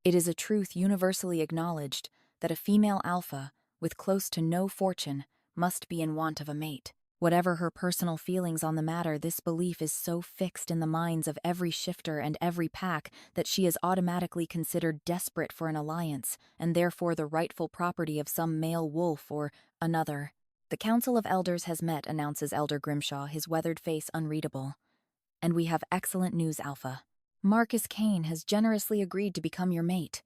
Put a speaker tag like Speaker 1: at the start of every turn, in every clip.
Speaker 1: It is a truth universally acknowledged that a female alpha, with close to no fortune, must be in want of a mate. Whatever her personal feelings on the matter, this belief is so fixed in the minds of every shifter and every pack that she is automatically considered desperate for an alliance, and therefore the rightful property of some male wolf or another. The Council of Elders has met, announces Elder Grimshaw, his weathered face unreadable. And we have excellent news, Alpha. Marcus Kane has generously agreed to become your mate.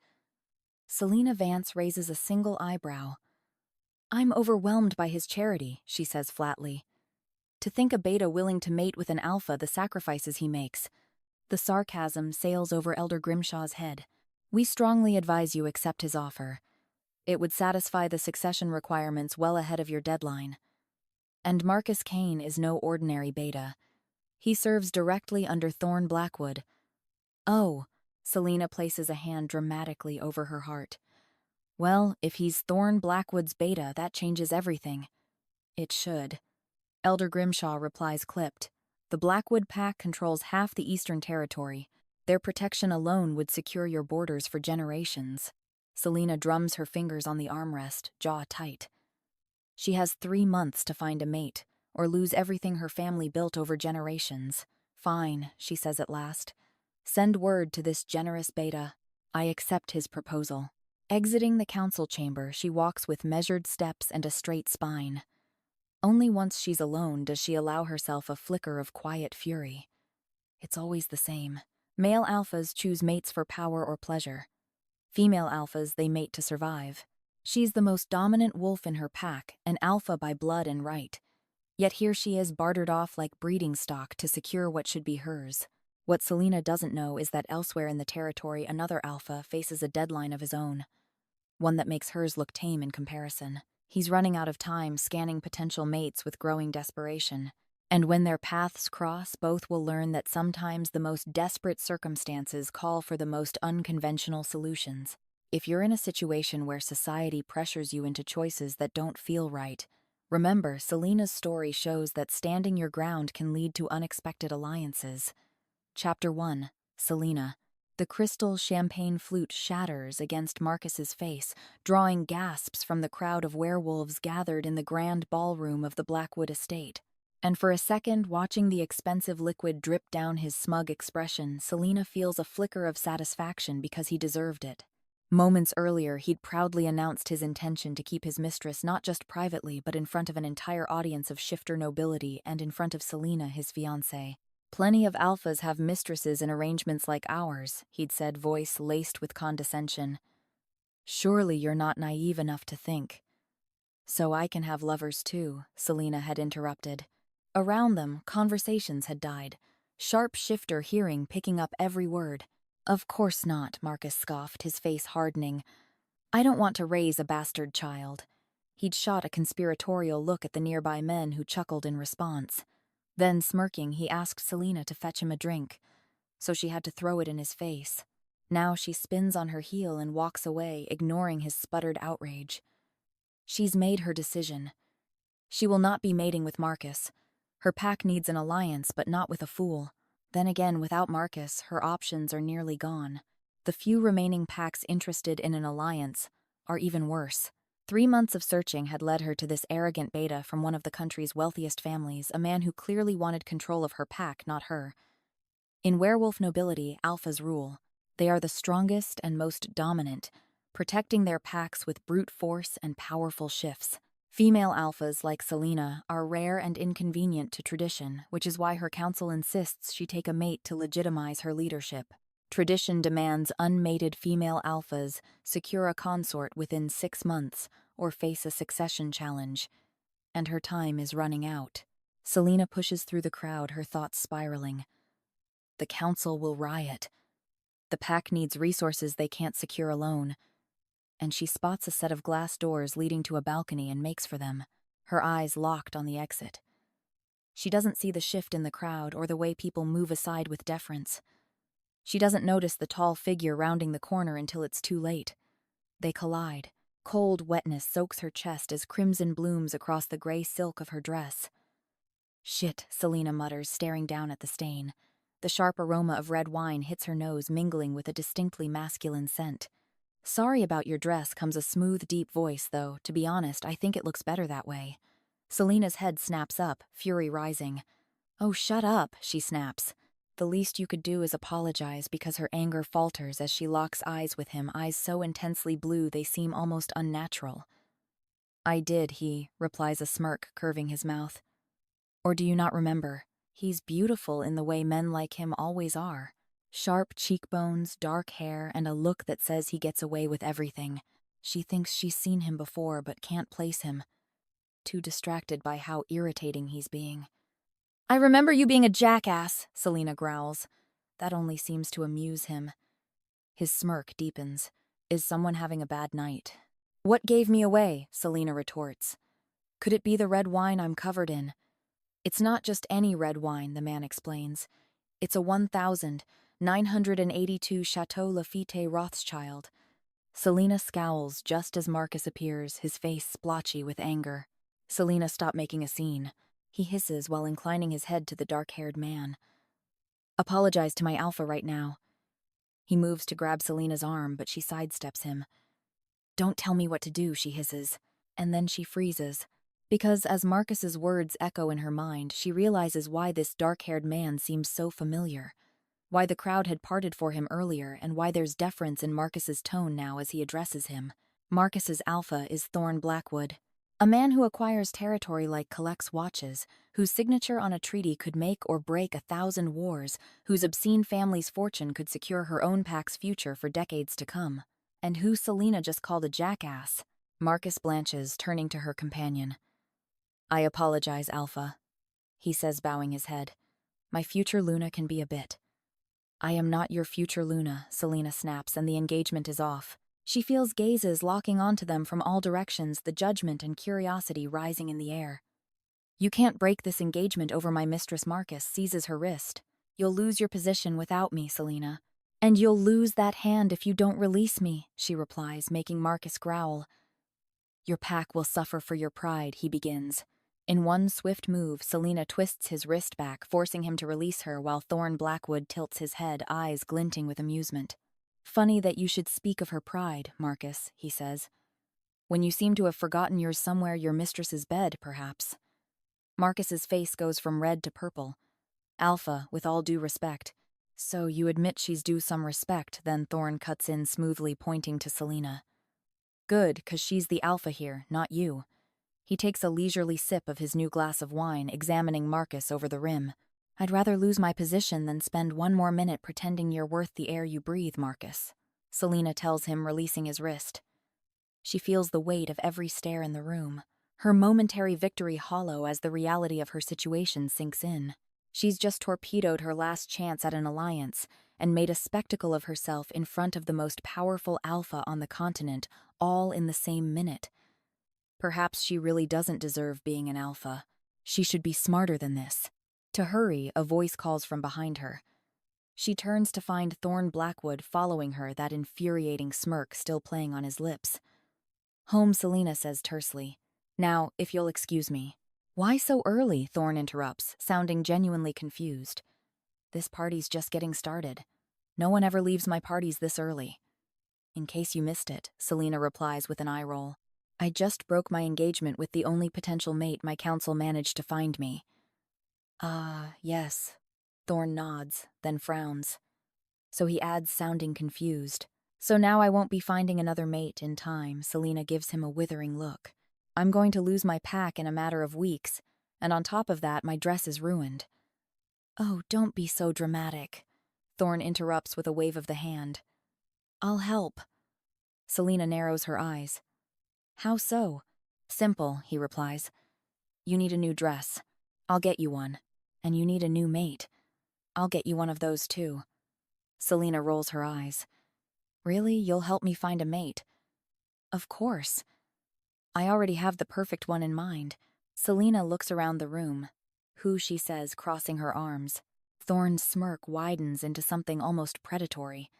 Speaker 1: Selena Vance raises a single eyebrow. I'm overwhelmed by his charity, she says flatly. To think a beta willing to mate with an alpha, the sacrifices he makes. The sarcasm sails over Elder Grimshaw's head. We strongly advise you accept his offer. It would satisfy the succession requirements well ahead of your deadline. And Marcus Kane is no ordinary beta. He serves directly under Thorne Blackwood. Oh, Selena places a hand dramatically over her heart. Well, if he's Thorne Blackwood's beta, that changes everything. It should. Elder Grimshaw replies clipped. The Blackwood pack controls half the Eastern Territory. Their protection alone would secure your borders for generations. Selena drums her fingers on the armrest, jaw tight. She has 3 months to find a mate, or lose everything her family built over generations. Fine, she says at last. Send word to this generous beta. I accept his proposal. Exiting the council chamber, she walks with measured steps and a straight spine. Only once she's alone does she allow herself a flicker of quiet fury. It's always the same. Male alphas choose mates for power or pleasure. Female alphas, they mate to survive. She's the most dominant wolf in her pack, an alpha by blood and right. Yet here she is bartered off like breeding stock to secure what should be hers. What Selena doesn't know is that elsewhere in the territory another alpha faces a deadline of his own. One that makes hers look tame in comparison. He's running out of time, scanning potential mates with growing desperation. And when their paths cross, both will learn that sometimes the most desperate circumstances call for the most unconventional solutions. If you're in a situation where society pressures you into choices that don't feel right, remember, Selena's story shows that standing your ground can lead to unexpected alliances. Chapter 1. Selena. The crystal champagne flute shatters against Marcus's face, drawing gasps from the crowd of werewolves gathered in the grand ballroom of the Blackwood estate. And for a second, watching the expensive liquid drip down his smug expression, Selena feels a flicker of satisfaction because he deserved it. Moments earlier, he'd proudly announced his intention to keep his mistress not just privately but in front of an entire audience of shifter nobility and in front of Selena, his fiancée. Plenty of alphas have mistresses in arrangements like ours, he'd said, voice laced with condescension. Surely you're not naive enough to think. So I can have lovers too, Selena had interrupted. Around them, conversations had died. Sharp shifter hearing picking up every word. Of course not, Marcus scoffed, his face hardening. I don't want to raise a bastard child. He'd shot a conspiratorial look at the nearby men who chuckled in response. Then, smirking, he asked Selena to fetch him a drink, so she had to throw it in his face. Now she spins on her heel and walks away, ignoring his sputtered outrage. She's made her decision. She will not be mating with Marcus. Her pack needs an alliance, but not with a fool. Then again, without Marcus, her options are nearly gone. The few remaining packs interested in an alliance are even worse. 3 months of searching had led her to this arrogant beta from one of the country's wealthiest families, a man who clearly wanted control of her pack, not her. In werewolf nobility, alphas rule. They are the strongest and most dominant, protecting their packs with brute force and powerful shifts. Female alphas, like Selena, are rare and inconvenient to tradition, which is why her council insists she take a mate to legitimize her leadership. Tradition demands unmated female alphas secure a consort within 6 months or face a succession challenge, and her time is running out. Selena pushes through the crowd, her thoughts spiraling. The council will riot. The pack needs resources they can't secure alone. And she spots a set of glass doors leading to a balcony and makes for them, her eyes locked on the exit. She doesn't see the shift in the crowd or the way people move aside with deference. She doesn't notice the tall figure rounding the corner until it's too late. They collide. Cold wetness soaks her chest as crimson blooms across the gray silk of her dress. Shit, Selena mutters, staring down at the stain. The sharp aroma of red wine hits her nose, mingling with a distinctly masculine scent. Sorry about your dress comes a smooth, deep voice, though, to be honest, I think it looks better that way. Selena's head snaps up, fury rising. Oh, shut up, she snaps. The least you could do is apologize, because her anger falters as she locks eyes with him, eyes so intensely blue they seem almost unnatural. I did, he replies, a smirk curving his mouth. Or do you not remember? He's beautiful in the way men like him always are. Sharp cheekbones, dark hair, and a look that says he gets away with everything. She thinks she's seen him before but can't place him. Too distracted by how irritating he's being. I remember you being a jackass, Selena growls. That only seems to amuse him. His smirk deepens. Is someone having a bad night? What gave me away? Selena retorts. Could it be the red wine I'm covered in? It's not just any red wine, the man explains. It's a 1,982 Chateau Lafite Rothschild. Selena scowls just as Marcus appears, his face splotchy with anger. Selena, stop making a scene. He hisses while inclining his head to the dark-haired man. Apologize to my alpha right now. He moves to grab Selena's arm, but she sidesteps him. Don't tell me what to do, she hisses. And then she freezes. Because as Marcus's words echo in her mind, she realizes why this dark-haired man seems so familiar. Why the crowd had parted for him earlier, and why there's deference in Marcus's tone now as he addresses him. Marcus's alpha is Thorne Blackwood. A man who acquires territory like collects watches, whose signature on a treaty could make or break 1,000 wars, whose obscene family's fortune could secure her own pack's future for decades to come. And who Selena just called a jackass. Marcus blanches, turning to her companion. I apologize, Alpha, he says, bowing his head. My future Luna can be a bit. I am not your future Luna, Selena snaps, and the engagement is off. She feels gazes locking onto them from all directions, the judgment and curiosity rising in the air. You can't break this engagement over my mistress. Marcus seizes her wrist. You'll lose your position without me, Selena. And you'll lose that hand if you don't release me, she replies, making Marcus growl. Your pack will suffer for your pride, he begins. In one swift move, Selena twists his wrist back, forcing him to release her while Thorne Blackwood tilts his head, eyes glinting with amusement. Funny that you should speak of her pride, Marcus, he says. When you seem to have forgotten yours somewhere your mistress's bed, perhaps. Marcus's face goes from red to purple. Alpha, with all due respect. So you admit she's due some respect, then Thorne cuts in smoothly, pointing to Selena. Good, 'cause she's the alpha here, not you. He takes a leisurely sip of his new glass of wine, examining Marcus over the rim. I'd rather lose my position than spend one more minute pretending you're worth the air you breathe, Marcus, Selena tells him, releasing his wrist. She feels the weight of every stare in the room, her momentary victory hollow as the reality of her situation sinks in. She's just torpedoed her last chance at an alliance and made a spectacle of herself in front of the most powerful alpha on the continent, all in the same minute. Perhaps she really doesn't deserve being an alpha. She should be smarter than this. To hurry, a voice calls from behind her. She turns to find Thorne Blackwood following her, that infuriating smirk still playing on his lips. Home, Selena says tersely. Now, if you'll excuse me. Why so early? Thorne interrupts, sounding genuinely confused. This party's just getting started. No one ever leaves my parties this early. In case you missed it, Selena replies with an eye roll. I just broke my engagement with the only potential mate my council managed to find me. Yes. Thorne nods, then frowns. So he adds, sounding confused. So now I won't be finding another mate in time. Selena gives him a withering look. I'm going to lose my pack in a matter of weeks, and on top of that, my dress is ruined. Oh, don't be so dramatic, Thorne interrupts with a wave of the hand. I'll help. Selena narrows her eyes. How so? Simple, he replies. You need a new dress. I'll get you one. And you need a new mate. I'll get you one of those too. Selena rolls her eyes. Really? You'll help me find a mate? Of course. I already have the perfect one in mind. Selena looks around the room. Who, she says, crossing her arms. Thorne's smirk widens into something almost predatory.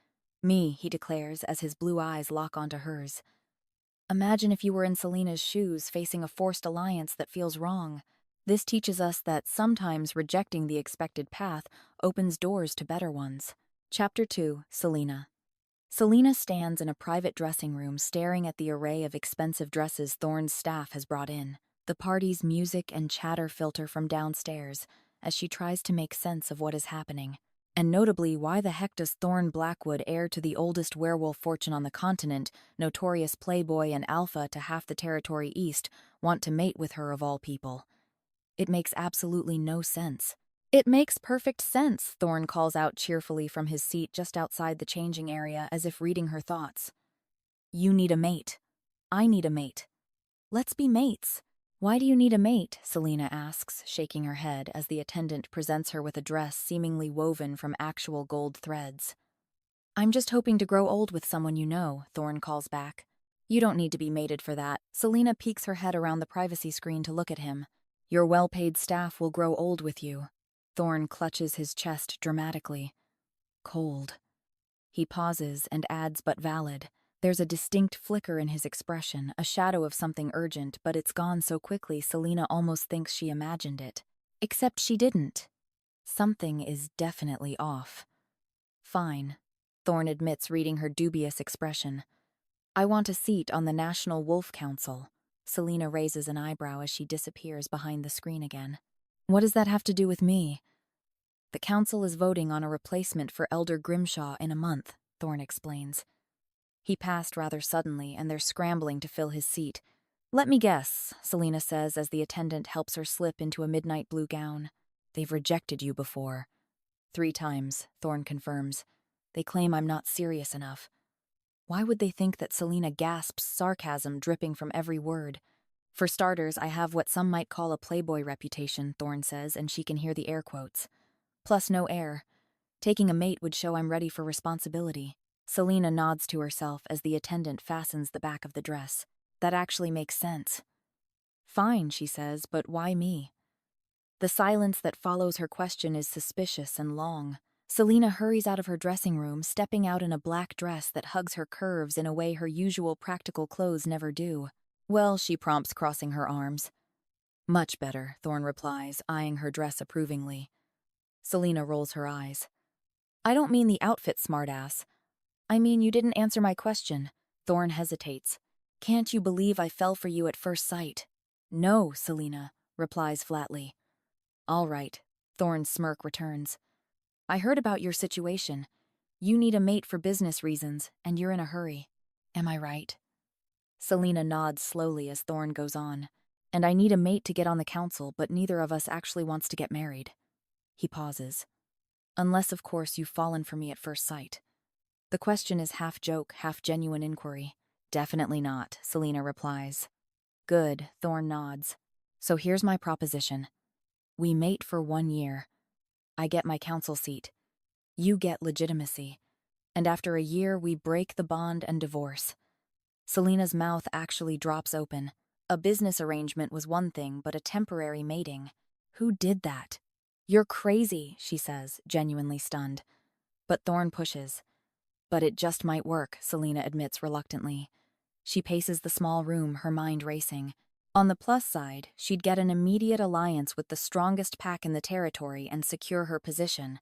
Speaker 1: Me, he declares as his blue eyes lock onto hers. Imagine if you were in Selena's shoes, facing a forced alliance that feels wrong. This teaches us that sometimes rejecting the expected path opens doors to better ones. Chapter 2, Selena. Selena stands in a private dressing room staring at the array of expensive dresses Thorne's staff has brought in. The party's music and chatter filter from downstairs as she tries to make sense of what is happening. And notably, why the heck does Thorne Blackwood, heir to the oldest werewolf fortune on the continent, notorious playboy and alpha to half the territory east, want to mate with her of all people? It makes absolutely no sense. It makes perfect sense, Thorne calls out cheerfully from his seat just outside the changing area as if reading her thoughts. You need a mate. I need a mate. Let's be mates. Why do you need a mate? Selena asks, shaking her head as the attendant presents her with a dress seemingly woven from actual gold threads. I'm just hoping to grow old with someone you know, Thorne calls back. You don't need to be mated for that. Selena peeks her head around the privacy screen to look at him. Your well-paid staff will grow old with you. Thorne clutches his chest dramatically. Cold. He pauses and adds, but valid. There's a distinct flicker in his expression, a shadow of something urgent, but it's gone so quickly Selena almost thinks she imagined it. Except she didn't. Something is definitely off. Fine, Thorne admits, reading her dubious expression. I want a seat on the National Wolf Council. Selena raises an eyebrow as she disappears behind the screen again. What does that have to do with me? The council is voting on a replacement for Elder Grimshaw in a month, Thorne explains. He passed rather suddenly, and they're scrambling to fill his seat. Let me guess, Selena says as the attendant helps her slip into a midnight blue gown. They've rejected you before. 3 times, Thorne confirms. They claim I'm not serious enough. Why would they think that? Selena gasps, sarcasm dripping from every word. For starters, I have what some might call a playboy reputation, Thorne says, and she can hear the air quotes. Plus no air. Taking a mate would show I'm ready for responsibility. Selena nods to herself as the attendant fastens the back of the dress. That actually makes sense. Fine, she says, but why me? The silence that follows her question is suspicious and long. Selena hurries out of her dressing room, stepping out in a black dress that hugs her curves in a way her usual practical clothes never do. Well, she prompts, crossing her arms. Much better, Thorne replies, eyeing her dress approvingly. Selena rolls her eyes. I don't mean the outfit, smartass. I mean, you didn't answer my question. Thorne hesitates. Can't you believe I fell for you at first sight? No, Selena replies flatly. All right, Thorne's smirk returns. I heard about your situation. You need a mate for business reasons, and you're in a hurry. Am I right? Selena nods slowly as Thorne goes on. And I need a mate to get on the council, but neither of us actually wants to get married. He pauses. Unless, of course, you've fallen for me at first sight. The question is half joke, half genuine inquiry. Definitely not, Selena replies. Good, Thorne nods. So here's my proposition. We mate for 1 year. I get my council seat. You get legitimacy. And after a year, we break the bond and divorce. Selena's mouth actually drops open. A business arrangement was one thing, but a temporary mating. Who did that? You're crazy, she says, genuinely stunned. But Thorne pushes. But it just might work, Selena admits reluctantly. She paces the small room, her mind racing. On the plus side, she'd get an immediate alliance with the strongest pack in the territory and secure her position.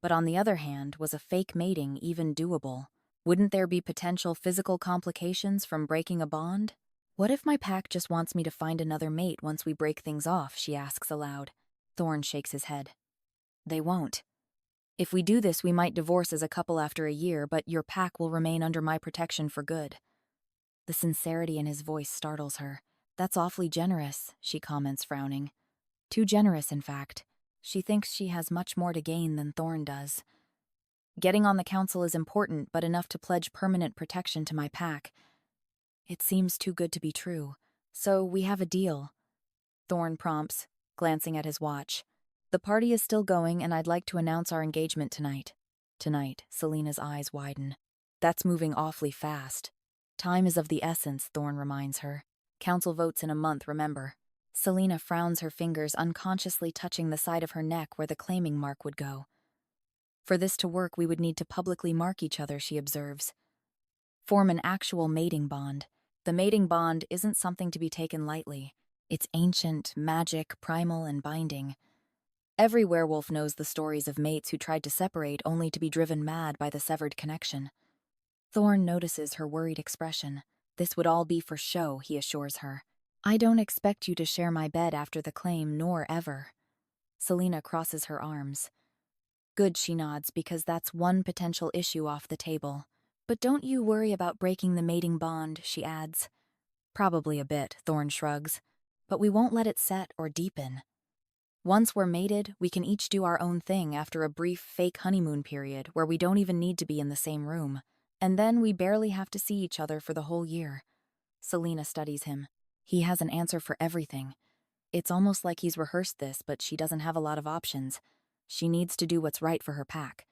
Speaker 1: But on the other hand, was a fake mating even doable? Wouldn't there be potential physical complications from breaking a bond? What if my pack just wants me to find another mate once we break things off, she asks aloud. Thorne shakes his head. They won't. If we do this, we might divorce as a couple after a year, but your pack will remain under my protection for good. The sincerity in his voice startles her. That's awfully generous, she comments, frowning. Too generous, in fact. She thinks she has much more to gain than Thorne does. Getting on the council is important, but enough to pledge permanent protection to my pack. It seems too good to be true. So we have a deal. Thorne prompts, glancing at his watch. The party is still going, and I'd like to announce our engagement tonight. Tonight, Selena's eyes widen. That's moving awfully fast. Time is of the essence, Thorne reminds her. Council votes in a month, remember. Selena frowns, her fingers unconsciously touching the side of her neck where the claiming mark would go. For this to work, we would need to publicly mark each other, she observes. Form an actual mating bond. The mating bond isn't something to be taken lightly. It's ancient, magic, primal, and binding. Every werewolf knows the stories of mates who tried to separate only to be driven mad by the severed connection. Thorne notices her worried expression. This would all be for show, he assures her. I don't expect you to share my bed after the claim, nor ever. Selena crosses her arms. Good, she nods, because that's one potential issue off the table. But don't you worry about breaking the mating bond, she adds. Probably a bit, Thorne shrugs. But we won't let it set or deepen. Once we're mated, we can each do our own thing after a brief fake honeymoon period where we don't even need to be in the same room. And then we barely have to see each other for the whole year. Selena studies him. He has an answer for everything. It's almost like he's rehearsed this, but she doesn't have a lot of options. She needs to do what's right for her pack.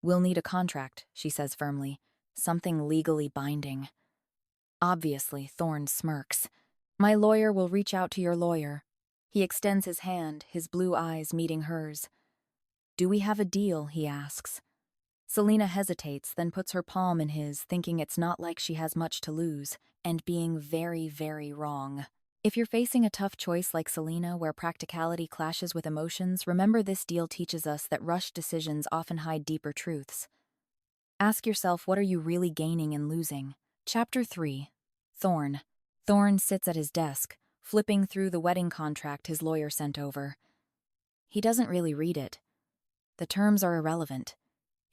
Speaker 1: We'll need a contract, she says firmly. Something legally binding. Obviously, Thorne smirks. My lawyer will reach out to your lawyer. He extends his hand, his blue eyes meeting hers. Do we have a deal, he asks. Selena hesitates, then puts her palm in his, thinking it's not like she has much to lose, and being very, very wrong. If you're facing a tough choice like Selena, where practicality clashes with emotions, remember this deal teaches us that rushed decisions often hide deeper truths. Ask yourself, what are you really gaining and losing? Chapter 3. Thorne. Thorne sits at his desk, flipping through the wedding contract his lawyer sent over. He doesn't really read it. The terms are irrelevant.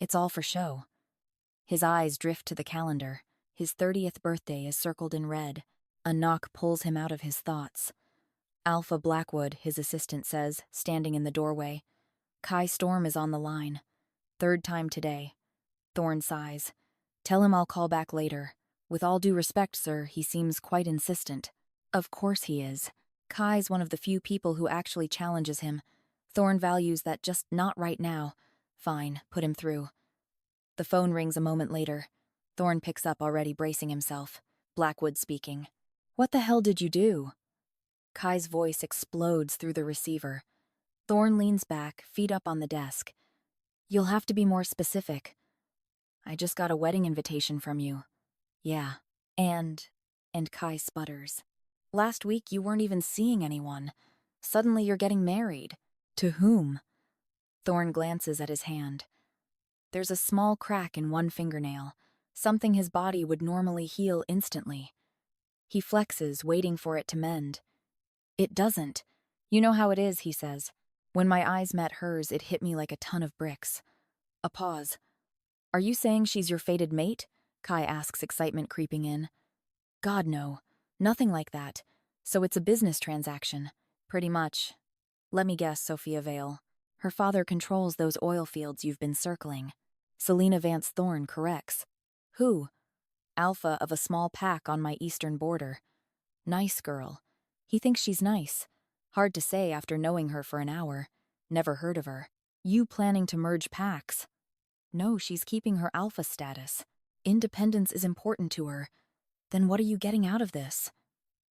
Speaker 1: It's all for show. His eyes drift to the calendar. His 30th birthday is circled in red. A knock pulls him out of his thoughts. Alpha Blackwood, his assistant says, standing in the doorway. Kai Storm is on the line. Third time today. Thorne sighs. Tell him I'll call back later. With all due respect, sir, he seems quite insistent. Of course he is. Kai's one of the few people who actually challenges him. Thorne values that just not right now. Fine, put him through. The phone rings a moment later. Thorne picks up, already bracing himself. Blackwood speaking. What the hell did you do? Kai's voice explodes through the receiver. Thorne leans back, feet up on the desk. You'll have to be more specific. I just got a wedding invitation from you. Yeah. And Kai sputters. Last week you weren't even seeing anyone. Suddenly you're getting married. To whom? Thorne glances at his hand. There's a small crack in one fingernail, something his body would normally heal instantly. He flexes, waiting for it to mend. It doesn't. You know how it is, he says. When my eyes met hers, it hit me like a ton of bricks. A pause. Are you saying she's your fated mate? Kai asks, excitement creeping in. God, no. Nothing like that. So it's a business transaction. Pretty much. Let me guess, Sophia Vale. Her father controls those oil fields you've been circling. Selena Vance Thorne corrects. Who? Alpha of a small pack on my eastern border. Nice girl. He thinks she's nice. Hard to say after knowing her for an hour. Never heard of her. You planning to merge packs? No, she's keeping her alpha status. Independence is important to her. Then what are you getting out of this?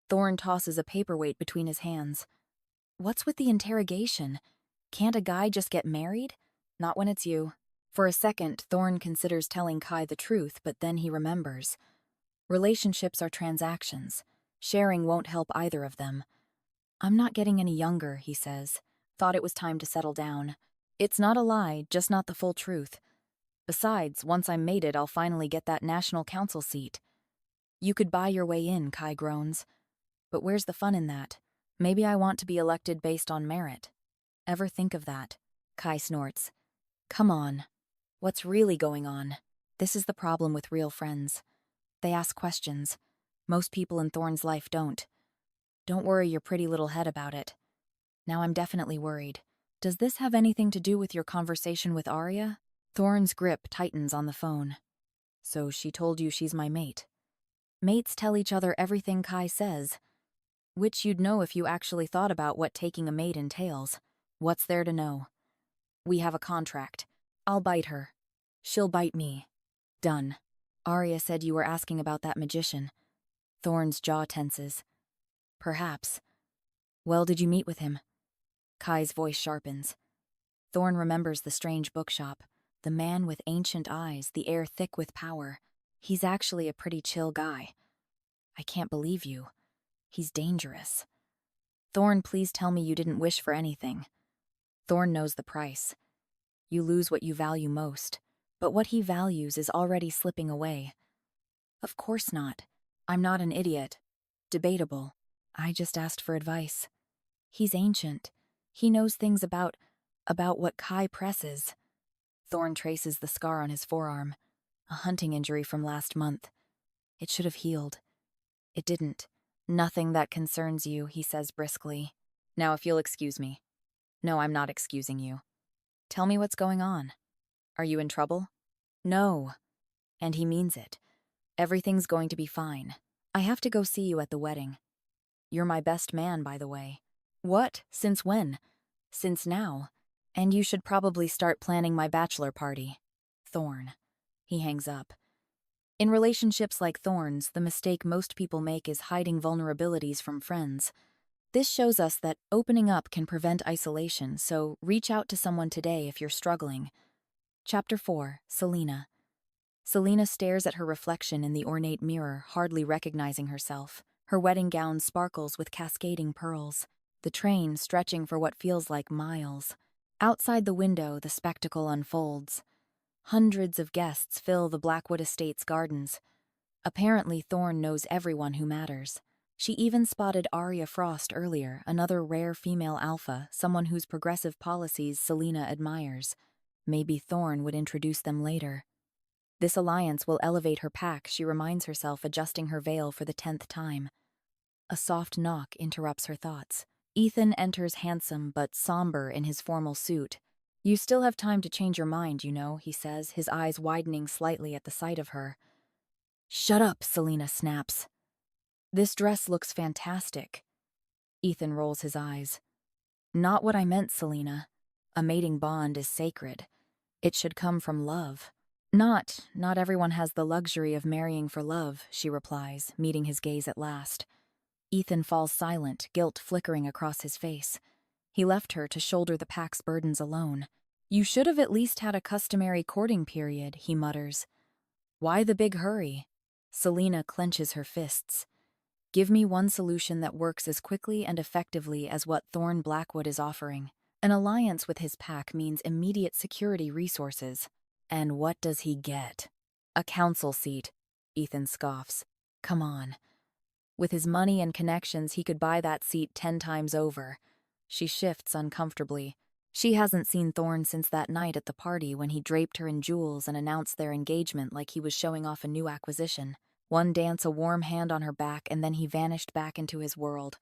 Speaker 1: Thorne tosses a paperweight between his hands. What's with the interrogation? Can't a guy just get married? Not when it's you. For a second, Thorne considers telling Kai the truth, but then he remembers. Relationships are transactions. Sharing won't help either of them. I'm not getting any younger, he says. Thought it was time to settle down. It's not a lie, just not the full truth. Besides, once I'm mated, I'll finally get that national council seat. You could buy your way in, Kai groans. But where's the fun in that? Maybe I want to be elected based on merit. Ever think of that? Kai snorts. Come on. What's really going on? This is the problem with real friends. They ask questions. Most people in Thorne's life don't. Don't worry your pretty little head about it. Now I'm definitely worried. Does this have anything to do with your conversation with Arya? Thorne's grip tightens on the phone. So she told you she's my mate. Mates tell each other everything Kai says. Which you'd know if you actually thought about what taking a mate entails. What's there to know? We have a contract. I'll bite her. She'll bite me. Done. Arya said you were asking about that magician. Thorne's jaw tenses. Perhaps. Well, did you meet with him? Kai's voice sharpens. Thorne remembers the strange bookshop. The man with ancient eyes, the air thick with power. He's actually a pretty chill guy. I can't believe you. He's dangerous. Thorne, please tell me you didn't wish for anything. Thorne knows the price. You lose what you value most, but what he values is already slipping away. Of course not. I'm not an idiot. Debatable. I just asked for advice. He's ancient. He knows things about what Kai presses. Thorne traces the scar on his forearm, a hunting injury from last month. It should have healed. It didn't. Nothing that concerns you, he says briskly. Now if you'll excuse me. No, I'm not excusing you. Tell me what's going on. Are you in trouble? No. And he means it. Everything's going to be fine. I have to go see you at the wedding. You're my best man, by the way. What? Since when? Since now. And you should probably start planning my bachelor party. Thorne. He hangs up. In relationships like Thorne's, the mistake most people make is hiding vulnerabilities from friends. This shows us that opening up can prevent isolation, so reach out to someone today if you're struggling. Chapter 4. Selena. Selena stares at her reflection in the ornate mirror, hardly recognizing herself. Her wedding gown sparkles with cascading pearls, the train stretching for what feels like miles. Outside the window, the spectacle unfolds. Hundreds of guests fill the Blackwood Estate's gardens. Apparently, Thorne knows everyone who matters. She even spotted Arya Frost earlier, another rare female alpha, someone whose progressive policies Selena admires. Maybe Thorne would introduce them later. This alliance will elevate her pack, she reminds herself, adjusting her veil for the 10th time. A soft knock interrupts her thoughts. Ethan enters handsome but somber in his formal suit. You still have time to change your mind, you know, he says, his eyes widening slightly at the sight of her. Shut up, Selena snaps. This dress looks fantastic. Ethan rolls his eyes. Not what I meant, Selena. A mating bond is sacred. It should come from love. Not everyone has the luxury of marrying for love, she replies, meeting his gaze at last. Ethan falls silent, guilt flickering across his face. He left her to shoulder the pack's burdens alone. You should have at least had a customary courting period, he mutters. Why the big hurry? Selena clenches her fists. Give me one solution that works as quickly and effectively as what Thorne Blackwood is offering. An alliance with his pack means immediate security resources. And what does he get? A council seat, Ethan scoffs. Come on. With his money and connections, he could buy that seat 10 times over. She shifts uncomfortably. She hasn't seen Thorne since that night at the party when he draped her in jewels and announced their engagement like he was showing off a new acquisition. One dance, a warm hand on her back, and then he vanished back into his world.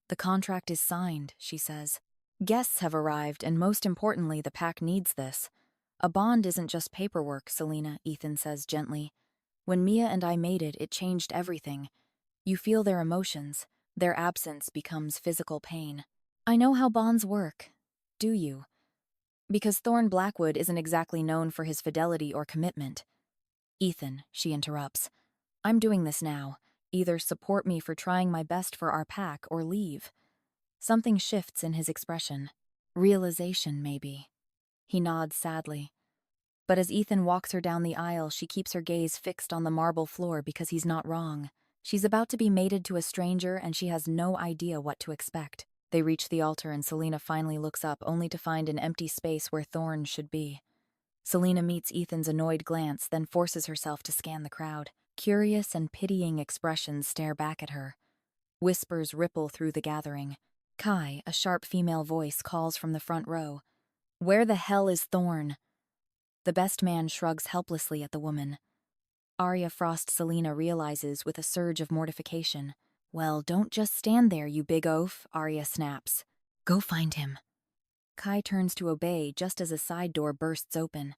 Speaker 1: The contract is signed, she says. Guests have arrived, and most importantly, the pack needs this. A bond isn't just paperwork, Selena, Ethan says gently. When Mia and I made it, it changed everything. You feel their emotions. Their absence becomes physical pain. I know how bonds work. Do you? Because Thorne Blackwood isn't exactly known for his fidelity or commitment. Ethan, she interrupts. I'm doing this now. Either support me for trying my best for our pack or leave. Something shifts in his expression. Realization, maybe. He nods sadly. But as Ethan walks her down the aisle, she keeps her gaze fixed on the marble floor because he's not wrong. She's about to be mated to a stranger and she has no idea what to expect. They reach the altar and Selena finally looks up, only to find an empty space where Thorne should be. Selena meets Ethan's annoyed glance, then forces herself to scan the crowd. Curious and pitying expressions stare back at her. Whispers ripple through the gathering. Kai, a sharp female voice, calls from the front row. Where the hell is Thorne? The best man shrugs helplessly at the woman. Arya Frost Selena realizes with a surge of mortification. Well, don't just stand there, you big oaf, Arya snaps. Go find him. Kai turns to obey just as a side door bursts open.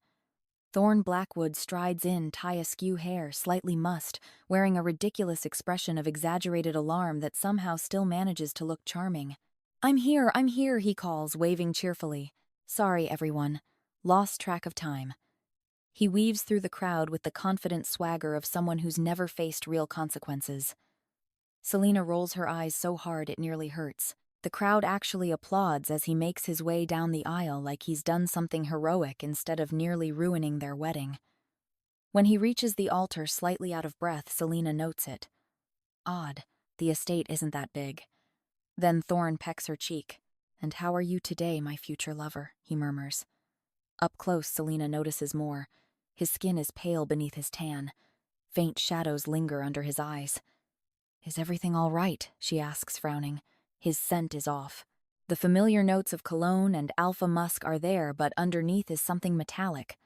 Speaker 1: Thorne Blackwood strides in, tie askew hair, slightly mussed, wearing a ridiculous expression of exaggerated alarm that somehow still manages to look charming. I'm here, he calls, waving cheerfully. Sorry, everyone. Lost track of time. He weaves through the crowd with the confident swagger of someone who's never faced real consequences. Selena rolls her eyes so hard it nearly hurts. The crowd actually applauds as he makes his way down the aisle like he's done something heroic instead of nearly ruining their wedding. When he reaches the altar slightly out of breath, Selena notes it. Odd, the estate isn't that big. Then Thorne pecks her cheek. "And how are you today, my future lover?" he murmurs. Up close, Selena notices more. His skin is pale beneath his tan. Faint shadows linger under his eyes. "Is everything all right?" she asks, frowning. His scent is off. The familiar notes of cologne and alpha musk are there, but underneath is something metallic.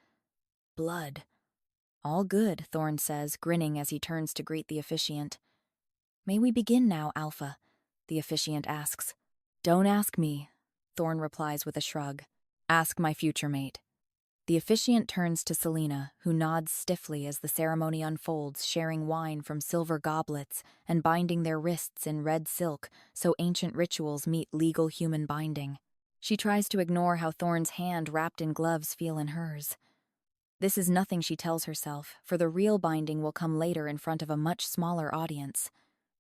Speaker 1: Blood. "All good," Thorne says, grinning as he turns to greet the officiant. "May we begin now, Alpha?" the officiant asks. "Don't ask me," Thorne replies with a shrug. "Ask my future mate." The officiant turns to Selena, who nods stiffly as the ceremony unfolds, sharing wine from silver goblets and binding their wrists in red silk so ancient rituals meet legal human binding. She tries to ignore how Thorne's hand wrapped in gloves feel in hers. This is nothing, she tells herself, for the real binding will come later in front of a much smaller audience.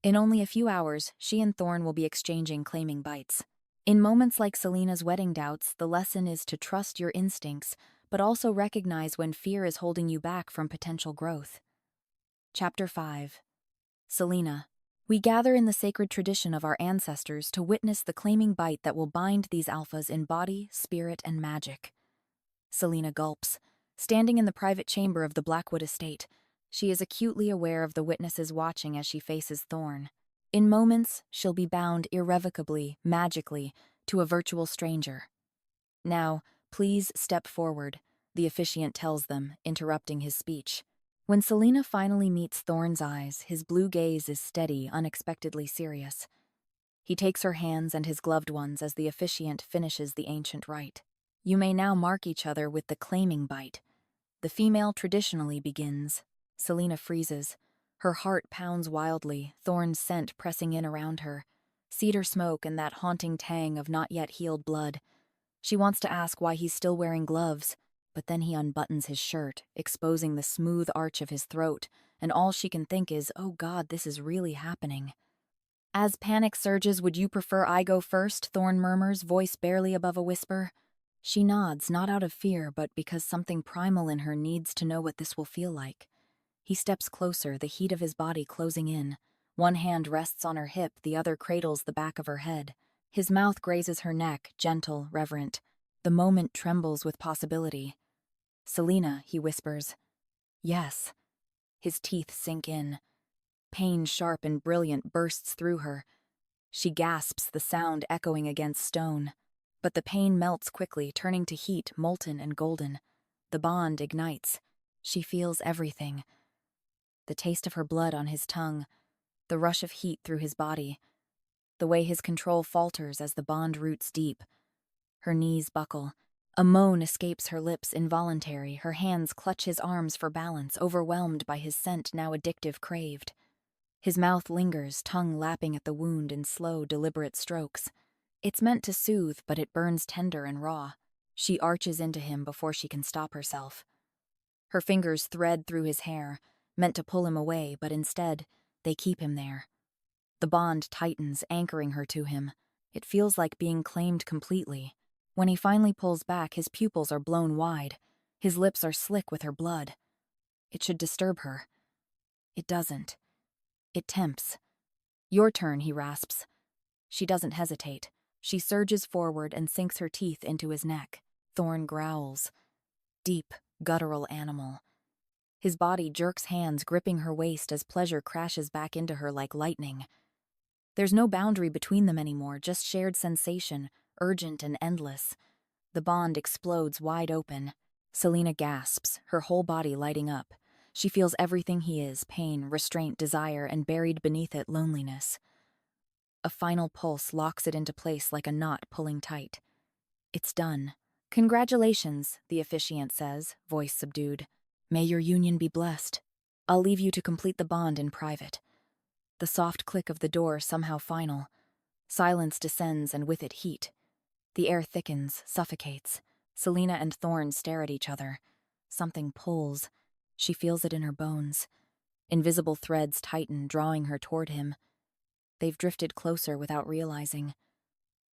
Speaker 1: In only a few hours, she and Thorne will be exchanging claiming bites. In moments like Selena's wedding doubts, the lesson is to trust your instincts, but also recognize when fear is holding you back from potential growth. Chapter 5. Selena. We gather in the sacred tradition of our ancestors to witness the claiming bite that will bind these alphas in body, spirit, and magic. Selena gulps. Standing in the private chamber of the Blackwood estate, she is acutely aware of the witnesses watching as she faces Thorne. In moments, she'll be bound irrevocably, magically, to a virtual stranger. "Now, please step forward," the officiant tells them, interrupting his speech. When Selena finally meets Thorne's eyes, his blue gaze is steady, unexpectedly serious. He takes her hands and his gloved ones as the officiant finishes the ancient rite. "You may now mark each other with the claiming bite." The female traditionally begins. Selena freezes. Her heart pounds wildly, Thorne's scent pressing in around her. Cedar smoke and that haunting tang of not yet healed blood. She wants to ask why he's still wearing gloves, but then he unbuttons his shirt, exposing the smooth arch of his throat, and all she can think is, "Oh God, this is really happening." As panic surges, "Would you prefer I go first?" Thorne murmurs, voice barely above a whisper. She nods, not out of fear, but because something primal in her needs to know what this will feel like. He steps closer, the heat of his body closing in. One hand rests on her hip, the other cradles the back of her head. His mouth grazes her neck, gentle, reverent. The moment trembles with possibility. "Selena," he whispers. "Yes." His teeth sink in. Pain, sharp and brilliant, bursts through her. She gasps, the sound echoing against stone. But the pain melts quickly, turning to heat, molten and golden. The bond ignites. She feels everything. The taste of her blood on his tongue, the rush of heat through his body, the way his control falters as the bond roots deep. Her knees buckle. A moan escapes her lips, involuntary. Her hands clutch his arms for balance, overwhelmed by his scent, now addictive, craved. His mouth lingers, tongue lapping at the wound in slow, deliberate strokes. It's meant to soothe, but it burns tender and raw. She arches into him before she can stop herself. Her fingers thread through his hair, meant to pull him away, but instead, they keep him there. The bond tightens, anchoring her to him. It feels like being claimed completely. When he finally pulls back, his pupils are blown wide. His lips are slick with her blood. It should disturb her. It doesn't. It tempts. "Your turn," he rasps. She doesn't hesitate. She surges forward and sinks her teeth into his neck. Thorne growls. Deep, guttural animal. His body jerks hands, gripping her waist as pleasure crashes back into her like lightning. There's no boundary between them anymore, just shared sensation, urgent and endless. The bond explodes wide open. Selena gasps, her whole body lighting up. She feels everything he is, pain, restraint, desire, and buried beneath it, loneliness. A final pulse locks it into place like a knot pulling tight. "It's done." "Congratulations," the officiant says, voice subdued. "May your union be blessed. I'll leave you to complete the bond in private." The soft click of the door somehow final. Silence descends and with it heat. The air thickens, suffocates. Selena and Thorne stare at each other. Something pulls. She feels it in her bones. Invisible threads tighten, drawing her toward him. They've drifted closer without realizing.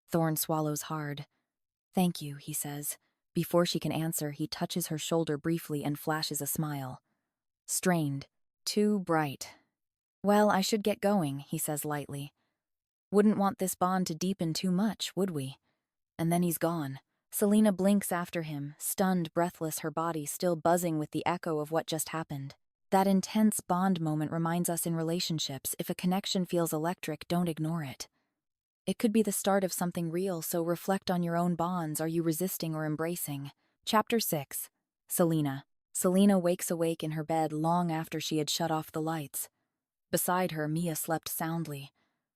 Speaker 1: Thorne swallows hard. "Thank you," he says. Before she can answer, he touches her shoulder briefly and flashes a smile. Strained. Too bright. "Well, I should get going," he says lightly. "Wouldn't want this bond to deepen too much, would we?" And then he's gone. Selena blinks after him, stunned, breathless, her body still buzzing with the echo of what just happened. That intense bond moment reminds us in relationships, if a connection feels electric, don't ignore it. It could be the start of something real, so reflect on your own bonds. Are you resisting or embracing? Chapter 6. Selena. Selena wakes awake in her bed long after she had shut off the lights. Beside her, Mia slept soundly.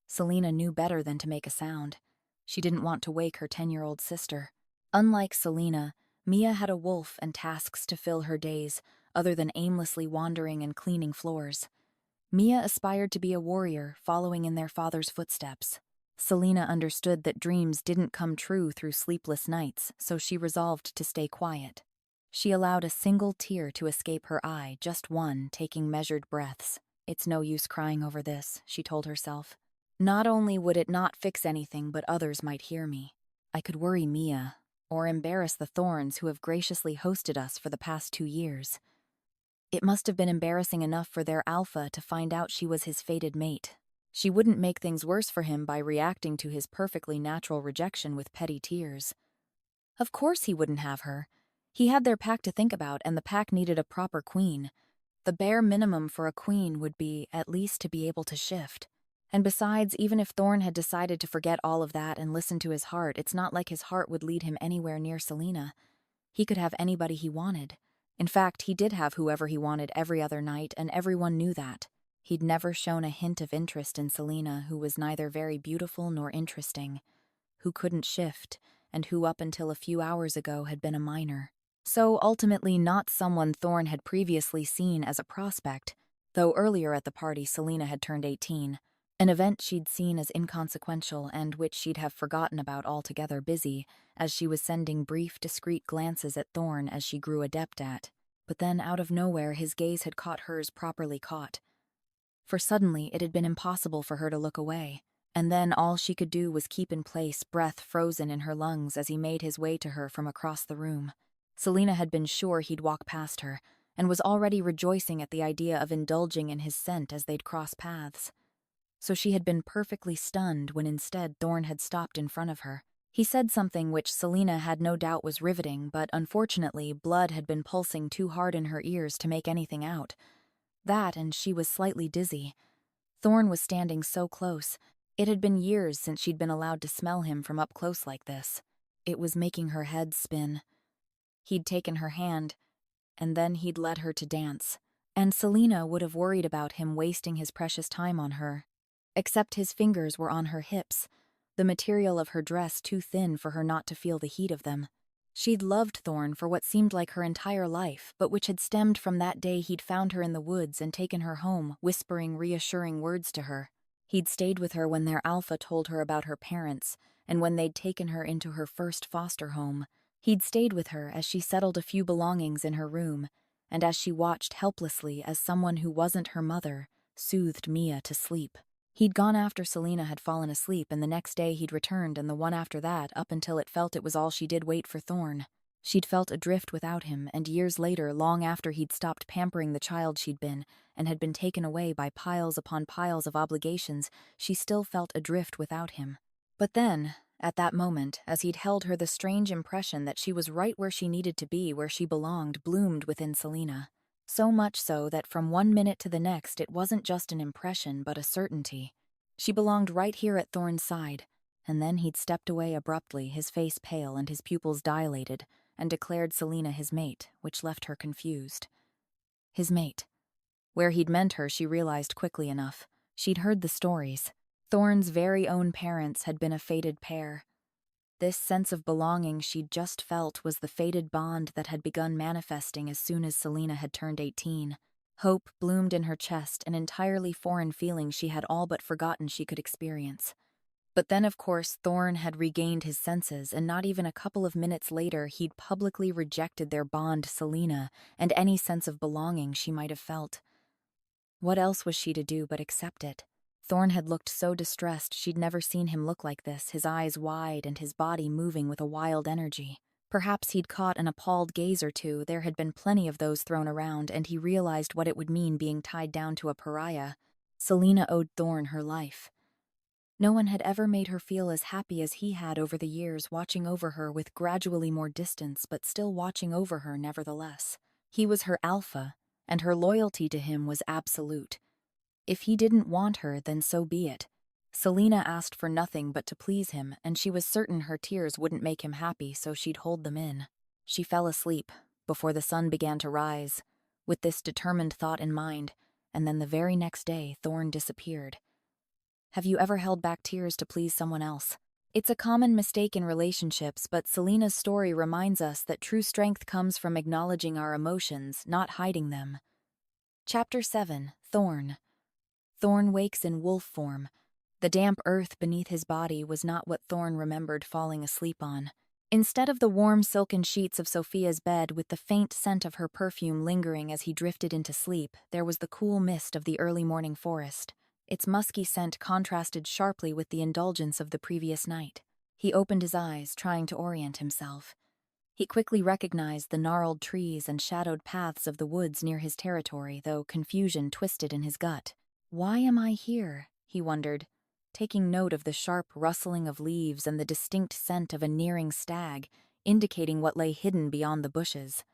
Speaker 1: Selena knew better than to make a sound. She didn't want to wake her 10-year-old sister. Unlike Selena, Mia had a wolf and tasks to fill her days, other than aimlessly wandering and cleaning floors. Mia aspired to be a warrior, following in their father's footsteps. Selena understood that dreams didn't come true through sleepless nights, so she resolved to stay quiet. She allowed a single tear to escape her eye, just one, taking measured breaths. It's no use crying over this, she told herself. Not only would it not fix anything, but others might hear me. I could worry Mia, or embarrass the Thornes who have graciously hosted us for the past 2 years. It must have been embarrassing enough for their Alpha to find out she was his fated mate. She wouldn't make things worse for him by reacting to his perfectly natural rejection with petty tears. Of course he wouldn't have her. He had their pack to think about, and the pack needed a proper queen. The bare minimum for a queen would be, at least, to be able to shift. And besides, even if Thorne had decided to forget all of that and listen to his heart, it's not like his heart would lead him anywhere near Selena. He could have anybody he wanted. In fact, he did have whoever he wanted every other night, and everyone knew that. He'd never shown a hint of interest in Selena, who was neither very beautiful nor interesting, who couldn't shift, and who up until a few hours ago had been a minor. So ultimately not someone Thorne had previously seen as a prospect, though earlier at the party Selena had turned 18, an event she'd seen as inconsequential and which she'd have forgotten about altogether, busy as she was sending brief, discreet glances at Thorne as she grew adept at. But then out of nowhere his gaze had caught hers, properly caught. For suddenly it had been impossible for her to look away, and then all she could do was keep in place, breath frozen in her lungs as he made his way to her from across the room. Selena had been sure he'd walk past her, and was already rejoicing at the idea of indulging in his scent as they'd cross paths. So she had been perfectly stunned when instead Thorne had stopped in front of her. He said something which Selena had no doubt was riveting, but unfortunately blood had been pulsing too hard in her ears to make anything out. That, and she was slightly dizzy. Thorne was standing so close. It had been years since she'd been allowed to smell him from up close like this. It was making her head spin. He'd taken her hand, and then he'd led her to dance. And Selena would have worried about him wasting his precious time on her. Except his fingers were on her hips, the material of her dress too thin for her not to feel the heat of them. She'd loved Thorne for what seemed like her entire life, but which had stemmed from that day he'd found her in the woods and taken her home, whispering reassuring words to her. He'd stayed with her when their Alpha told her about her parents, and when they'd taken her into her first foster home. He'd stayed with her as she settled a few belongings in her room, and as she watched helplessly as someone who wasn't her mother soothed Mia to sleep. He'd gone after Selena had fallen asleep, and the next day he'd returned, and the one after that, up until it felt it was all she did wait for Thorne. She'd felt adrift without him, and years later, long after he'd stopped pampering the child she'd been, and had been taken away by piles upon piles of obligations, she still felt adrift without him. But then, at that moment, as he'd held her, the strange impression that she was right where she needed to be, where she belonged, bloomed within Selena. So much so that from one minute to the next it wasn't just an impression but a certainty. She belonged right here at Thorne's side, and then he'd stepped away abruptly, his face pale and his pupils dilated, and declared Selena his mate, which left her confused. His mate. Where he'd meant her, she realized quickly enough. She'd heard the stories. Thorne's very own parents had been a fated pair. This sense of belonging she'd just felt was the fated bond that had begun manifesting as soon as Selena had turned 18. Hope bloomed in her chest, an entirely foreign feeling she had all but forgotten she could experience. But then, of course, Thorne had regained his senses, and not even a couple of minutes later he'd publicly rejected their bond, Selena, and any sense of belonging she might have felt. What else was she to do but accept it? Thorne had looked so distressed she'd never seen him look like this, his eyes wide and his body moving with a wild energy. Perhaps he'd caught an appalled gaze or two, there had been plenty of those thrown around, and he realized what it would mean being tied down to a pariah. Selena owed Thorne her life. No one had ever made her feel as happy as he had over the years, watching over her with gradually more distance but still watching over her nevertheless. He was her alpha, and her loyalty to him was absolute. If he didn't want her, then so be it. Selena asked for nothing but to please him, and she was certain her tears wouldn't make him happy, so she'd hold them in. She fell asleep before the sun began to rise, with this determined thought in mind, and then the very next day Thorne disappeared. Have you ever held back tears to please someone else? It's a common mistake in relationships, but Selena's story reminds us that true strength comes from acknowledging our emotions, not hiding them. Chapter 7. Thorne. Thorne wakes in wolf form. The damp earth beneath his body was not what Thorne remembered falling asleep on. Instead of the warm silken sheets of Sophia's bed with the faint scent of her perfume lingering as he drifted into sleep, there was the cool mist of the early morning forest. Its musky scent contrasted sharply with the indulgence of the previous night. He opened his eyes, trying to orient himself. He quickly recognized the gnarled trees and shadowed paths of the woods near his territory, though confusion twisted in his gut. Why am I here? He wondered, taking note of the sharp rustling of leaves and the distinct scent of a nearing stag, indicating what lay hidden beyond the bushes.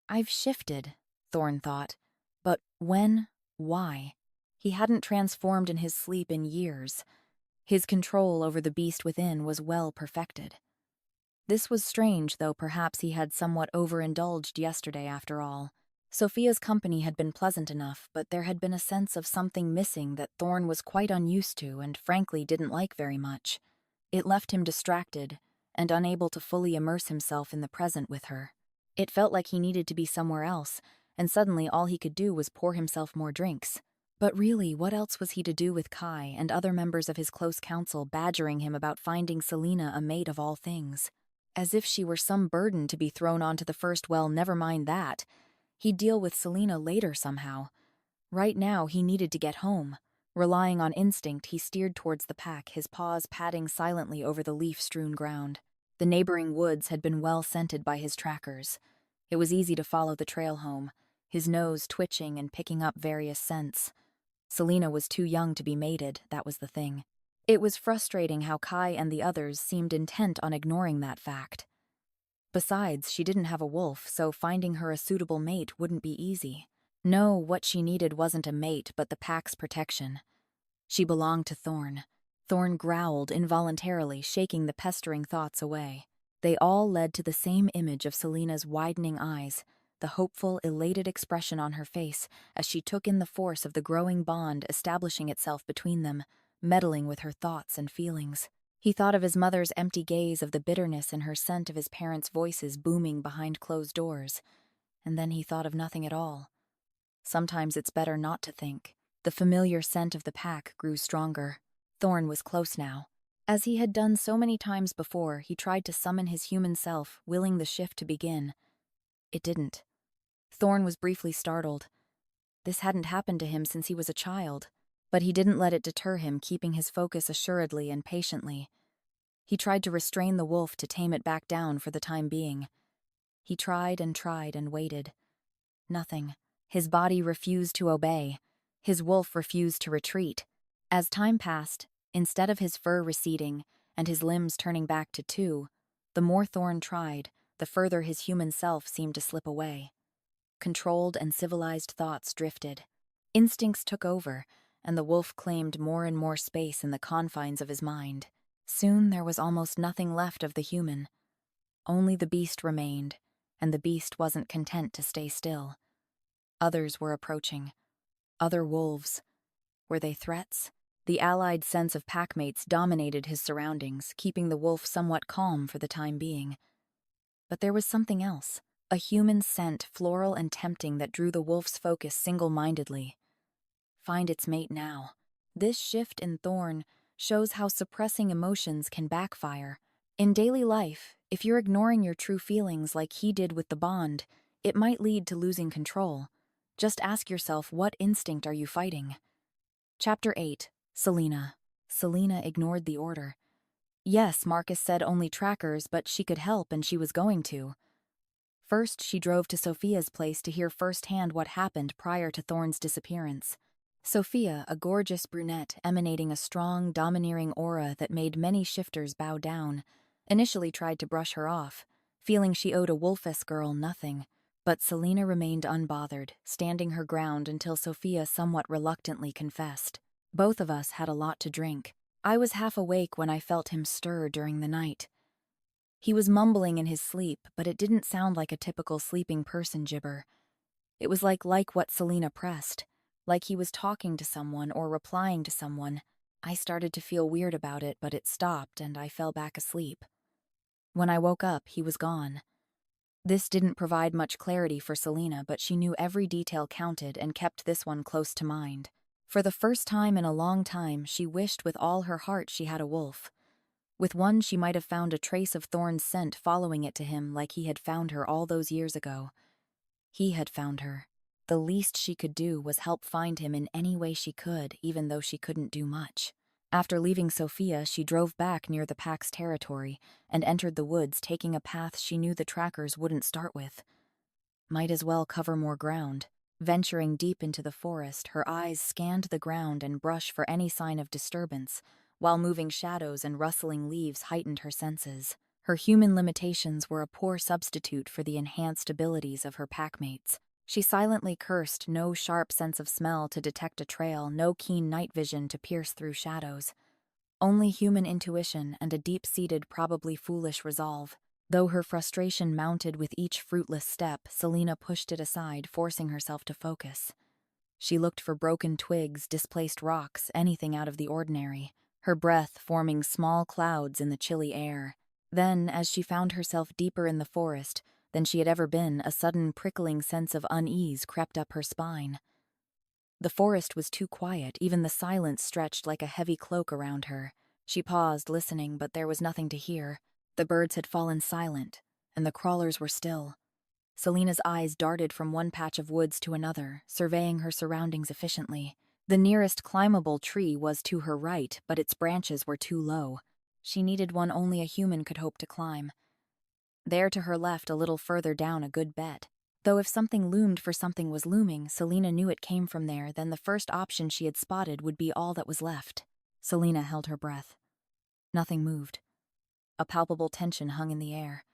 Speaker 1: I've shifted, Thorne thought. But when? Why? He hadn't transformed in his sleep in years. His control over the beast within was well perfected. This was strange, though perhaps he had somewhat overindulged yesterday after all. Sophia's company had been pleasant enough, but there had been a sense of something missing that Thorne was quite unused to and frankly didn't like very much. It left him distracted and unable to fully immerse himself in the present with her. It felt like he needed to be somewhere else, and suddenly all he could do was pour himself more drinks. But really, what else was he to do with Kai and other members of his close council badgering him about finding Selena a mate of all things? As if she were some burden to be thrown onto the first, well, never mind that. He'd deal with Selena later somehow. Right now, he needed to get home. Relying on instinct, he steered towards the pack, his paws padding silently over the leaf-strewn ground. The neighboring woods had been well scented by his trackers. It was easy to follow the trail home, his nose twitching and picking up various scents. Selena was too young to be mated, that was the thing. It was frustrating how Kai and the others seemed intent on ignoring that fact. Besides, she didn't have a wolf, so finding her a suitable mate wouldn't be easy. No, what she needed wasn't a mate, but the pack's protection. She belonged to Thorne. Thorne growled involuntarily, shaking the pestering thoughts away. They all led to the same image of Selena's widening eyes, the hopeful, elated expression on her face as she took in the force of the growing bond establishing itself between them, meddling with her thoughts and feelings. He thought of his mother's empty gaze, of the bitterness in her scent, of his parents' voices booming behind closed doors. And then he thought of nothing at all. Sometimes it's better not to think. The familiar scent of the pack grew stronger. Thorne was close now. As he had done so many times before, he tried to summon his human self, willing the shift to begin. It didn't. Thorne was briefly startled. This hadn't happened to him since he was a child. But he didn't let it deter him, keeping his focus assuredly and patiently. He tried to restrain the wolf, to tame it back down for the time being. He tried and waited. Nothing. His body refused to obey. His wolf refused to retreat. As time passed, instead of his fur receding and his limbs turning back to two, the more Thorne tried, the further his human self seemed to slip away. Controlled and civilized thoughts drifted. Instincts took over, and the wolf claimed more and more space in the confines of his mind. Soon there was almost nothing left of the human. Only the beast remained, and the beast wasn't content to stay still. Others were approaching. Other wolves. Were they threats? The allied sense of packmates dominated his surroundings, keeping the wolf somewhat calm for the time being. But there was something else, a human scent, floral and tempting, that drew the wolf's focus single-mindedly. Find its mate now. This shift in Thorne shows how suppressing emotions can backfire. In daily life, if you're ignoring your true feelings like he did with the bond, it might lead to losing control. Just ask yourself, what instinct are you fighting? Chapter 8. Selena. Selena ignored the order. Yes, Marcus said only trackers, but she could help, and she was going to. First, she drove to Sophia's place to hear firsthand what happened prior to Thorne's disappearance. Sophia, a gorgeous brunette emanating a strong, domineering aura that made many shifters bow down, initially tried to brush her off, feeling she owed a wolfess girl nothing. But Selena remained unbothered, standing her ground until Sophia somewhat reluctantly confessed. Both of us had a lot to drink. I was half awake when I felt him stir during the night. He was mumbling in his sleep, but it didn't sound like a typical sleeping person gibber. It was like what Selena pressed, like he was talking to someone or replying to someone. I started to feel weird about it, but it stopped and I fell back asleep. When I woke up, he was gone. This didn't provide much clarity for Selena, but she knew every detail counted and kept this one close to mind. For the first time in a long time, she wished with all her heart she had a wolf. With one, she might have found a trace of Thorne's scent following it to him like he had found her all those years ago. He had found her. The least she could do was help find him in any way she could, even though she couldn't do much. After leaving Sophia, she drove back near the pack's territory and entered the woods, taking a path she knew the trackers wouldn't start with. Might as well cover more ground. Venturing deep into the forest, her eyes scanned the ground and brush for any sign of disturbance, while moving shadows and rustling leaves heightened her senses. Her human limitations were a poor substitute for the enhanced abilities of her packmates. She silently cursed, no sharp sense of smell to detect a trail, no keen night vision to pierce through shadows. Only human intuition and a deep-seated, probably foolish resolve. Though her frustration mounted with each fruitless step, Selena pushed it aside, forcing herself to focus. She looked for broken twigs, displaced rocks, anything out of the ordinary, her breath forming small clouds in the chilly air. Then, as she found herself deeper in the forest than she had ever been, a sudden prickling sense of unease crept up her spine. The forest was too quiet, even the silence stretched like a heavy cloak around her. She paused, listening, but there was nothing to hear. The birds had fallen silent, and the crawlers were still. Selena's eyes darted from one patch of woods to another, surveying her surroundings efficiently. The nearest climbable tree was to her right, but its branches were too low. She needed one only a human could hope to climb. There to her left, a little further down, a good bet. Though if something loomed for something was looming, Selena knew it came from there, then the first option she had spotted would be all that was left. Selena held her breath. Nothing moved. A palpable tension hung in the air.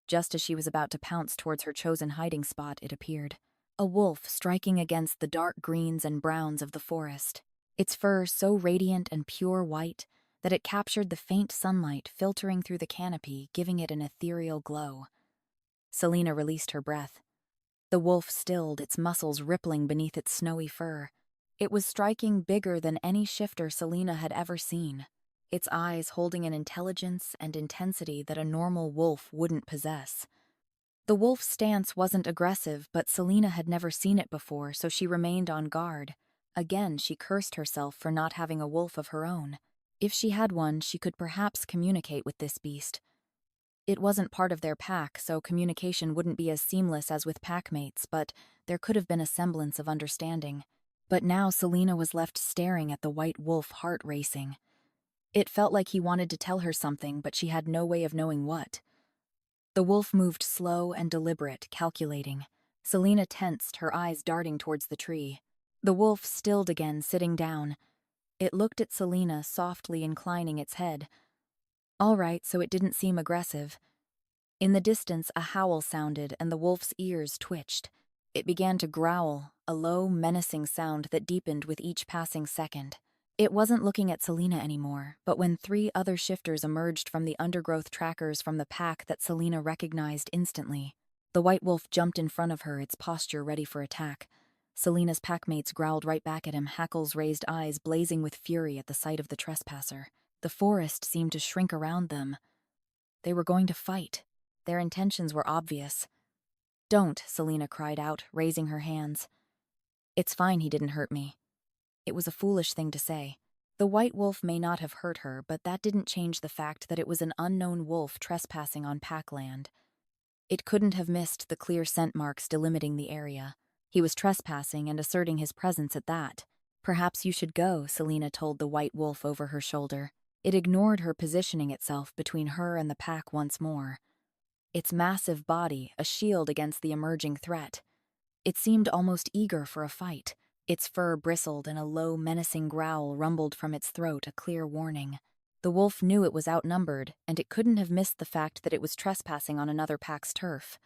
Speaker 1: Just as she was about to pounce towards her chosen hiding spot, it appeared. A wolf striking against the dark greens and browns of the forest. Its fur so radiant and pure white that it captured the faint sunlight filtering through the canopy, giving it an ethereal glow. Selena released her breath. The wolf stilled, its muscles rippling beneath its snowy fur. It was striking bigger than any shifter Selena had ever seen, its eyes holding an intelligence and intensity that a normal wolf wouldn't possess. The wolf's stance wasn't aggressive, but Selena had never seen it before, so she remained on guard. Again, she cursed herself for not having a wolf of her own. If she had one, she could perhaps communicate with this beast. It wasn't part of their pack, so communication wouldn't be as seamless as with packmates, but there could have been a semblance of understanding. But now Selena was left staring at the white wolf, heart racing. It felt like he wanted to tell her something, but she had no way of knowing what. The wolf moved slow and deliberate, calculating. Selena tensed, her eyes darting towards the tree. The wolf stilled again, sitting down. It looked at Selena, softly inclining its head. All right, so it didn't seem aggressive. In the distance, a howl sounded, and the wolf's ears twitched. It began to growl, a low, menacing sound that deepened with each passing second. It wasn't looking at Selena anymore, but when 3 other shifters emerged from the undergrowth trackers from the pack that Selena recognized instantly. The white wolf jumped in front of her, its posture ready for attack. Selena's packmates growled right back at him, hackles raised, eyes blazing with fury at the sight of the trespasser. The forest seemed to shrink around them. They were going to fight. Their intentions were obvious. "Don't," Selena cried out, raising her hands. "It's fine, he didn't hurt me." It was a foolish thing to say. The white wolf may not have hurt her, but that didn't change the fact that it was an unknown wolf trespassing on pack land. It couldn't have missed the clear scent marks delimiting the area. He was trespassing and asserting his presence at that. "Perhaps you should go," Selena told the white wolf over her shoulder. It ignored her, positioning itself between her and the pack once more. Its massive body, a shield against the emerging threat. It seemed almost eager for a fight. Its fur bristled and a low, menacing growl rumbled from its throat, a clear warning. The wolf knew it was outnumbered, and it couldn't have missed the fact that it was trespassing on another pack's turf.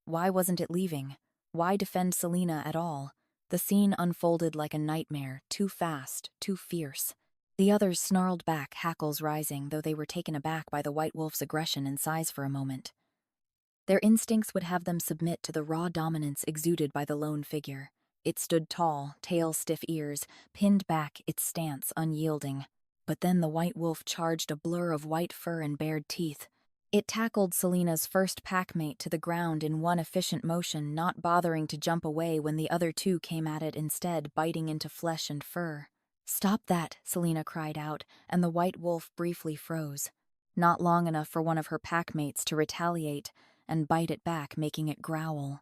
Speaker 1: Why wasn't it leaving? Why defend Selena at all? The scene unfolded like a nightmare, too fast, too fierce. The others snarled back, hackles rising, though they were taken aback by the white wolf's aggression and size for a moment. Their instincts would have them submit to the raw dominance exuded by the lone figure. It stood tall, tail stiff ears, pinned back, its stance unyielding. But then the white wolf charged, a blur of white fur and bared teeth. It tackled Selena's first packmate to the ground in one efficient motion, not bothering to jump away when the other two came at it instead, biting into flesh and fur. "Stop that," Selena cried out, and the white wolf briefly froze. Not long enough for one of her packmates to retaliate and bite it back, making it growl.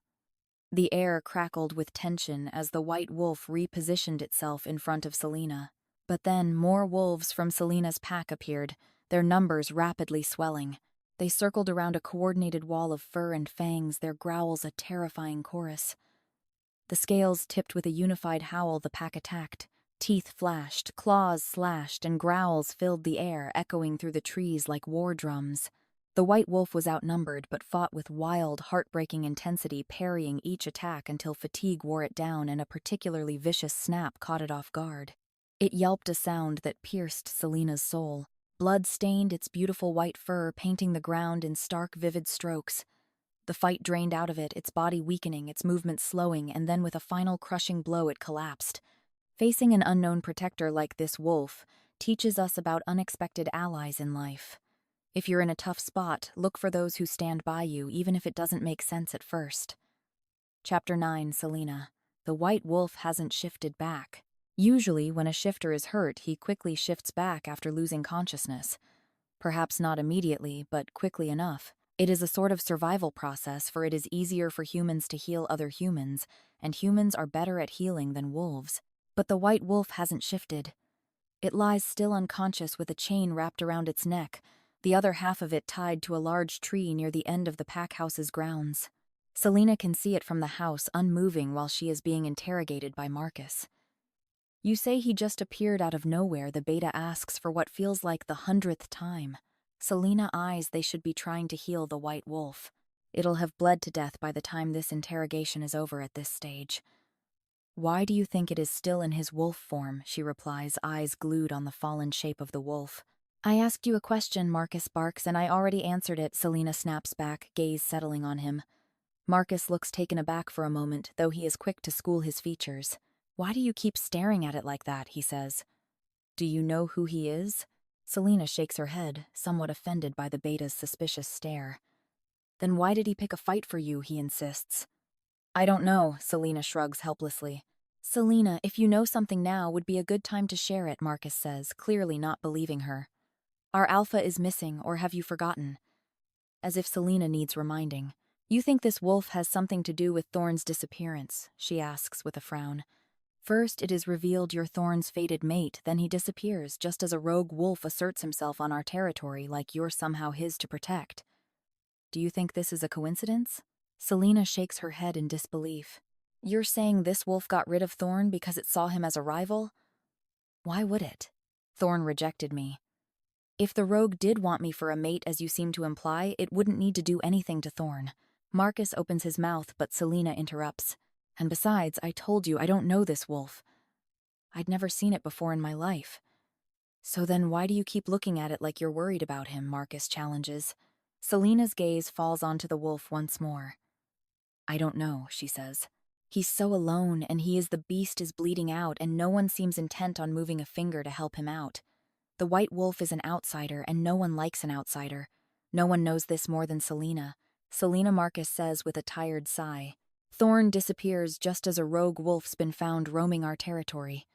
Speaker 1: The air crackled with tension as the white wolf repositioned itself in front of Selena. But then more wolves from Selena's pack appeared, their numbers rapidly swelling. They circled around a coordinated wall of fur and fangs, their growls a terrifying chorus. The scales tipped with a unified howl, the pack attacked. Teeth flashed, claws slashed, and growls filled the air, echoing through the trees like war drums. The white wolf was outnumbered, but fought with wild, heartbreaking intensity, parrying each attack until fatigue wore it down and a particularly vicious snap caught it off guard. It yelped a sound that pierced Selena's soul. Blood stained its beautiful white fur, painting the ground in stark, vivid strokes. The fight drained out of it, its body weakening, its movements slowing, and then with a final crushing blow it collapsed. Facing an unknown protector like this wolf teaches us about unexpected allies in life. If you're in a tough spot, look for those who stand by you, even if it doesn't make sense at first. Chapter 9, Selena. The white wolf hasn't shifted back. Usually, when a shifter is hurt, he quickly shifts back after losing consciousness. Perhaps not immediately, but quickly enough. It is a sort of survival process, for it is easier for humans to heal other humans, and humans are better at healing than wolves. But the white wolf hasn't shifted. It lies still unconscious with a chain wrapped around its neck, the other half of it tied to a large tree near the end of the pack house's grounds. Selena can see it from the house, unmoving while she is being interrogated by Marcus. "You say he just appeared out of nowhere," the beta asks for what feels like the 100th time. Selena eyes they should be trying to heal the white wolf. It'll have bled to death by the time this interrogation is over at this stage. "Why do you think it is still in his wolf form?" she replies, eyes glued on the fallen shape of the wolf. "I asked you a question," Marcus barks, "and I already answered it," Selena snaps back, gaze settling on him. Marcus looks taken aback for a moment, though he is quick to school his features. "Why do you keep staring at it like that?" he says. "Do you know who he is?" Selena shakes her head, somewhat offended by the beta's suspicious stare. "Then why did he pick a fight for you?" he insists. "I don't know," Selena shrugs helplessly. "Selena, if you know something now, would be a good time to share it," Marcus says, clearly not believing her. "Our Alpha is missing, or have you forgotten?" As if Selena needs reminding. "You think this wolf has something to do with Thorne's disappearance?" she asks with a frown. "First, it is revealed you're Thorne's fated mate, then he disappears, just as a rogue wolf asserts himself on our territory like you're somehow his to protect. Do you think this is a coincidence?" Selena shakes her head in disbelief. "You're saying this wolf got rid of Thorne because it saw him as a rival?" "Why would it? Thorne rejected me. If the rogue did want me for a mate, as you seem to imply, it wouldn't need to do anything to Thorne." Marcus opens his mouth, but Selena interrupts. "And besides, I told you I don't know this wolf. I'd never seen it before in my life." "So then why do you keep looking at it like you're worried about him?" Marcus challenges. Selena's gaze falls onto the wolf once more. "I don't know," she says. "He's so alone, and the beast is bleeding out, and no one seems intent on moving a finger to help him out. The white wolf is an outsider, and no one likes an outsider. No one knows this more than Selena." Selena, Marcus says with a tired sigh. "Thorne disappears just as a rogue wolf's been found roaming our territory.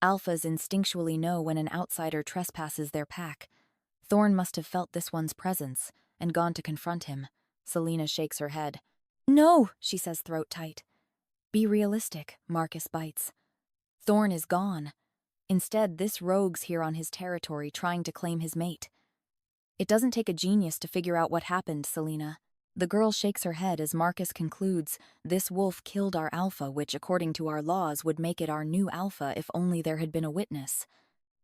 Speaker 1: Alphas instinctually know when an outsider trespasses their pack. Thorne must have felt this one's presence and gone to confront him." Selena shakes her head. "No," she says, throat tight. "Be realistic," Marcus bites. "Thorne is gone. Instead, this rogue's here on his territory trying to claim his mate. It doesn't take a genius to figure out what happened, Selena. The girl shakes her head as Marcus concludes, this wolf killed our alpha, which, according to our laws, would make it our new alpha if only there had been a witness.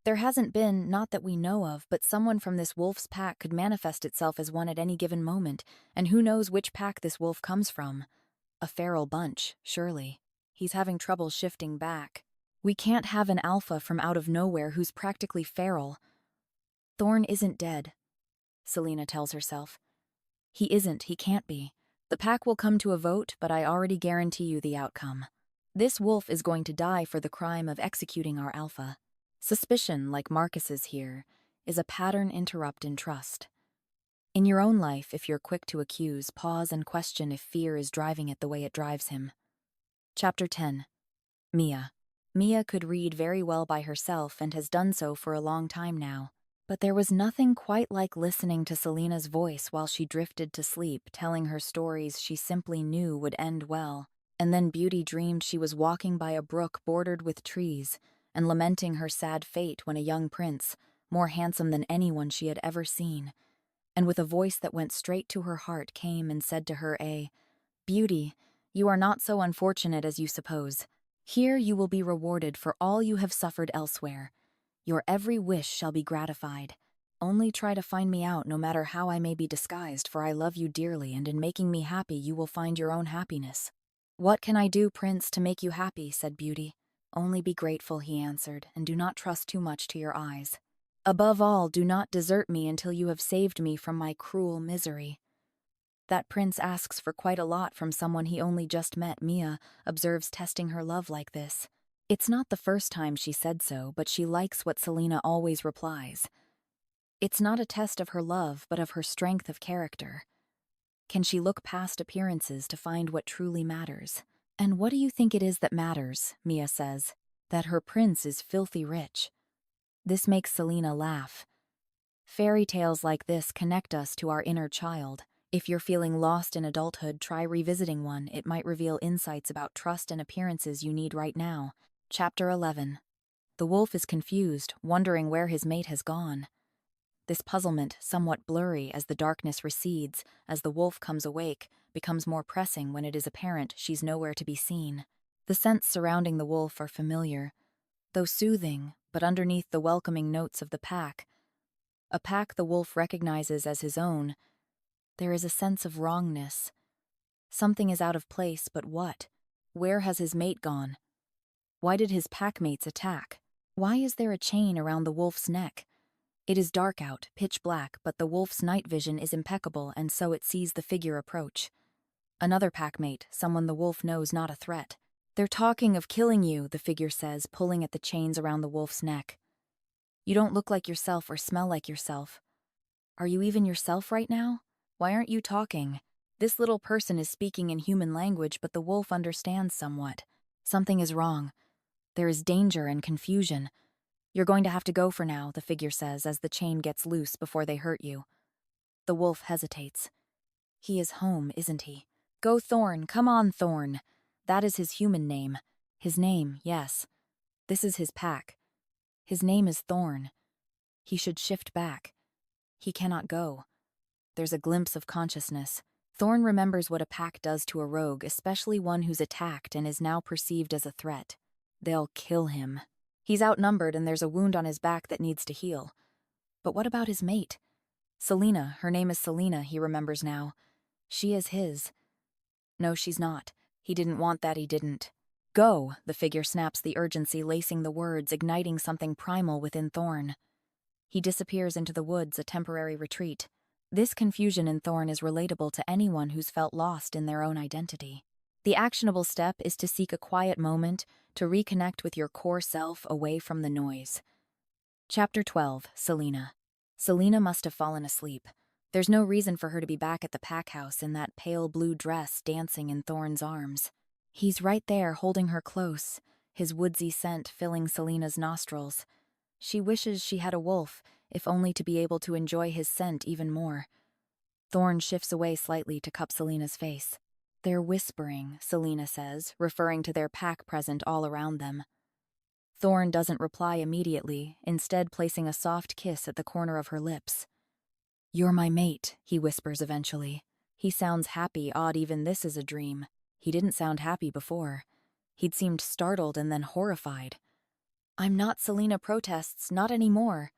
Speaker 1: There hasn't been, not that we know of, but someone from this wolf's pack could manifest itself as one at any given moment, and who knows which pack this wolf comes from. A feral bunch, surely. He's having trouble shifting back. We can't have an alpha from out of nowhere who's practically feral. Thorne isn't dead, Selena tells herself. He isn't, he can't be. The pack will come to a vote, but I already guarantee you the outcome. This wolf is going to die for the crime of executing our alpha. Suspicion, like Marcus's here, is a pattern interrupt in trust. In your own life, if you're quick to accuse, pause and question if fear is driving it the way it drives him. Chapter 10. Mia. Mia could read very well by herself and has done so for a long time now. But there was nothing quite like listening to Selena's voice while she drifted to sleep, telling her stories she simply knew would end well. And then Beauty dreamed she was walking by a brook bordered with trees and lamenting her sad fate when a young prince, more handsome than anyone she had ever seen, and with a voice that went straight to her heart, came and said to her, Beauty, you are not so unfortunate as you suppose. Here you will be rewarded for all you have suffered elsewhere. Your every wish shall be gratified. Only try to find me out no matter how I may be disguised, for I love you dearly, and in making me happy you will find your own happiness. What can I do, Prince, to make you happy? Said Beauty. Only be grateful, he answered, and do not trust too much to your eyes. Above all, do not desert me until you have saved me from my cruel misery. That prince asks for quite a lot from someone he only just met, Mia observes, testing her love like this. It's not the first time she said so, but she likes what Selena always replies. It's not a test of her love, but of her strength of character. Can she look past appearances to find what truly matters? And what do you think it is that matters? Mia says. That her prince is filthy rich. This makes Selena laugh. Fairy tales like this connect us to our inner child. If you're feeling lost in adulthood, try revisiting one. It might reveal insights about trust and appearances you need right now. Chapter 11. The wolf is confused, wondering where his mate has gone. This puzzlement, somewhat blurry as the darkness recedes, as the wolf comes awake, becomes more pressing when it is apparent she's nowhere to be seen. The scents surrounding the wolf are familiar, though soothing, but underneath the welcoming notes of the pack, a pack the wolf recognizes as his own, there is a sense of wrongness. Something is out of place, but what? Where has his mate gone? Why did his packmates attack? Why is there a chain around the wolf's neck? It is dark out, pitch black, but the wolf's night vision is impeccable, and so it sees the figure approach. Another packmate, someone the wolf knows not a threat. They're talking of killing you, the figure says, pulling at the chains around the wolf's neck. You don't look like yourself or smell like yourself. Are you even yourself right now? Why aren't you talking? This little person is speaking in human language, but the wolf understands somewhat. Something is wrong. There is danger and confusion. You're going to have to go for now, the figure says as the chain gets loose before they hurt you. The wolf hesitates. He is home, isn't he? Go, Thorne, come on, Thorne. That is his human name. His name, yes. This is his pack. His name is Thorne. He should shift back. He cannot go. There's a glimpse of consciousness. Thorne remembers what a pack does to a rogue, especially one who's attacked and is now perceived as a threat. They'll kill him. He's outnumbered and there's a wound on his back that needs to heal. But what about his mate? Selena, her name is Selena, he remembers now. She is his. No, she's not. He didn't want that, he didn't. Go, the figure snaps, the urgency lacing the words, igniting something primal within Thorne. He disappears into the woods, a temporary retreat. This confusion in Thorne is relatable to anyone who's felt lost in their own identity. The actionable step is to seek a quiet moment to reconnect with your core self away from the noise. Chapter 12. Selena. Selena must have fallen asleep. There's no reason for her to be back at the pack house in that pale blue dress dancing in Thorne's arms. He's right there holding her close, his woodsy scent filling Selena's nostrils. She wishes she had a wolf, if only to be able to enjoy his scent even more. Thorne shifts away slightly to cup Selena's face. They're whispering, Selena says, referring to their pack present all around them. Thorne doesn't reply immediately, instead placing a soft kiss at the corner of her lips. You're my mate, he whispers eventually. He sounds happy, odd even this is a dream. He didn't sound happy before. He'd seemed startled and then horrified. I'm not, Selena protests, not anymore.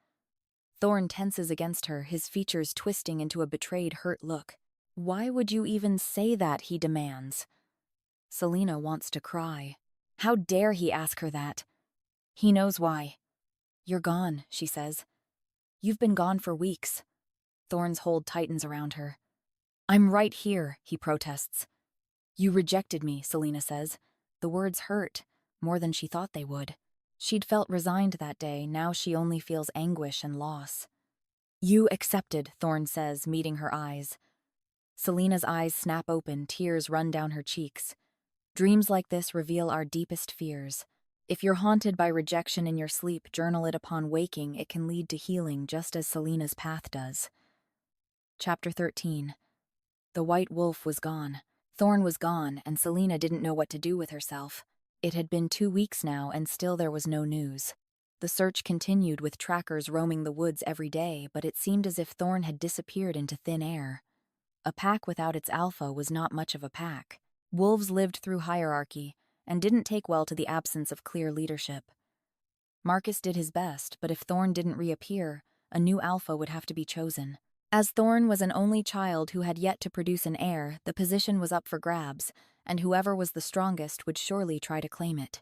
Speaker 1: Thorne tenses against her, his features twisting into a betrayed, hurt look. Why would you even say that, he demands. Selena wants to cry. How dare he ask her that? He knows why. You're gone, she says. You've been gone for weeks. Thorne's hold tightens around her. I'm right here, he protests. You rejected me, Selena says. The words hurt, more than she thought they would. She'd felt resigned that day, now she only feels anguish and loss. You accepted, Thorne says, meeting her eyes. Selena's eyes snap open, tears run down her cheeks. Dreams like this reveal our deepest fears. If you're haunted by rejection in your sleep, journal it upon waking. It can lead to healing, just as Selena's path does. Chapter 13. The white wolf was gone. Thorne was gone, and Selena didn't know what to do with herself. It had been 2 weeks now, and still there was no news. The search continued, with trackers roaming the woods every day, but it seemed as if Thorne had disappeared into thin air. A pack without its alpha was not much of a pack. Wolves lived through hierarchy, and didn't take well to the absence of clear leadership. Marcus did his best, but if Thorne didn't reappear, a new alpha would have to be chosen. As Thorne was an only child who had yet to produce an heir, the position was up for grabs, and whoever was the strongest would surely try to claim it.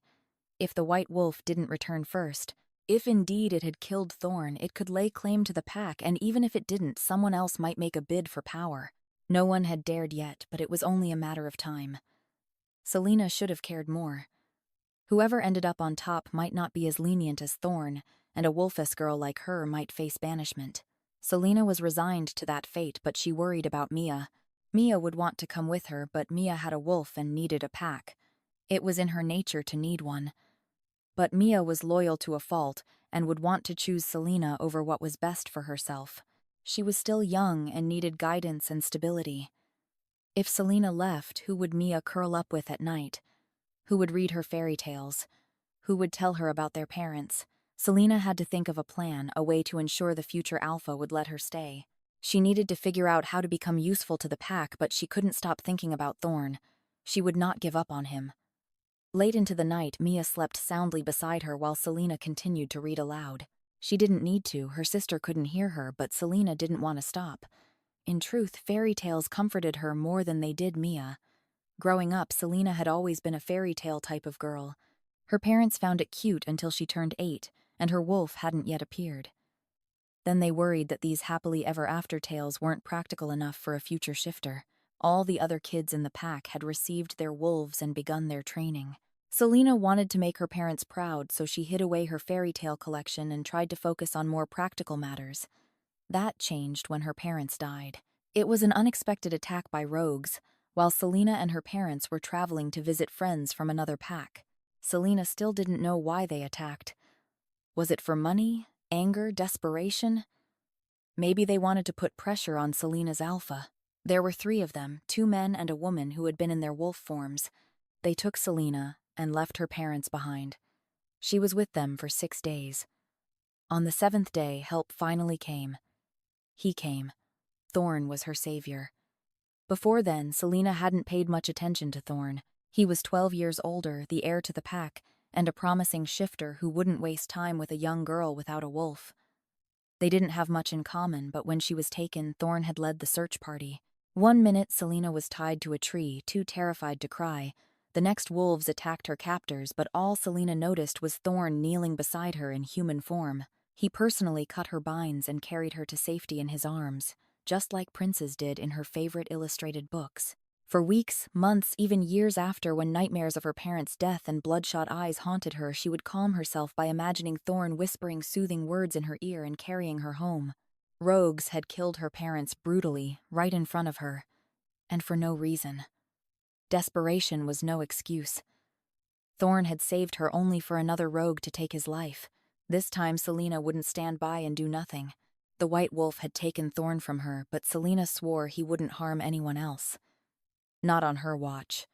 Speaker 1: If the white wolf didn't return first, if indeed it had killed Thorne, it could lay claim to the pack, and even if it didn't, someone else might make a bid for power. No one had dared yet, but it was only a matter of time. Selena should have cared more. Whoever ended up on top might not be as lenient as Thorne, and a wolfess girl like her might face banishment. Selena was resigned to that fate, but she worried about Mia. Mia would want to come with her, but Mia had a wolf and needed a pack. It was in her nature to need one. But Mia was loyal to a fault and would want to choose Selena over what was best for herself. She was still young and needed guidance and stability. If Selena left, who would Mia curl up with at night? Who would read her fairy tales? Who would tell her about their parents? Selena had to think of a plan, a way to ensure the future alpha would let her stay. She needed to figure out how to become useful to the pack, but she couldn't stop thinking about Thorne. She would not give up on him. Late into the night, Mia slept soundly beside her while Selena continued to read aloud. She didn't need to, her sister couldn't hear her, but Selena didn't want to stop. In truth, fairy tales comforted her more than they did Mia. Growing up, Selena had always been a fairy tale type of girl. Her parents found it cute until she turned 8, and her wolf hadn't yet appeared. Then they worried that these happily ever after tales weren't practical enough for a future shifter. All the other kids in the pack had received their wolves and begun their training. Selena wanted to make her parents proud, so she hid away her fairy tale collection and tried to focus on more practical matters. That changed when her parents died. It was an unexpected attack by rogues, while Selena and her parents were traveling to visit friends from another pack. Selena still didn't know why they attacked. Was it for money, anger, desperation? Maybe they wanted to put pressure on Selena's alpha. There were 3 of them, 2 men and a woman who had been in their wolf forms. They took Selena and left her parents behind. She was with them for 6 days. On the 7th day, help finally came. He came. Thorne was her savior. Before then, Selena hadn't paid much attention to Thorne. He was 12 years older, the heir to the pack, and a promising shifter who wouldn't waste time with a young girl without a wolf. They didn't have much in common, but when she was taken, Thorne had led the search party. One minute, Selena was tied to a tree, too terrified to cry. The next, wolves attacked her captors, but all Selena noticed was Thorne kneeling beside her in human form. He personally cut her binds and carried her to safety in his arms, just like princes did in her favorite illustrated books. For weeks, months, even years after, when nightmares of her parents' death and bloodshot eyes haunted her, she would calm herself by imagining Thorne whispering soothing words in her ear and carrying her home. Rogues had killed her parents brutally, right in front of her, and for no reason. Desperation was no excuse. Thorne had saved her only for another rogue to take his life. This time Selena wouldn't stand by and do nothing. The white wolf had taken Thorne from her, but Selena swore he wouldn't harm anyone else. Not on her watch.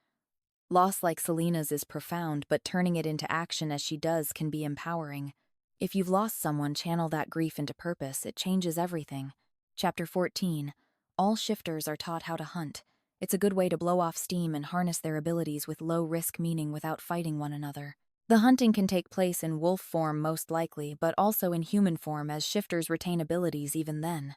Speaker 1: Loss like Selena's is profound, but turning it into action as she does can be empowering. If you've lost someone, channel that grief into purpose. It changes everything. Chapter 14. All shifters are taught how to hunt. It's a good way to blow off steam and harness their abilities with low-risk meaning without fighting one another. The hunting can take place in wolf form most likely, but also in human form as shifters retain abilities even then.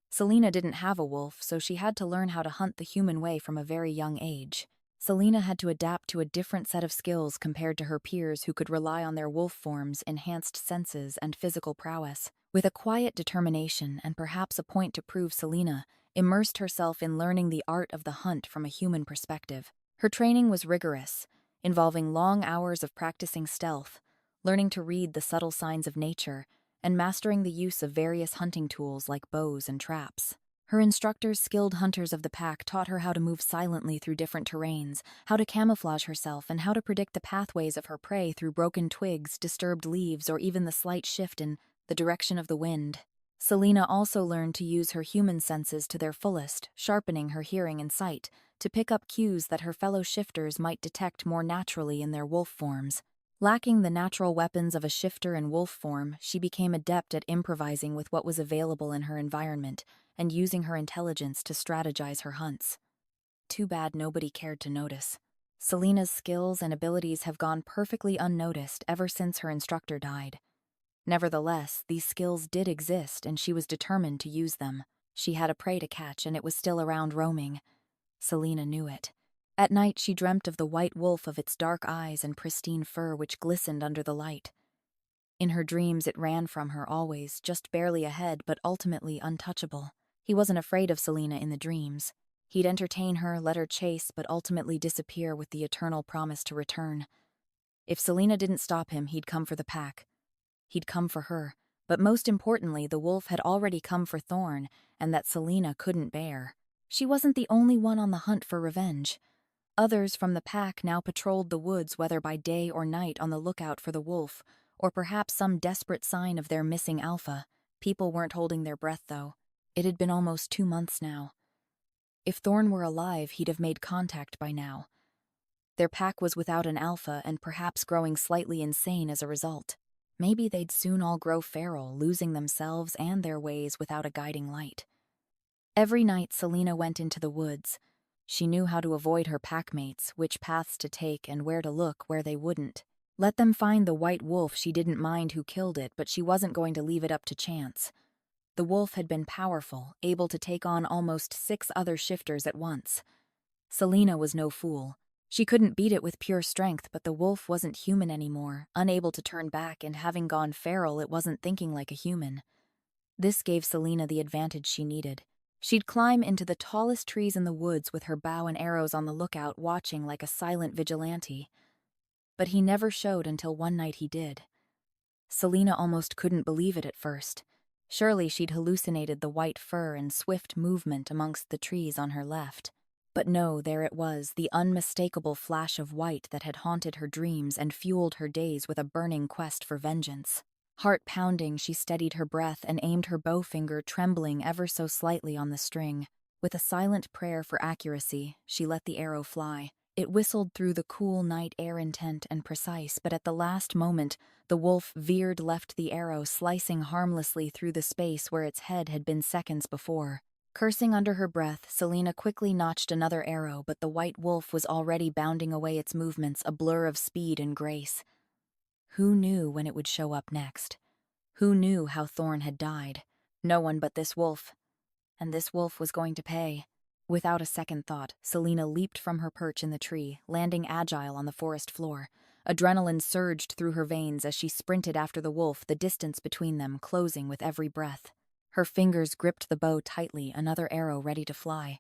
Speaker 1: Selena didn't have a wolf, so she had to learn how to hunt the human way from a very young age. Selena had to adapt to a different set of skills compared to her peers who could rely on their wolf forms, enhanced senses, and physical prowess. With a quiet determination and perhaps a point to prove, Selena immersed herself in learning the art of the hunt from a human perspective. Her training was rigorous, involving long hours of practicing stealth, learning to read the subtle signs of nature, and mastering the use of various hunting tools like bows and traps. Her instructors, skilled hunters of the pack, taught her how to move silently through different terrains, how to camouflage herself, and how to predict the pathways of her prey through broken twigs, disturbed leaves, or even the slight shift in the direction of the wind. Selena also learned to use her human senses to their fullest, sharpening her hearing and sight to pick up cues that her fellow shifters might detect more naturally in their wolf forms. Lacking the natural weapons of a shifter in wolf form, she became adept at improvising with what was available in her environment and using her intelligence to strategize her hunts. Too bad nobody cared to notice. Selena's skills and abilities have gone perfectly unnoticed ever since her instructor died. Nevertheless, these skills did exist and she was determined to use them. She had a prey to catch and it was still around roaming. Selena knew it. At night she dreamt of the white wolf, of its dark eyes and pristine fur which glistened under the light. In her dreams it ran from her always, just barely ahead but ultimately untouchable. He wasn't afraid of Selena in the dreams. He'd entertain her, let her chase, but ultimately disappear with the eternal promise to return. If Selena didn't stop him, he'd come for the pack. He'd come for her, but most importantly, the wolf had already come for Thorne, and that Selena couldn't bear. She wasn't the only one on the hunt for revenge. Others from the pack now patrolled the woods, whether by day or night, on the lookout for the wolf, or perhaps some desperate sign of their missing alpha. People weren't holding their breath, though. It had been almost 2 months now. If Thorne were alive, he'd have made contact by now. Their pack was without an alpha and perhaps growing slightly insane as a result. Maybe they'd soon all grow feral, losing themselves and their ways without a guiding light. Every night Selena went into the woods. She knew how to avoid her packmates, which paths to take and where to look where they wouldn't. Let them find the white wolf, she didn't mind who killed it, but she wasn't going to leave it up to chance. The wolf had been powerful, able to take on almost 6 other shifters at once. Selena was no fool. She couldn't beat it with pure strength, but the wolf wasn't human anymore, unable to turn back, and having gone feral, it wasn't thinking like a human. This gave Selena the advantage she needed. She'd climb into the tallest trees in the woods with her bow and arrows on the lookout, watching like a silent vigilante. But he never showed until one night he did. Selena almost couldn't believe it at first. Surely she'd hallucinated the white fur and swift movement amongst the trees on her left. But no, there it was, the unmistakable flash of white that had haunted her dreams and fueled her days with a burning quest for vengeance. Heart pounding, she steadied her breath and aimed her bow finger, trembling ever so slightly on the string. With a silent prayer for accuracy, she let the arrow fly. It whistled through the cool night air, intent and precise, but at the last moment, the wolf veered left, the arrow slicing harmlessly through the space where its head had been seconds before. Cursing under her breath, Selena quickly notched another arrow, but the white wolf was already bounding away, its movements a blur of speed and grace. Who knew when it would show up next? Who knew how Thorne had died? No one but this wolf. And this wolf was going to pay. Without a second thought, Selena leaped from her perch in the tree, landing agile on the forest floor. Adrenaline surged through her veins as she sprinted after the wolf, the distance between them closing with every breath. Her fingers gripped the bow tightly, another arrow ready to fly.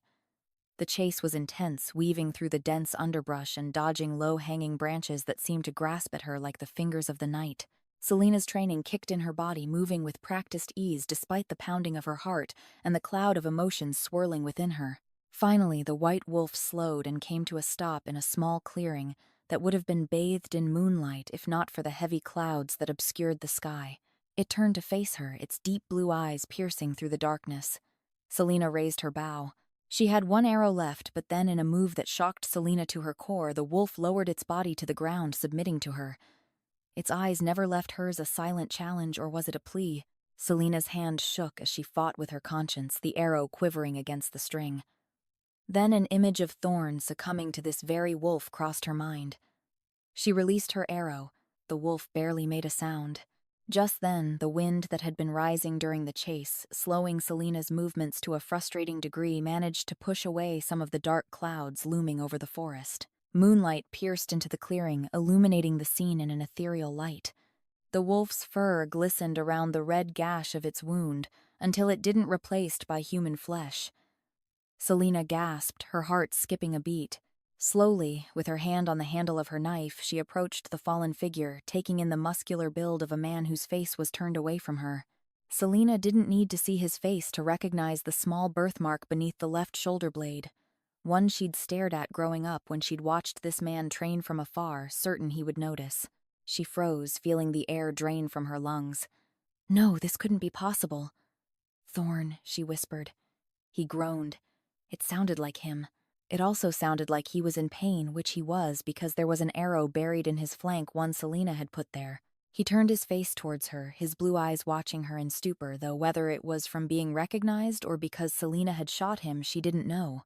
Speaker 1: The chase was intense, weaving through the dense underbrush and dodging low-hanging branches that seemed to grasp at her like the fingers of the night. Selena's training kicked in her body, moving with practiced ease despite the pounding of her heart and the cloud of emotions swirling within her. Finally, the white wolf slowed and came to a stop in a small clearing that would have been bathed in moonlight if not for the heavy clouds that obscured the sky. It turned to face her, its deep blue eyes piercing through the darkness. Selena raised her bow. She had one arrow left, but then in a move that shocked Selena to her core, the wolf lowered its body to the ground, submitting to her. Its eyes never left hers, a silent challenge, or was it a plea? Selena's hand shook as she fought with her conscience, the arrow quivering against the string. Then an image of Thorne succumbing to this very wolf crossed her mind. She released her arrow. The wolf barely made a sound. Just then, the wind that had been rising during the chase, slowing Selena's movements to a frustrating degree, managed to push away some of the dark clouds looming over the forest. Moonlight pierced into the clearing, illuminating the scene in an ethereal light. The wolf's fur glistened around the red gash of its wound until it didn't replaced by human flesh. Selena gasped, her heart skipping a beat. Slowly, with her hand on the handle of her knife, she approached the fallen figure, taking in the muscular build of a man whose face was turned away from her. Selena didn't need to see his face to recognize the small birthmark beneath the left shoulder blade, one she'd stared at growing up when she'd watched this man train from afar, certain he would notice. She froze, feeling the air drain from her lungs. No, this couldn't be possible. "Thorne," she whispered. He groaned. It sounded like him. It also sounded like he was in pain, which he was because there was an arrow buried in his flank one Selena had put there. He turned his face towards her, his blue eyes watching her in stupor, though whether it was from being recognized or because Selena had shot him, she didn't know.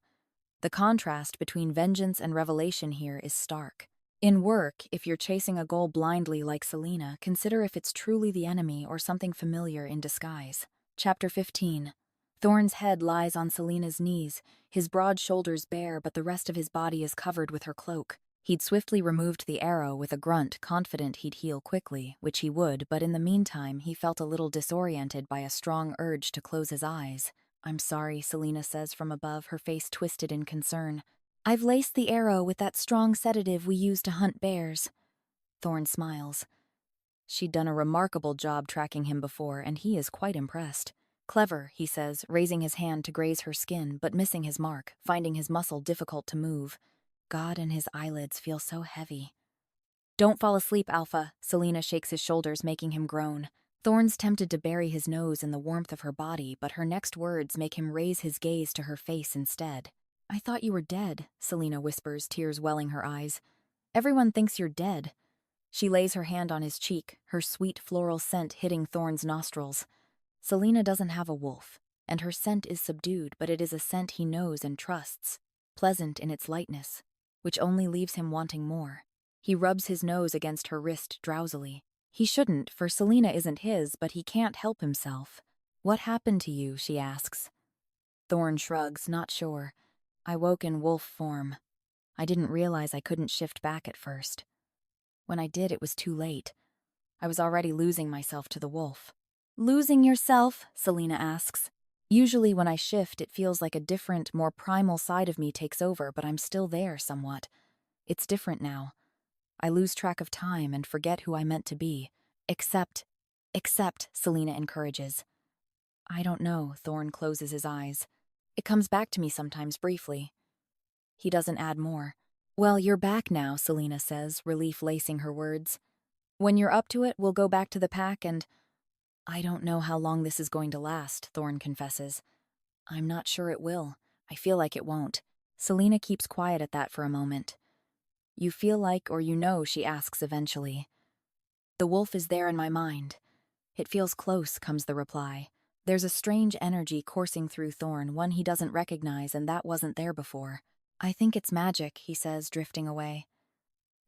Speaker 1: The contrast between vengeance and revelation here is stark. In work, if you're chasing a goal blindly like Selena, consider if it's truly the enemy or something familiar in disguise. Chapter 15. Thorne's head lies on Selena's knees, his broad shoulders bare, but the rest of his body is covered with her cloak. He'd swiftly removed the arrow with a grunt, confident he'd heal quickly, which he would, but in the meantime he felt a little disoriented by a strong urge to close his eyes. "I'm sorry," Selena says from above, her face twisted in concern. "I've laced the arrow with that strong sedative we use to hunt bears." Thorne smiles. She'd done a remarkable job tracking him before, and he is quite impressed. "Clever," he says, raising his hand to graze her skin, but missing his mark, finding his muscle difficult to move. God, and his eyelids feel so heavy. "Don't fall asleep, Alpha." Selena shakes his shoulders, making him groan. Thorne's tempted to bury his nose in the warmth of her body, but her next words make him raise his gaze to her face instead. "I thought you were dead," Selena whispers, tears welling her eyes. "Everyone thinks you're dead." She lays her hand on his cheek, her sweet floral scent hitting Thorne's nostrils. Selena doesn't have a wolf, and her scent is subdued, but it is a scent he knows and trusts, pleasant in its lightness, which only leaves him wanting more. He rubs his nose against her wrist drowsily. He shouldn't, for Selena isn't his, but he can't help himself. "What happened to you?" she asks. Thorne shrugs, not sure. "I woke in wolf form. I didn't realize I couldn't shift back at first. When I did, it was too late. I was already losing myself to the wolf." "Losing yourself?" Selena asks. "Usually when I shift, it feels like a different, more primal side of me takes over, but I'm still there somewhat. It's different now. I lose track of time and forget who I meant to be. Except, Selena encourages. "I don't know," Thorne closes his eyes. "It comes back to me sometimes briefly." He doesn't add more. "Well, you're back now," Selena says, relief lacing her words. "When you're up to it, we'll go back to the pack and—" "I don't know how long this is going to last," Thorne confesses. "I'm not sure it will. I feel like it won't." Selena keeps quiet at that for a moment. "You feel like, or you know?" she asks eventually. "The wolf is there in my mind. It feels close," comes the reply. There's a strange energy coursing through Thorne, one he doesn't recognize, and that wasn't there before. "I think it's magic," he says, drifting away.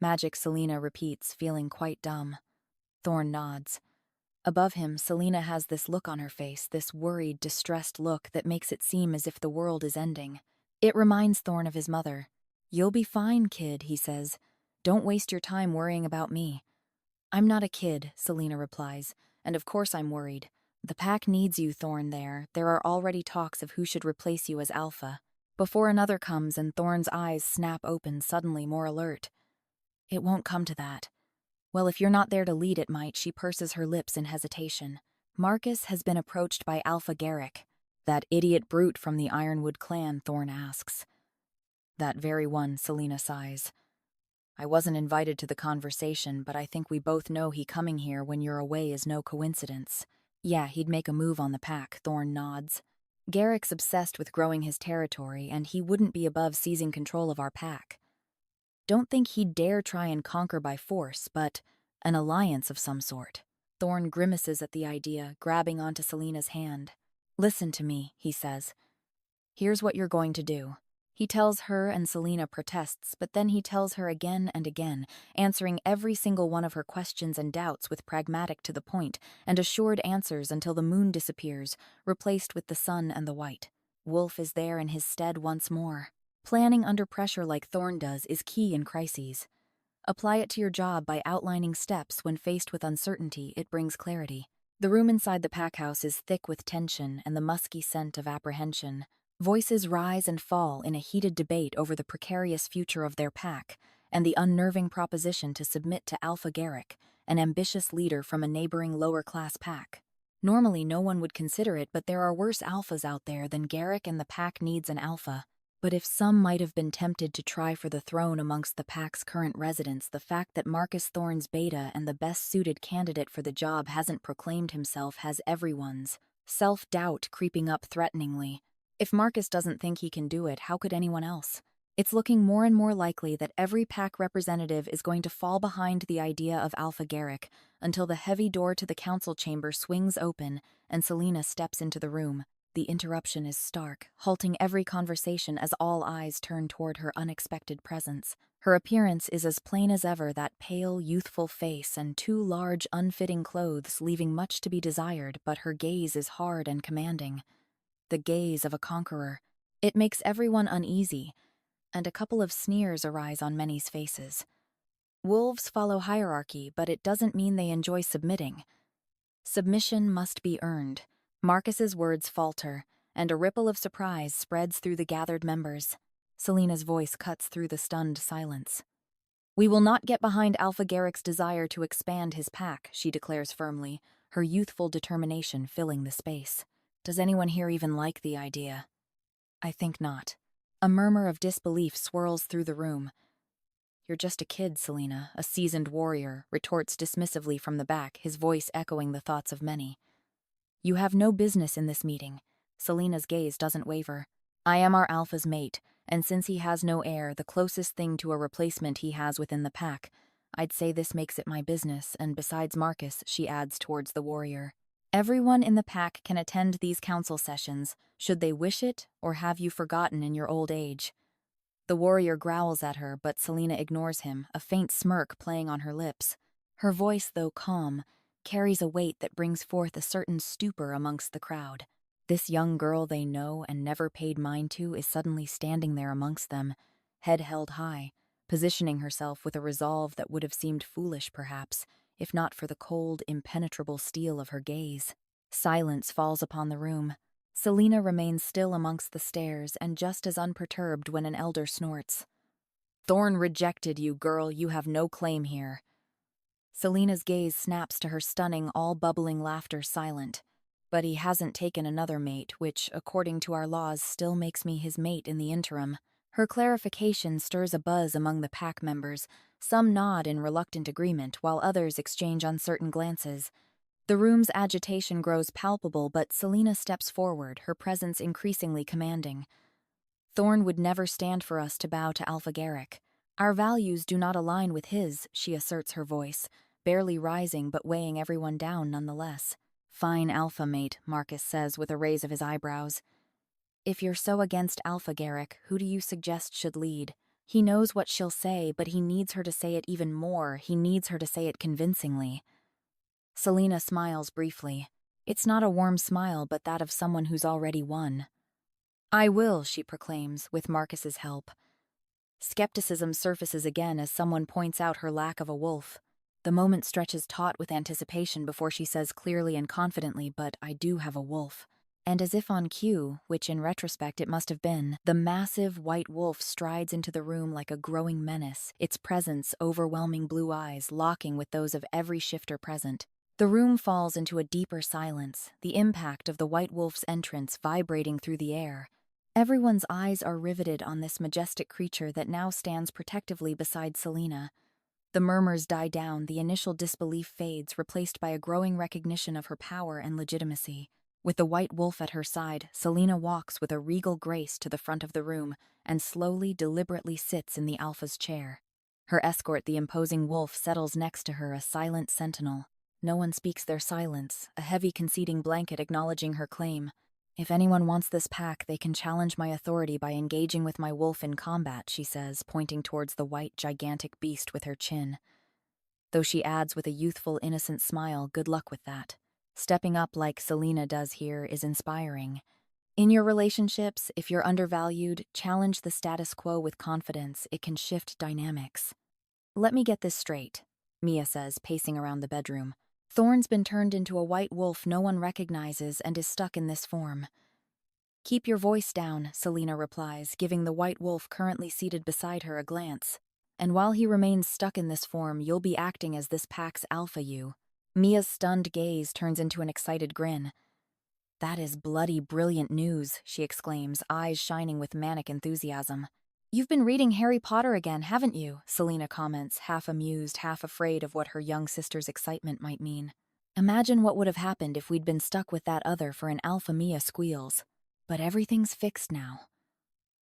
Speaker 1: "Magic," Selena repeats, feeling quite dumb. Thorne nods. Above him, Selena has this look on her face, this worried, distressed look that makes it seem as if the world is ending. It reminds Thorne of his mother. "You'll be fine, kid," he says. "Don't waste your time worrying about me." "I'm not a kid," Selena replies, "and of course I'm worried. The pack needs you, Thorne, there. There are already talks of who should replace you as Alpha." Before another comes and Thorne's eyes snap open, suddenly more alert. "It won't come to that." "Well, if you're not there to lead, it might," she purses her lips in hesitation. "Marcus has been approached by Alpha Garrick." "That idiot brute from the Ironwood clan?" Thorne asks. "That very one," Selena sighs. "I wasn't invited to the conversation, but I think we both know he coming here when you're away is no coincidence." "Yeah, he'd make a move on the pack," Thorne nods. "Garrick's obsessed with growing his territory, and he wouldn't be above seizing control of our pack. Don't think he'd dare try and conquer by force, but an alliance of some sort." Thorne grimaces at the idea, grabbing onto Selena's hand. "Listen to me," he says. "Here's what you're going to do." He tells her and Selena protests, but then he tells her again and again, answering every single one of her questions and doubts with pragmatic to the point and assured answers until the moon disappears, replaced with the sun and the white. Wolf is there in his stead once more. Planning under pressure like Thorne does is key in crises. Apply it to your job by outlining steps when faced with uncertainty. It brings clarity. The room inside the pack house is thick with tension and the musky scent of apprehension. Voices rise and fall in a heated debate over the precarious future of their pack and the unnerving proposition to submit to Alpha Garrick, an ambitious leader from a neighboring lower-class pack. Normally, no one would consider it, but there are worse alphas out there than Garrick, and the pack needs an alpha. But if some might have been tempted to try for the throne amongst the pack's current residents, the fact that Marcus Thorne's beta and the best-suited candidate for the job hasn't proclaimed himself has everyone's self-doubt creeping up threateningly. If Marcus doesn't think he can do it, how could anyone else? It's looking more and more likely that every pack representative is going to fall behind the idea of Alpha Garrick until the heavy door to the council chamber swings open and Selena steps into the room. The interruption is stark, halting every conversation as all eyes turn toward her unexpected presence. Her appearance is as plain as ever, that pale, youthful face and too large, unfitting clothes leaving much to be desired, but her gaze is hard and commanding. The gaze of a conqueror. It makes everyone uneasy, and a couple of sneers arise on many's faces. Wolves follow hierarchy, but it doesn't mean they enjoy submitting. Submission must be earned. Marcus's words falter, and a ripple of surprise spreads through the gathered members. Selena's voice cuts through the stunned silence. "We will not get behind Alpha Garrick's desire to expand his pack," she declares firmly, her youthful determination filling the space. "Does anyone here even like the idea?" "I think not." A murmur of disbelief swirls through the room. "You're just a kid, Selena," a seasoned warrior retorts dismissively from the back, his voice echoing the thoughts of many. "You have no business in this meeting." Selena's gaze doesn't waver. "I am our alpha's mate, and since he has no heir, the closest thing to a replacement he has within the pack, I'd say this makes it my business, and besides Marcus," she adds towards the warrior. "Everyone in the pack can attend these council sessions, should they wish it, or have you forgotten in your old age." The warrior growls at her, but Selena ignores him, a faint smirk playing on her lips. Her voice, though calm, carries a weight that brings forth a certain stupor amongst the crowd. This young girl they know and never paid mind to is suddenly standing there amongst them, head held high, positioning herself with a resolve that would have seemed foolish perhaps, if not for the cold, impenetrable steel of her gaze. Silence falls upon the room. Selena remains still amongst the stairs and just as unperturbed when an elder snorts. "Thorne rejected you, girl. You have no claim here." Selena's gaze snaps to her stunning, all-bubbling laughter silent. "But he hasn't taken another mate, which, according to our laws, still makes me his mate in the interim." Her clarification stirs a buzz among the pack members. Some nod in reluctant agreement, while others exchange uncertain glances. The room's agitation grows palpable, but Selena steps forward, her presence increasingly commanding. "Thorne would never stand for us to bow to Alpha Garrick. Our values do not align with his," she asserts, her voice, barely rising but weighing everyone down nonetheless. "Fine alpha mate," Marcus says with a raise of his eyebrows. "If you're so against Alpha Garrick, who do you suggest should lead?" He knows what she'll say, but he needs her to say it even more. He needs her to say it convincingly. Selena smiles briefly. It's not a warm smile, but that of someone who's already won. "I will," she proclaims, with Marcus's help. Skepticism surfaces again as someone points out her lack of a wolf. The moment stretches taut with anticipation before she says clearly and confidently, "But I do have a wolf." And as if on cue, which in retrospect it must have been, the massive white wolf strides into the room like a growing menace, its presence overwhelming blue eyes locking with those of every shifter present. The room falls into a deeper silence, the impact of the white wolf's entrance vibrating through the air. Everyone's eyes are riveted on this majestic creature that now stands protectively beside Selena. The murmurs die down, the initial disbelief fades, replaced by a growing recognition of her power and legitimacy. With the white wolf at her side, Selena walks with a regal grace to the front of the room and slowly, deliberately sits in the alpha's chair. Her escort, the imposing wolf, settles next to her, a silent sentinel. No one speaks their silence, a heavy conceding blanket acknowledging her claim. If anyone wants this pack, they can challenge my authority by engaging with my wolf in combat, she says, pointing towards the white, gigantic beast with her chin. Though she adds with a youthful, innocent smile, good luck with that. Stepping up like Selena does here is inspiring. In your relationships, if you're undervalued, challenge the status quo with confidence. It can shift dynamics. Let me get this straight, Mia says, pacing around the bedroom. Thorne's been turned into a white wolf no one recognizes and is stuck in this form. Keep your voice down, Selena replies, giving the white wolf currently seated beside her a glance. And while he remains stuck in this form, you'll be acting as this pack's alpha you. Mia's stunned gaze turns into an excited grin. That is bloody brilliant news, she exclaims, eyes shining with manic enthusiasm. You've been reading Harry Potter again, haven't you? Selena comments, half amused, half afraid of what her young sister's excitement might mean. Imagine what would have happened if we'd been stuck with that other for an alpha, Mia squeals. But everything's fixed now.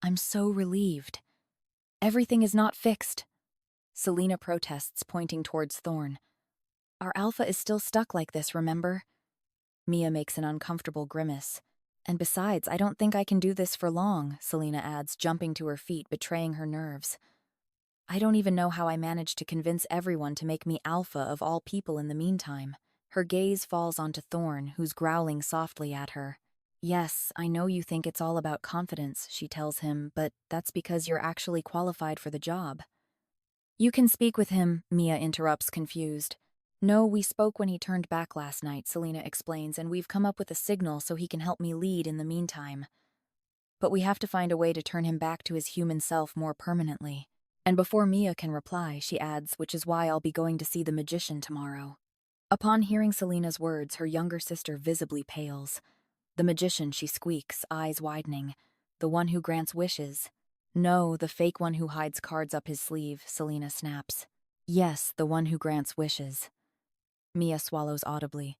Speaker 1: I'm so relieved. Everything is not fixed. Selena protests, pointing towards Thorne. Our alpha is still stuck like this, remember? Mia makes an uncomfortable grimace. And besides, I don't think I can do this for long, Selena adds, jumping to her feet, betraying her nerves. I don't even know how I managed to convince everyone to make me alpha of all people in the meantime. Her gaze falls onto Thorne, who's growling softly at her. Yes, I know you think it's all about confidence, she tells him, but that's because you're actually qualified for the job. You can speak with him, Mia interrupts, confused. No, we spoke when he turned back last night, Selena explains, and we've come up with a signal so he can help me lead in the meantime. But we have to find a way to turn him back to his human self more permanently. And before Mia can reply, she adds, which is why I'll be going to see the magician tomorrow. Upon hearing Selena's words, her younger sister visibly pales. The magician, she squeaks, eyes widening. The one who grants wishes. No, the fake one who hides cards up his sleeve, Selena snaps. Yes, the one who grants wishes. Mia swallows audibly.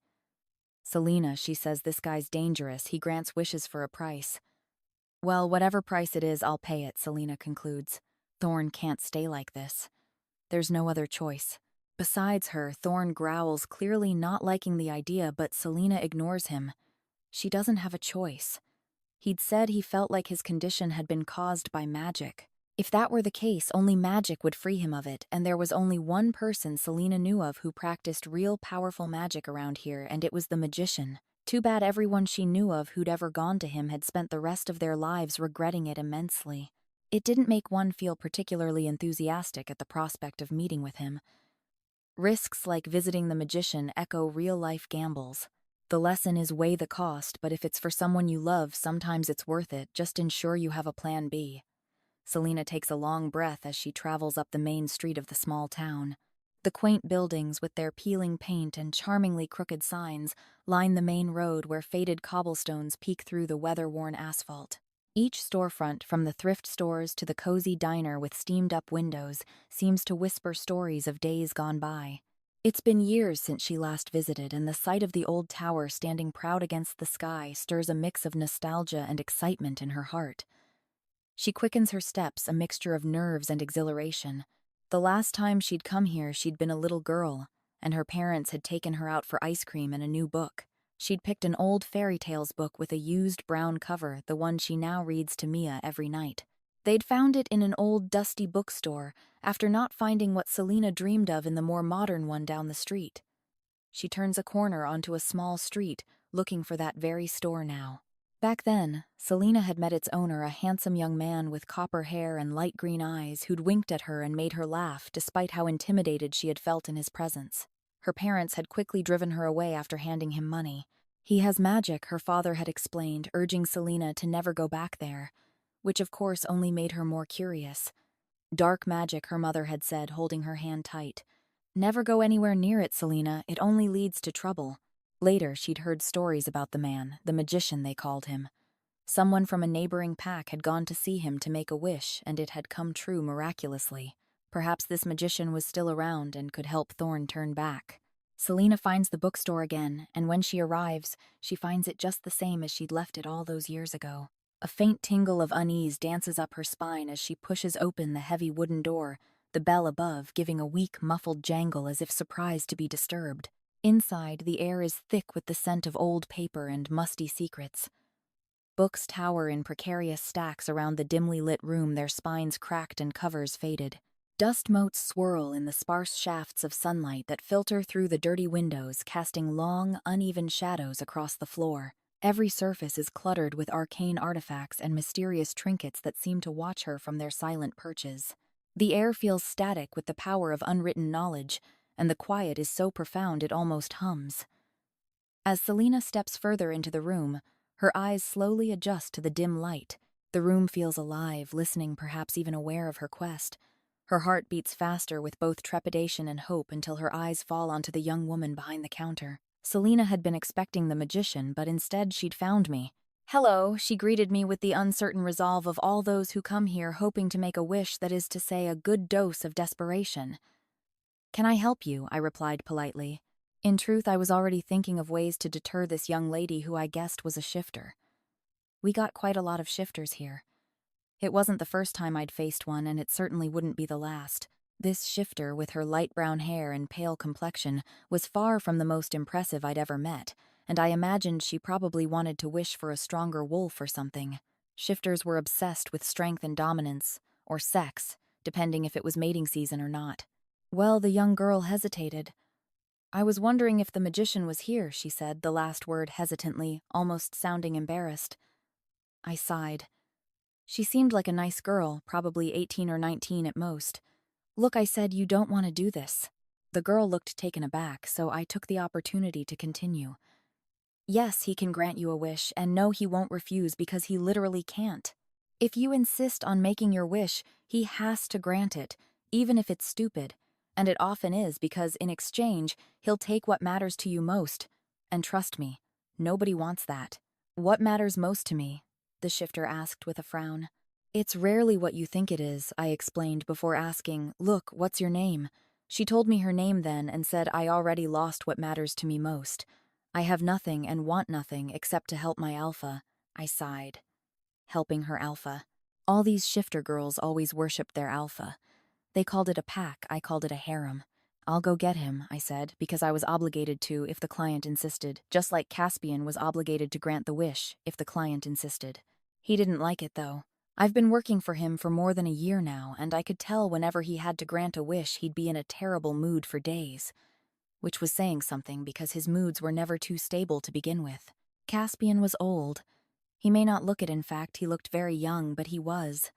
Speaker 1: Selena, she says, this guy's dangerous. He grants wishes for a price. Well, whatever price it is, I'll pay it, Selena concludes. Thorne can't stay like this. There's no other choice. Besides her, Thorne growls, clearly not liking the idea, but Selena ignores him. She doesn't have a choice. He'd said he felt like his condition had been caused by magic. If that were the case, only magic would free him of it, and there was only one person Selena knew of who practiced real powerful magic around here, and it was the magician. Too bad everyone she knew of who'd ever gone to him had spent the rest of their lives regretting it immensely. It didn't make one feel particularly enthusiastic at the prospect of meeting with him. Risks like visiting the magician echo real-life gambles. The lesson is weigh the cost, but if it's for someone you love, sometimes it's worth it. Just ensure you have a plan B. Selena takes a long breath as she travels up the main street of the small town. The quaint buildings with their peeling paint and charmingly crooked signs line the main road where faded cobblestones peek through the weather-worn asphalt. Each storefront, from the thrift stores to the cozy diner with steamed-up windows, seems to whisper stories of days gone by. It's been years since she last visited, and the sight of the old tower standing proud against the sky stirs a mix of nostalgia and excitement in her heart. She quickens her steps, a mixture of nerves and exhilaration. The last time she'd come here, she'd been a little girl, and her parents had taken her out for ice cream and a new book. She'd picked an old fairy tales book with a used brown cover, the one she now reads to Mia every night. They'd found it in an old, dusty bookstore after not finding what Selena dreamed of in the more modern one down the street. She turns a corner onto a small street, looking for that very store now. Back then, Selena had met its owner, a handsome young man with copper hair and light green eyes who'd winked at her and made her laugh despite how intimidated she had felt in his presence. Her parents had quickly driven her away after handing him money. He has magic, her father had explained, urging Selena to never go back there, which of course only made her more curious. Dark magic, her mother had said, holding her hand tight. Never go anywhere near it, Selena, it only leads to trouble. Later, she'd heard stories about the man, the magician they called him. Someone from a neighboring pack had gone to see him to make a wish, and it had come true miraculously. Perhaps this magician was still around and could help Thorne turn back. Selena finds the bookstore again, and when she arrives, she finds it just the same as she'd left it all those years ago. A faint tingle of unease dances up her spine as she pushes open the heavy wooden door, the bell above giving a weak, muffled jangle as if surprised to be disturbed. Inside, the air is thick with the scent of old paper and musty secrets. Books tower in precarious stacks around the dimly lit room, their spines cracked and covers faded. Dust motes swirl in the sparse shafts of sunlight that filter through the dirty windows, casting long, uneven shadows across the floor. Every surface is cluttered with arcane artifacts and mysterious trinkets that seem to watch her from their silent perches. The air feels static with the power of unwritten knowledge, and the quiet is so profound it almost hums. As Selena steps further into the room, her eyes slowly adjust to the dim light. The room feels alive, listening, perhaps even aware of her quest. Her heart beats faster with both trepidation and hope until her eyes fall onto the young woman behind the counter. Selena had been expecting the magician, but instead she'd found me. "Hello," she greeted me with the uncertain resolve of all those who come here hoping to make a wish, that is to say, a good dose of desperation. "Can I help you?" I replied politely. In truth, I was already thinking of ways to deter this young lady who I guessed was a shifter. We got quite a lot of shifters here. It wasn't the first time I'd faced one, and it certainly wouldn't be the last. This shifter, with her light brown hair and pale complexion, was far from the most impressive I'd ever met, and I imagined she probably wanted to wish for a stronger wolf or something. Shifters were obsessed with strength and dominance, or sex, depending if it was mating season or not. Well, the young girl hesitated. "I was wondering if the magician was here," she said, the last word hesitantly, almost sounding embarrassed. I sighed. She seemed like a nice girl, probably 18 or 19 at most. "Look," I said, "you don't want to do this." The girl looked taken aback, so I took the opportunity to continue. "Yes, he can grant you a wish, and no, he won't refuse because he literally can't. If you insist on making your wish, he has to grant it, even if it's stupid. And it often is, because in exchange, he'll take what matters to you most. And trust me, nobody wants that." "What matters most to me?" the shifter asked with a frown. "It's rarely what you think it is," I explained before asking, "Look, what's your name?" She told me her name then and said I already lost what matters to me most. I have nothing and want nothing except to help my alpha. I sighed. Helping her alpha. All these shifter girls always worshipped their alpha. They called it a pack, I called it a harem. "I'll go get him," I said, because I was obligated to if the client insisted, just like Caspian was obligated to grant the wish if the client insisted. He didn't like it, though. I've been working for him for more than a year now, and I could tell whenever he had to grant a wish he'd be in a terrible mood for days. Which was saying something, because his moods were never too stable to begin with. Caspian was old. He may not look it, in fact, he looked very young, but he was.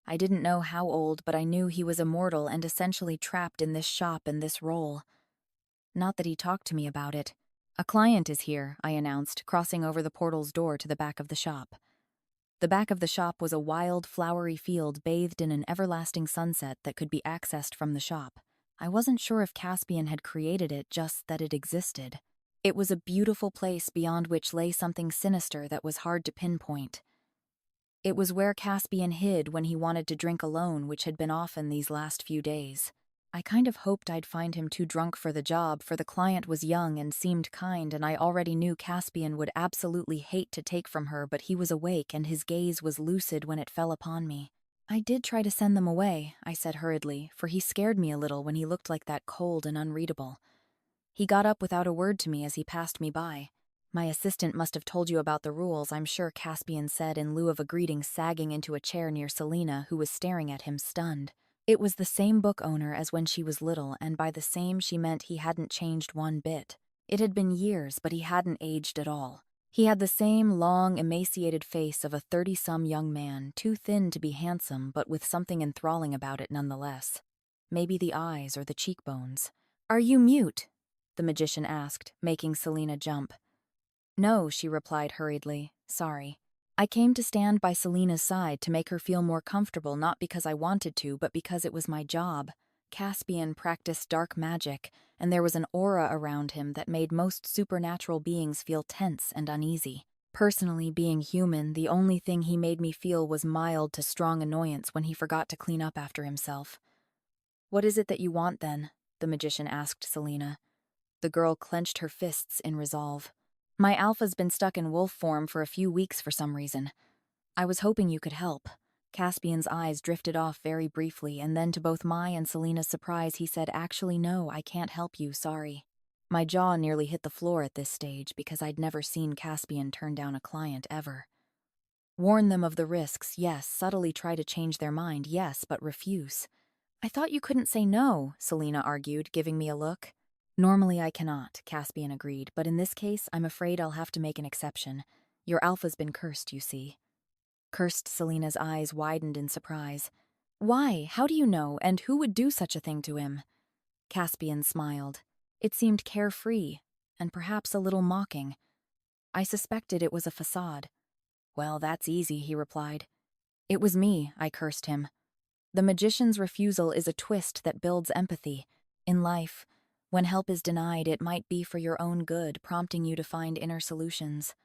Speaker 1: I didn't know how old, but I knew he was immortal and essentially trapped in this shop and this role. Not that he talked to me about it. "A client is here," I announced, crossing over the portal's door to the back of the shop. The back of the shop was a wild, flowery field bathed in an everlasting sunset that could be accessed from the shop. I wasn't sure if Caspian had created it, just that it existed. It was a beautiful place beyond which lay something sinister that was hard to pinpoint. It was where Caspian hid when he wanted to drink alone, which had been often these last few days. I kind of hoped I'd find him too drunk for the job, for the client was young and seemed kind, and I already knew Caspian would absolutely hate to take from her, but he was awake and his gaze was lucid when it fell upon me. "I did try to send them away," I said hurriedly, for he scared me a little when he looked like that, cold and unreadable. He got up without a word to me as he passed me by. "My assistant must have told you about the rules, I'm sure," Caspian said in lieu of a greeting, sagging into a chair near Selena, who was staring at him, stunned. It was the same book owner as when she was little, and by the same she meant he hadn't changed one bit. It had been years, but he hadn't aged at all. He had the same long, emaciated face of a 30-some young man, too thin to be handsome, but with something enthralling about it nonetheless. Maybe the eyes or the cheekbones. "Are you mute?" the magician asked, making Selena jump. "No," she replied hurriedly. "Sorry." I came to stand by Selena's side to make her feel more comfortable, not because I wanted to, but because it was my job. Caspian practiced dark magic, and there was an aura around him that made most supernatural beings feel tense and uneasy. Personally, being human, the only thing he made me feel was mild to strong annoyance when he forgot to clean up after himself. "What is it that you want, then?" the magician asked Selena. The girl clenched her fists in resolve. "My alpha's been stuck in wolf form for a few weeks for some reason. I was hoping you could help." Caspian's eyes drifted off very briefly, and then to both my and Selena's surprise, he said, "Actually, no, I can't help you, sorry." My jaw nearly hit the floor at this stage because I'd never seen Caspian turn down a client ever. Warn them of the risks, yes. Subtly try to change their mind, yes, but refuse. I thought you couldn't say no, Selena argued, giving me a look. Normally I cannot, Caspian agreed, but in this case I'm afraid I'll have to make an exception. Your alpha's been cursed, you see. Cursed? Selena's eyes widened in surprise. Why? How do you know? And who would do such a thing to him? Caspian smiled. It seemed carefree, and perhaps a little mocking. I suspected it was a facade. Well, that's easy, he replied. It was me, I cursed him. The magician's refusal is a twist that builds empathy. In life, when help is denied, it might be for your own good, prompting you to find inner solutions.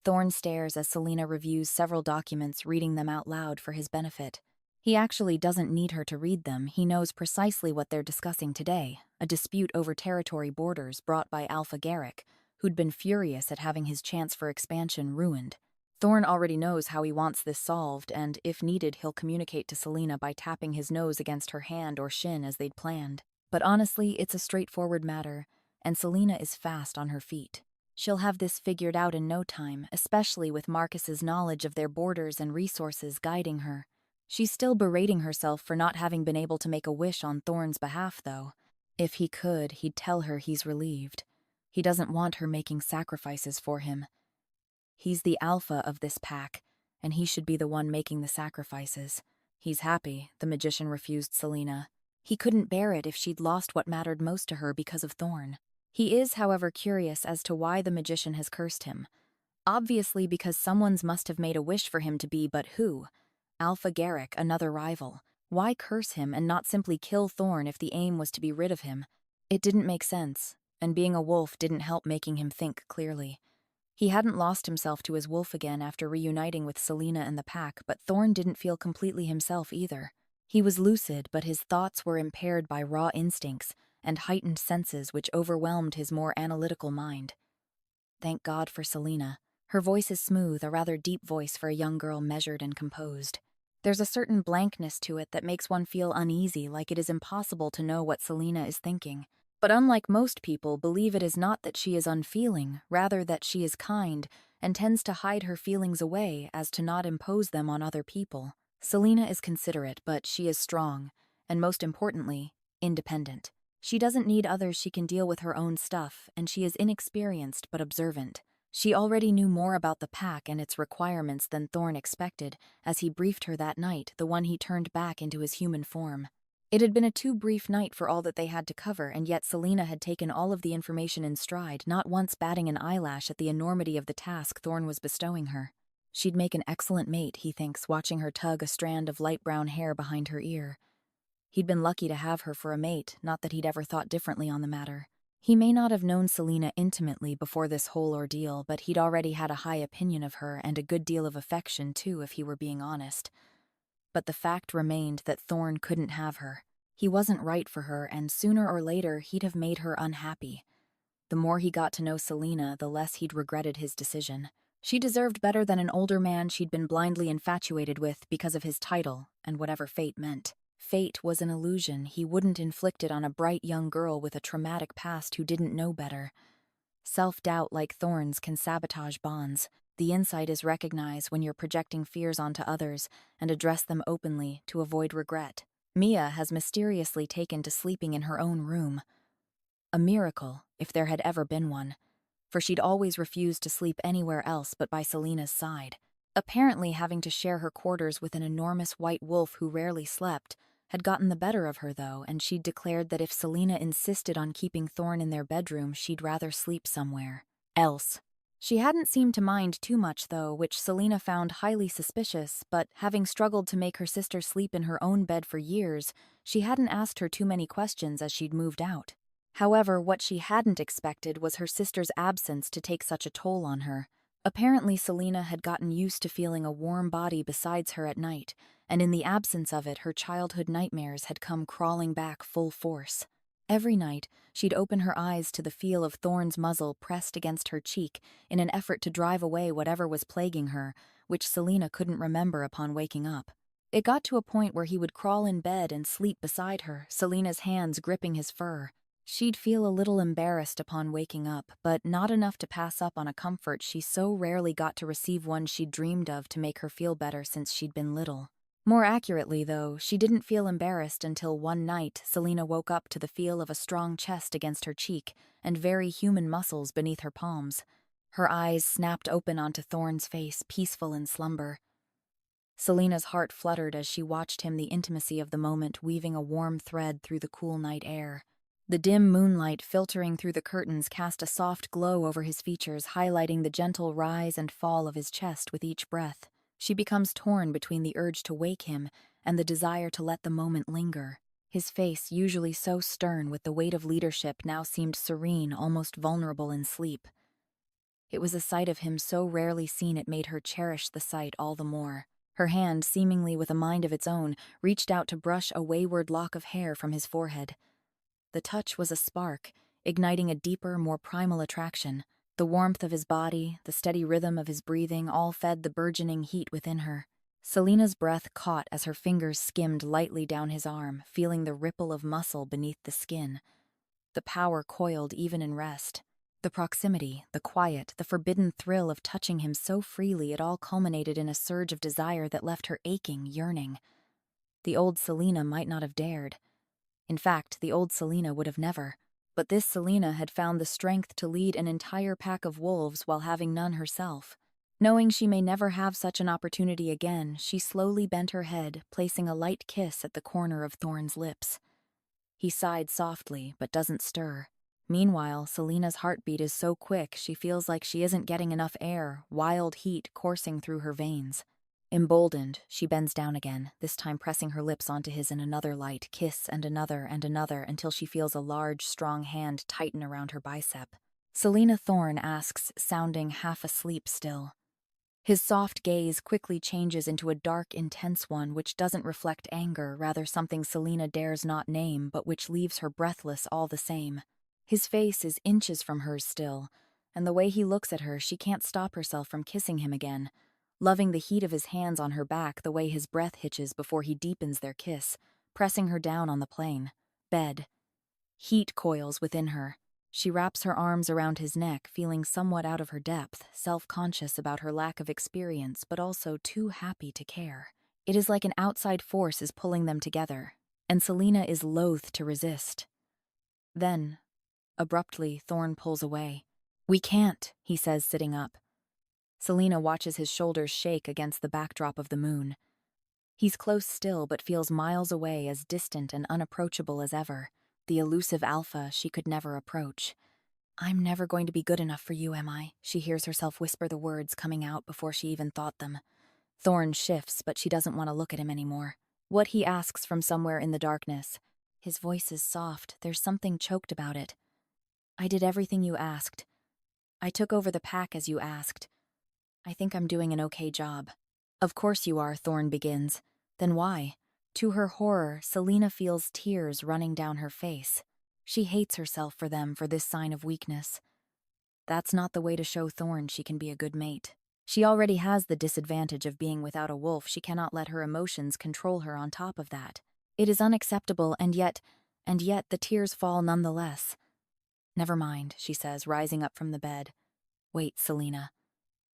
Speaker 1: Thorne stares as Selena reviews several documents, reading them out loud for his benefit. He actually doesn't need her to read them. He knows precisely what they're discussing today, a dispute over territory borders brought by Alpha Garrick, who'd been furious at having his chance for expansion ruined. Thorne already knows how he wants this solved, and if needed, he'll communicate to Selena by tapping his nose against her hand or shin as they'd planned. But honestly, it's a straightforward matter, and Selena is fast on her feet. She'll have this figured out in no time, especially with Marcus's knowledge of their borders and resources guiding her. She's still berating herself for not having been able to make a wish on Thorne's behalf, though. If he could, he'd tell her he's relieved. He doesn't want her making sacrifices for him. He's the alpha of this pack, and he should be the one making the sacrifices. He's happy, the magician refused Selena. He couldn't bear it if she'd lost what mattered most to her because of Thorne. He is, however, curious as to why the magician has cursed him. Obviously because someone's must have made a wish for him to be, but who? Alpha Garrick, another rival. Why curse him and not simply kill Thorne if the aim was to be rid of him? It didn't make sense, and being a wolf didn't help making him think clearly. He hadn't lost himself to his wolf again after reuniting with Selena and the pack, but Thorne didn't feel completely himself either. He was lucid, but his thoughts were impaired by raw instincts and heightened senses which overwhelmed his more analytical mind. Thank God for Selena. Her voice is smooth, a rather deep voice for a young girl, measured and composed. There's a certain blankness to it that makes one feel uneasy, like it is impossible to know what Selena is thinking. But unlike most people, believe it is not that she is unfeeling, rather that she is kind, and tends to hide her feelings away as to not impose them on other people. Selena is considerate, but she is strong, and most importantly, independent. She doesn't need others, she can deal with her own stuff, and she is inexperienced but observant. She already knew more about the pack and its requirements than Thorne expected, as he briefed her that night, the one he turned back into his human form. It had been a too brief night for all that they had to cover, and yet Selena had taken all of the information in stride, not once batting an eyelash at the enormity of the task Thorne was bestowing her. She'd make an excellent mate, he thinks, watching her tug a strand of light brown hair behind her ear. He'd been lucky to have her for a mate, not that he'd ever thought differently on the matter. He may not have known Selena intimately before this whole ordeal, but he'd already had a high opinion of her and a good deal of affection, too, if he were being honest. But the fact remained that Thorne couldn't have her. He wasn't right for her, and sooner or later he'd have made her unhappy. The more he got to know Selena, the less he'd regretted his decision. She deserved better than an older man she'd been blindly infatuated with because of his title and whatever fate meant. Fate was an illusion he wouldn't inflict it on a bright young girl with a traumatic past who didn't know better. Self-doubt like Thorne's can sabotage bonds. The insight is recognized when you're projecting fears onto others and address them openly to avoid regret. Mia has mysteriously taken to sleeping in her own room. A miracle, if there had ever been one, for she'd always refused to sleep anywhere else but by Selena's side. Apparently having to share her quarters with an enormous white wolf who rarely slept had gotten the better of her, though, and she'd declared that if Selena insisted on keeping Thorne in their bedroom, she'd rather sleep somewhere else. She hadn't seemed to mind too much, though, which Selena found highly suspicious, but having struggled to make her sister sleep in her own bed for years, she hadn't asked her too many questions as she'd moved out. However, what she hadn't expected was her sister's absence to take such a toll on her. Apparently, Selena had gotten used to feeling a warm body besides her at night, and in the absence of it, her childhood nightmares had come crawling back full force. Every night, she'd open her eyes to the feel of Thorne's muzzle pressed against her cheek in an effort to drive away whatever was plaguing her, which Selena couldn't remember upon waking up. It got to a point where he would crawl in bed and sleep beside her, Selena's hands gripping his fur. She'd feel a little embarrassed upon waking up, but not enough to pass up on a comfort she so rarely got to receive, one she'd dreamed of to make her feel better since she'd been little. More accurately, though, she didn't feel embarrassed until one night Selena woke up to the feel of a strong chest against her cheek and very human muscles beneath her palms. Her eyes snapped open onto Thorne's face, peaceful in slumber. Selena's heart fluttered as she watched him, the intimacy of the moment weaving a warm thread through the cool night air. The dim moonlight filtering through the curtains cast a soft glow over his features, highlighting the gentle rise and fall of his chest with each breath. She becomes torn between the urge to wake him and the desire to let the moment linger. His face, usually so stern with the weight of leadership, now seemed serene, almost vulnerable in sleep. It was a sight of him so rarely seen it made her cherish the sight all the more. Her hand, seemingly with a mind of its own, reached out to brush a wayward lock of hair from his forehead. The touch was a spark, igniting a deeper, more primal attraction. The warmth of his body, the steady rhythm of his breathing, all fed the burgeoning heat within her. Selena's breath caught as her fingers skimmed lightly down his arm, feeling the ripple of muscle beneath the skin. The power coiled even in rest. The proximity, the quiet, the forbidden thrill of touching him so freely, it all culminated in a surge of desire that left her aching, yearning. The old Selena might not have dared. In fact, the old Selena would have never. But this Selena had found the strength to lead an entire pack of wolves while having none herself. Knowing she may never have such an opportunity again, she slowly bent her head, placing a light kiss at the corner of Thorne's lips. He sighed softly, but doesn't stir. Meanwhile, Selena's heartbeat is so quick she feels like she isn't getting enough air, wild heat coursing through her veins. Emboldened, she bends down again, this time pressing her lips onto his in another light kiss and another until she feels a large, strong hand tighten around her bicep. Selena Thorne asks, sounding half asleep still. His soft gaze quickly changes into a dark, intense one which doesn't reflect anger, rather something Selena dares not name, but which leaves her breathless all the same. His face is inches from hers still, and the way he looks at her, she can't stop herself from kissing him again. Loving the heat of his hands on her back, the way his breath hitches before he deepens their kiss, pressing her down on the plain bed. Heat coils within her. She wraps her arms around his neck, feeling somewhat out of her depth, self-conscious about her lack of experience, but also too happy to care. It is like an outside force is pulling them together, and Selena is loath to resist. Then, abruptly, Thorne pulls away. "We can't," he says, sitting up. Selena watches his shoulders shake against the backdrop of the moon. He's close still, but feels miles away, as distant and unapproachable as ever. The elusive alpha she could never approach. "I'm never going to be good enough for you, am I?" She hears herself whisper the words coming out before she even thought them. Thorne shifts, but she doesn't want to look at him anymore. What he asks from somewhere in the darkness. His voice is soft, there's something choked about it. "I did everything you asked. I took over the pack as you asked. I think I'm doing an okay job." "Of course you are," Thorne begins. Then why? To her horror, Selena feels tears running down her face. She hates herself for them, for this sign of weakness. That's not the way to show Thorne she can be a good mate. She already has the disadvantage of being without a wolf. She cannot let her emotions control her on top of that. It is unacceptable, and yet the tears fall nonetheless. "Never mind," she says, rising up from the bed. "Wait, Selena."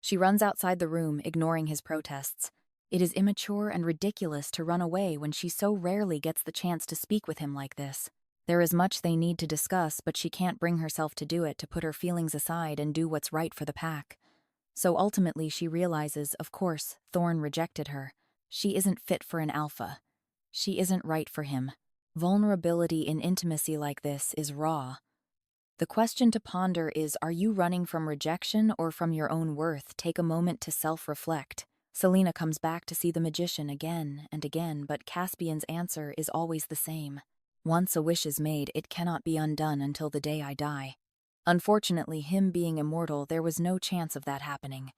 Speaker 1: She runs outside the room, ignoring his protests. It is immature and ridiculous to run away when she so rarely gets the chance to speak with him like this. There is much they need to discuss, but she can't bring herself to do it, to put her feelings aside and do what's right for the pack. So ultimately she realizes, of course, Thorne rejected her. She isn't fit for an alpha. She isn't right for him. Vulnerability in intimacy like this is raw. The question to ponder is, are you running from rejection or from your own worth? Take a moment to self-reflect. Selena comes back to see the magician again and again, but Caspian's answer is always the same. "Once a wish is made, it cannot be undone until the day I die." Unfortunately, him being immortal, there was no chance of that happening.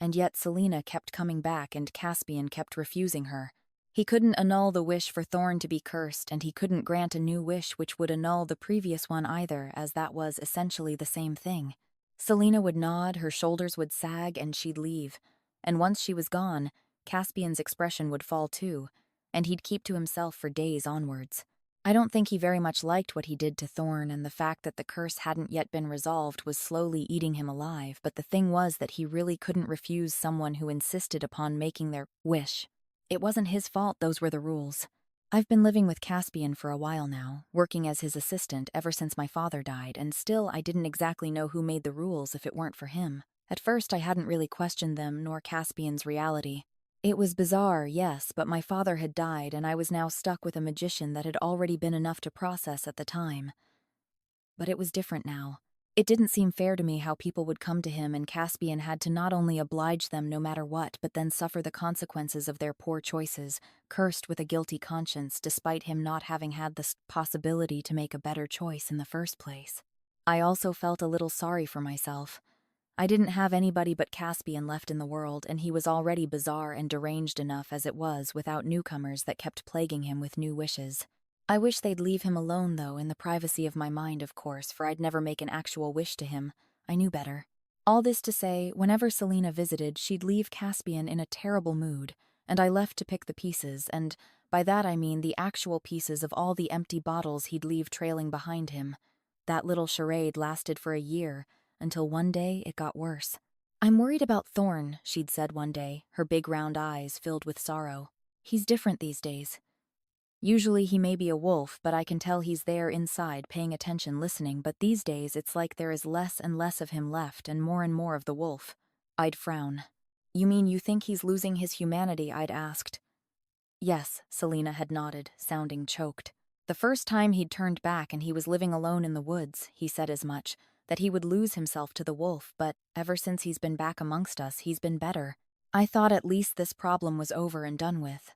Speaker 1: And yet Selena kept coming back and Caspian kept refusing her. He couldn't annul the wish for Thorne to be cursed, and he couldn't grant a new wish which would annul the previous one either, as that was essentially the same thing. Selena would nod, her shoulders would sag, and she'd leave. And once she was gone, Caspian's expression would fall too, and he'd keep to himself for days onwards. I don't think he very much liked what he did to Thorne, and the fact that the curse hadn't yet been resolved was slowly eating him alive, but the thing was that he really couldn't refuse someone who insisted upon making their wish. It wasn't his fault, those were the rules. I've been living with Caspian for a while now, working as his assistant ever since my father died, and still I didn't exactly know who made the rules if it weren't for him. At first I hadn't really questioned them nor Caspian's reality. It was bizarre, yes, but my father had died and I was now stuck with a magician that had already been enough to process at the time. But it was different now. It didn't seem fair to me how people would come to him and Caspian had to not only oblige them no matter what, but then suffer the consequences of their poor choices, cursed with a guilty conscience despite him not having had the possibility to make a better choice in the first place. I also felt a little sorry for myself. I didn't have anybody but Caspian left in the world, and he was already bizarre and deranged enough as it was without newcomers that kept plaguing him with new wishes. I wish they'd leave him alone, though, in the privacy of my mind, of course, for I'd never make an actual wish to him. I knew better. All this to say, whenever Selena visited, she'd leave Caspian in a terrible mood, and I left to pick the pieces, and by that I mean the actual pieces of all the empty bottles he'd leave trailing behind him. That little charade lasted for a year, until one day it got worse. "I'm worried about Thorne," she'd said one day, her big round eyes filled with sorrow. "He's different these days. Usually he may be a wolf, but I can tell he's there inside, paying attention, listening, but these days it's like there is less and less of him left and more of the wolf." I'd frown. "You mean you think he's losing his humanity?" I'd asked. "Yes," Selena had nodded, sounding choked. "The first time he'd turned back and he was living alone in the woods, he said as much, that he would lose himself to the wolf, but ever since he's been back amongst us, he's been better. I thought at least this problem was over and done with."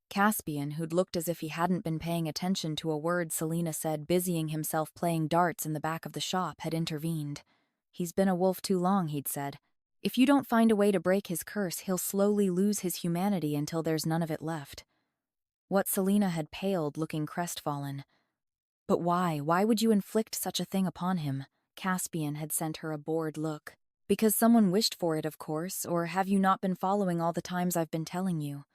Speaker 1: Caspian, who'd looked as if he hadn't been paying attention to a word Selena said, busying himself playing darts in the back of the shop, had intervened. "He's been a wolf too long," he'd said. "If you don't find a way to break his curse, he'll slowly lose his humanity until there's none of it left." What Selena had paled, looking crestfallen. "But why? Why would you inflict such a thing upon him?" Caspian had sent her a bored look. "Because someone wished for it, of course, or have you not been following all the times I've been telling you?"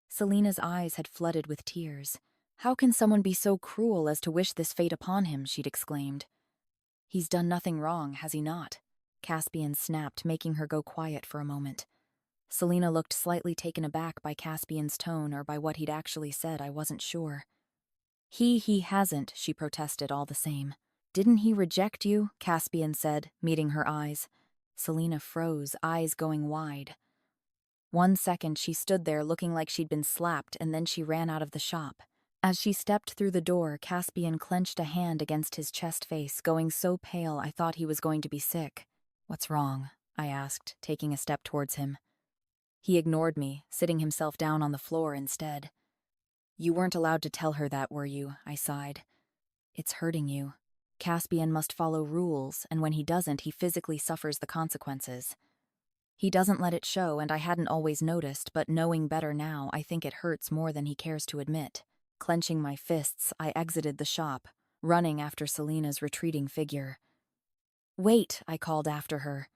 Speaker 1: Selena's eyes had flooded with tears. "How can someone be so cruel as to wish this fate upon him?" she'd exclaimed. "He's done nothing wrong, has he not?" Caspian snapped, making her go quiet for a moment. Selena looked slightly taken aback by Caspian's tone or by what he'd actually said, I wasn't sure. He hasn't," she protested all the same. "Didn't he reject you?" Caspian said, meeting her eyes. Selena froze, eyes going wide. 1 second she stood there looking like she'd been slapped, and then she ran out of the shop. As she stepped through the door, Caspian clenched a hand against his chest face, going so pale I thought he was going to be sick. "What's wrong?" I asked, taking a step towards him. He ignored me, sitting himself down on the floor instead. "You weren't allowed to tell her that, were you?" I sighed. "It's hurting you. Caspian must follow rules, and when he doesn't, he physically suffers the consequences. He doesn't let it show, and I hadn't always noticed, but knowing better now, I think it hurts more than he cares to admit." Clenching my fists, I exited the shop, running after Selena's retreating figure. "Wait," I called after her.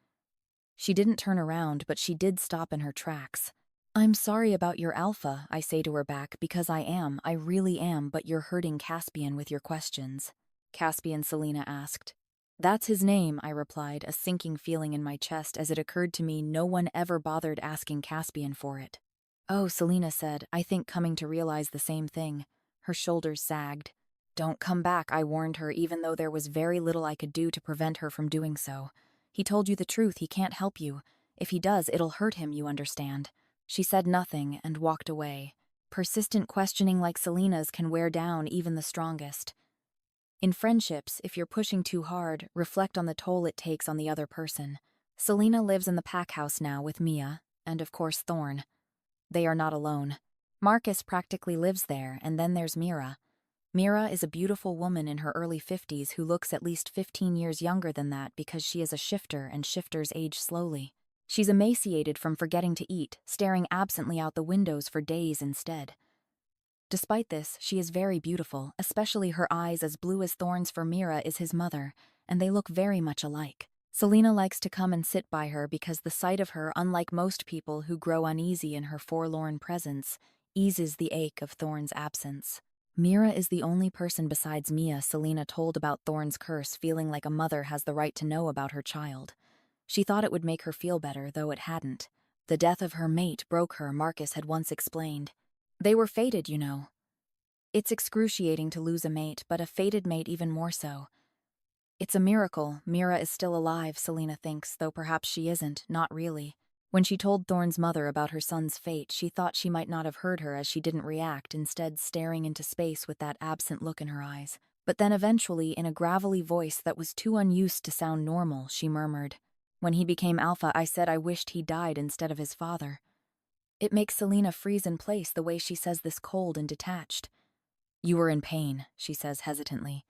Speaker 1: She didn't turn around, but she did stop in her tracks. "I'm sorry about your Alpha," I say to her back, "because I really am, but you're hurting Caspian with your questions." "Caspian?" Selena asked. "That's his name," I replied, a sinking feeling in my chest as it occurred to me no one ever bothered asking Caspian for it. "Oh," Selena said, I think coming to realize the same thing. Her shoulders sagged. "Don't come back," I warned her, even though there was very little I could do to prevent her from doing so. "He told you the truth, he can't help you. If he does, it'll hurt him, you understand." She said nothing and walked away. Persistent questioning like Selena's can wear down even the strongest. In friendships, if you're pushing too hard, reflect on the toll it takes on the other person. Selena lives in the pack house now with Mia, and of course Thorne. They are not alone. Marcus practically lives there, and then there's Mira. Mira is a beautiful woman in her early 50s who looks at least 15 years younger than that because she is a shifter and shifters age slowly. She's emaciated from forgetting to eat, staring absently out the windows for days instead. Despite this, she is very beautiful, especially her eyes as blue as Thorne's, for Mira is his mother, and they look very much alike. Selena likes to come and sit by her because the sight of her, unlike most people who grow uneasy in her forlorn presence, eases the ache of Thorne's absence. Mira is the only person besides Mia Selena told about Thorne's curse, feeling like a mother has the right to know about her child. She thought it would make her feel better, though it hadn't. The death of her mate broke her, Marcus had once explained. They were fated, you know. It's excruciating to lose a mate, but a fated mate even more so. It's a miracle Mira is still alive, Selena thinks, though perhaps she isn't, not really. When she told Thorne's mother about her son's fate, she thought she might not have heard her as she didn't react, instead staring into space with that absent look in her eyes. But then eventually, in a gravelly voice that was too unused to sound normal, she murmured, "When he became Alpha, I said I wished he died instead of his father." It makes Selena freeze in place the way she says this, cold and detached. "You were in pain," she says hesitantly.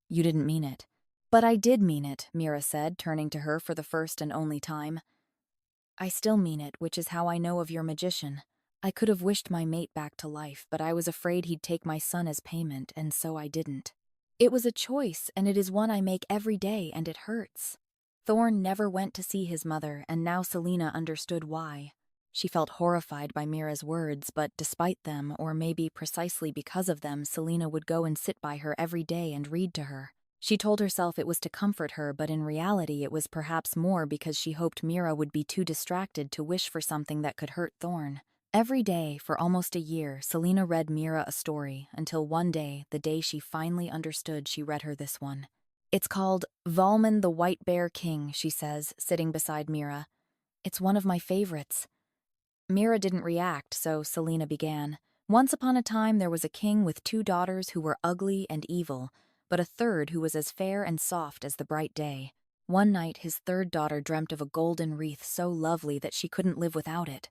Speaker 1: "You didn't mean it." "But I did mean it," Mira said, turning to her for the first and only time. "I still mean it, which is how I know of your magician. I could have wished my mate back to life, but I was afraid he'd take my son as payment, and so I didn't. It was a choice, and it is one I make every day, and it hurts." Thorne never went to see his mother, and now Selena understood why. She felt horrified by Mira's words, but despite them, or maybe precisely because of them, Selena would go and sit by her every day and read to her. She told herself it was to comfort her, but in reality it was perhaps more because she hoped Mira would be too distracted to wish for something that could hurt Thorne. Every day, for almost a year, Selena read Mira a story, until one day, the day she finally understood, she read her this one. "It's called Valmon the White Bear King," she says, sitting beside Mira. "It's one of my favorites." Mira didn't react, so Selena began. "Once upon a time there was a king with 2 daughters who were ugly and evil, but a third who was as fair and soft as the bright day. One night his third daughter dreamt of a golden wreath so lovely that she couldn't live without it."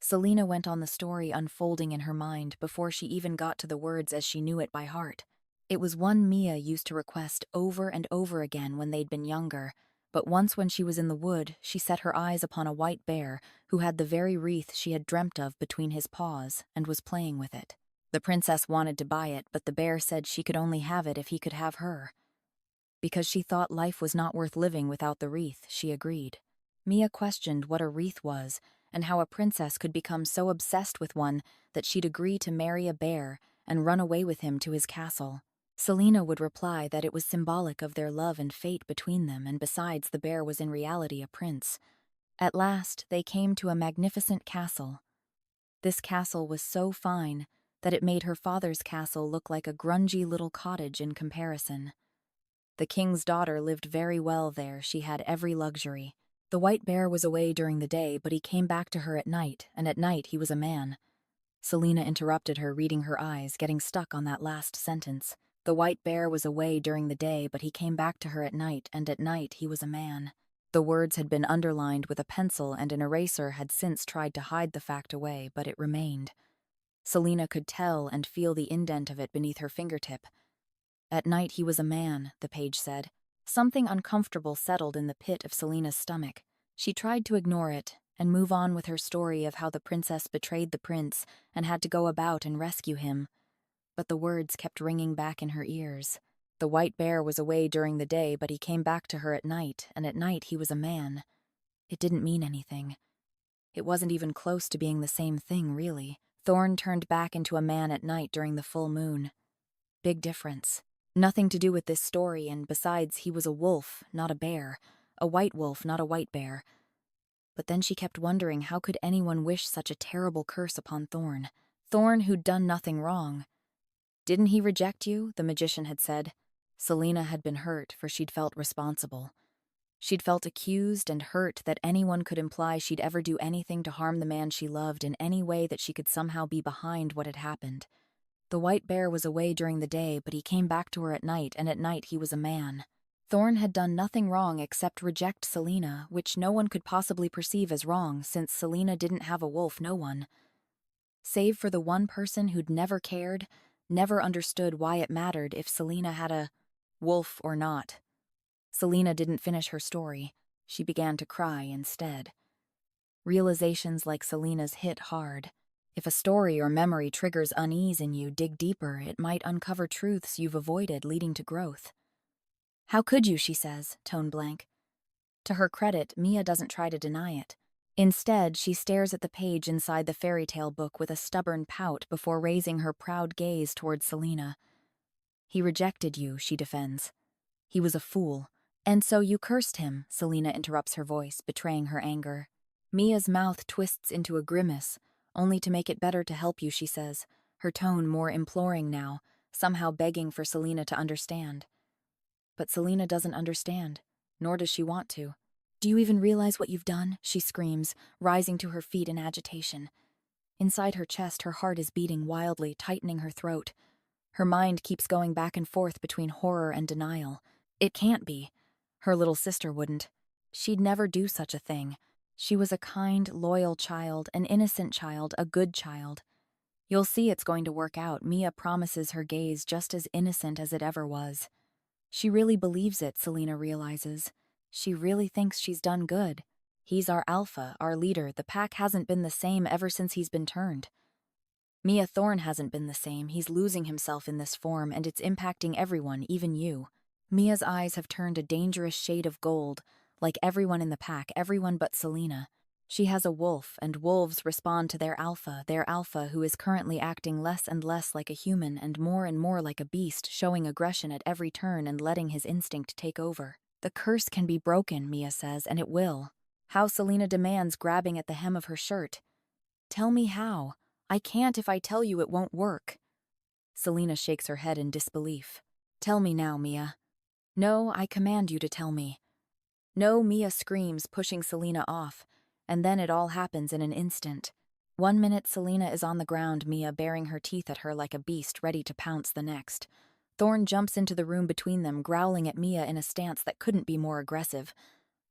Speaker 1: Selena went on the story unfolding in her mind before she even got to the words as she knew it by heart. It was one Mia used to request over and over again when they'd been younger, but once when she was in the wood, she set her eyes upon a white bear who had the very wreath she had dreamt of between his paws and was playing with it. The princess wanted to buy it, but the bear said she could only have it if he could have her. Because she thought life was not worth living without the wreath, she agreed. Mia questioned what a wreath was, and how a princess could become so obsessed with one that she'd agree to marry a bear and run away with him to his castle. Selena would reply that it was symbolic of their love and fate between them, and besides, the bear was in reality a prince. At last, they came to a magnificent castle. This castle was so fine that it made her father's castle look like a grungy little cottage in comparison. The king's daughter lived very well there. She had every luxury. The white bear was away during the day, but he came back to her at night, and at night he was a man. Selena interrupted her, reading her eyes, getting stuck on that last sentence. The white bear was away during the day, but he came back to her at night, and at night he was a man. The words had been underlined with a pencil, and an eraser had since tried to hide the fact away, but it remained. Selena could tell and feel the indent of it beneath her fingertip. At night he was a man, the page said. Something uncomfortable settled in the pit of Selena's stomach. She tried to ignore it and move on with her story of how the princess betrayed the prince and had to go about and rescue him. But the words kept ringing back in her ears. The white bear was away during the day, but he came back to her at night, and at night he was a man. It didn't mean anything. It wasn't even close to being the same thing, really. Thorne turned back into a man at night during the full moon. Big difference. Nothing to do with this story, and besides, he was a wolf, not a bear. A white wolf, not a white bear. But then she kept wondering, how could anyone wish such a terrible curse upon Thorne? Thorne, who'd done nothing wrong. "Didn't he reject you?" the magician had said. Selena had been hurt, for she'd felt responsible. She'd felt accused and hurt that anyone could imply she'd ever do anything to harm the man she loved in any way, that she could somehow be behind what had happened. The white bear was away during the day, but he came back to her at night, and at night he was a man. Thorne had done nothing wrong except reject Selena, which no one could possibly perceive as wrong, since Selena didn't have a wolf, no one. Save for the one person who'd never cared, never understood why it mattered if Selena had a wolf or not. Selena didn't finish her story. She began to cry instead. Realizations like Selena's hit hard. If a story or memory triggers unease in you, dig deeper. It might uncover truths you've avoided, leading to growth. "How could you?" she says, tone blank. To her credit, Mia doesn't try to deny it. Instead, she stares at the page inside the fairy tale book with a stubborn pout before raising her proud gaze toward Selena. He rejected you, she defends. He was a fool. And so you cursed him, Selena interrupts her voice, betraying her anger. Mia's mouth twists into a grimace, only to make it better to help you, she says, her tone more imploring now, somehow begging for Selena to understand. But Selena doesn't understand, nor does she want to. Do you even realize what you've done? She screams, rising to her feet in agitation. Inside her chest, her heart is beating wildly, tightening her throat. Her mind keeps going back and forth between horror and denial. It can't be. Her little sister wouldn't. She'd never do such a thing. She was a kind, loyal child, an innocent child, a good child. You'll see it's going to work out, Mia promises, her gaze just as innocent as it ever was. She really believes it, Selena realizes. She really thinks she's done good. He's our alpha, our leader. The pack hasn't been the same ever since he's been turned. Mia Thorne hasn't been the same. He's losing himself in this form, and it's impacting everyone, even you. Mia's eyes have turned a dangerous shade of gold, like everyone in the pack, everyone but Selena. She has a wolf, and wolves respond to their alpha who is currently acting less and less like a human and more like a beast, showing aggression at every turn and letting his instinct take over. The curse can be broken, Mia says, and it will. How, Selena demands, grabbing at the hem of her shirt. Tell me how. I can't if I tell you it won't work. Selena shakes her head in disbelief. Tell me now, Mia. No, I command you to tell me. No, Mia screams, pushing Selena off, and then it all happens in an instant. 1 minute Selena is on the ground, Mia baring her teeth at her like a beast ready to pounce the next. Thorne jumps into the room between them, growling at Mia in a stance that couldn't be more aggressive.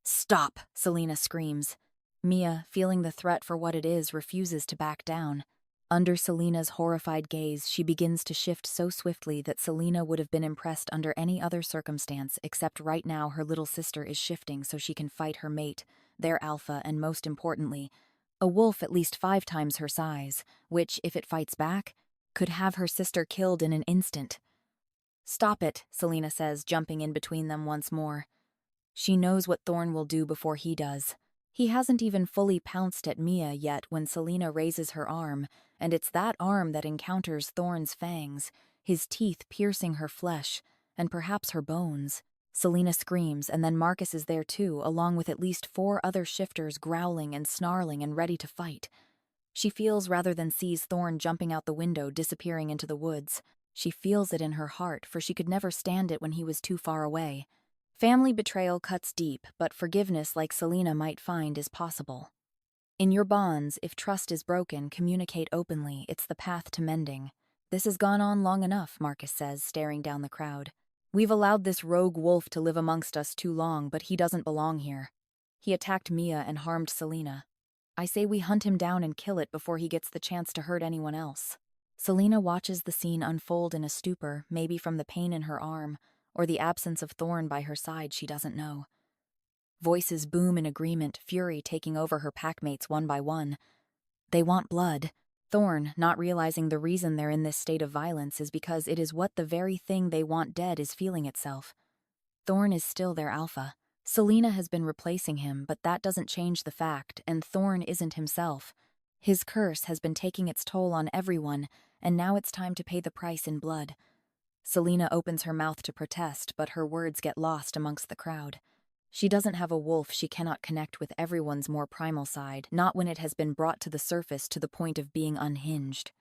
Speaker 1: Stop, Selena screams. Mia, feeling the threat for what it is, refuses to back down. Under Selena's horrified gaze, she begins to shift so swiftly that Selena would have been impressed under any other circumstance, except right now her little sister is shifting so she can fight her mate, their alpha, and most importantly, a wolf at least 5 times her size, which, if it fights back, could have her sister killed in an instant. Stop it, Selena says, jumping in between them once more. She knows what Thorne will do before he does. He hasn't even fully pounced at Mia yet when Selena raises her arm, and it's that arm that encounters Thorne's fangs, his teeth piercing her flesh, and perhaps her bones. Selena screams, and then Marcus is there too, along with at least 4 other shifters growling and snarling and ready to fight. She feels rather than sees Thorne jumping out the window, disappearing into the woods. She feels it in her heart, for she could never stand it when he was too far away. Family betrayal cuts deep, but forgiveness, like Selena might find, is possible. In your bonds, if trust is broken, communicate openly. It's the path to mending. This has gone on long enough, Marcus says, staring down the crowd. We've allowed this rogue wolf to live amongst us too long, but he doesn't belong here. He attacked Mia and harmed Selena. I say we hunt him down and kill it before he gets the chance to hurt anyone else. Selena watches the scene unfold in a stupor, maybe from the pain in her arm, or the absence of Thorne by her side, she doesn't know. Voices boom in agreement, fury taking over her packmates one by one. They want blood. Thorne, not realizing the reason they're in this state of violence is because it is what the very thing they want dead is feeling itself. Thorne is still their alpha. Selena has been replacing him, but that doesn't change the fact, and Thorne isn't himself. His curse has been taking its toll on everyone, and now it's time to pay the price in blood. Selena opens her mouth to protest, but her words get lost amongst the crowd. She doesn't have a wolf she cannot connect with everyone's more primal side, not when it has been brought to the surface to the point of being unhinged.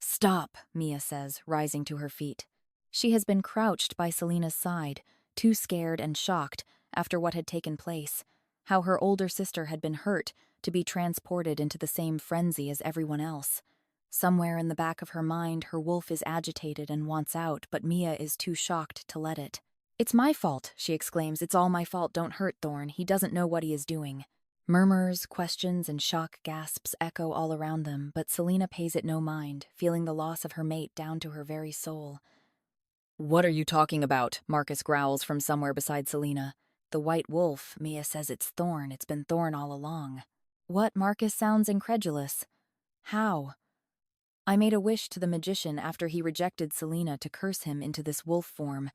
Speaker 1: Stop, Mia says, rising to her feet. She has been crouched by Selena's side, too scared and shocked after what had taken place, how her older sister had been hurt to be transported into the same frenzy as everyone else. Somewhere in the back of her mind, her wolf is agitated and wants out, but Mia is too shocked to let it. It's my fault, she exclaims. It's all my fault. Don't hurt Thorne. He doesn't know what he is doing. Murmurs, questions, and shock gasps echo all around them, but Selena pays it no mind, feeling the loss of her mate down to her very soul. What are you talking about? Marcus growls from somewhere beside Selena. The white wolf, Mia says it's Thorne. It's been Thorne all along. What? Marcus sounds incredulous. How? I made a wish to the magician after he rejected Selena to curse him into this wolf form.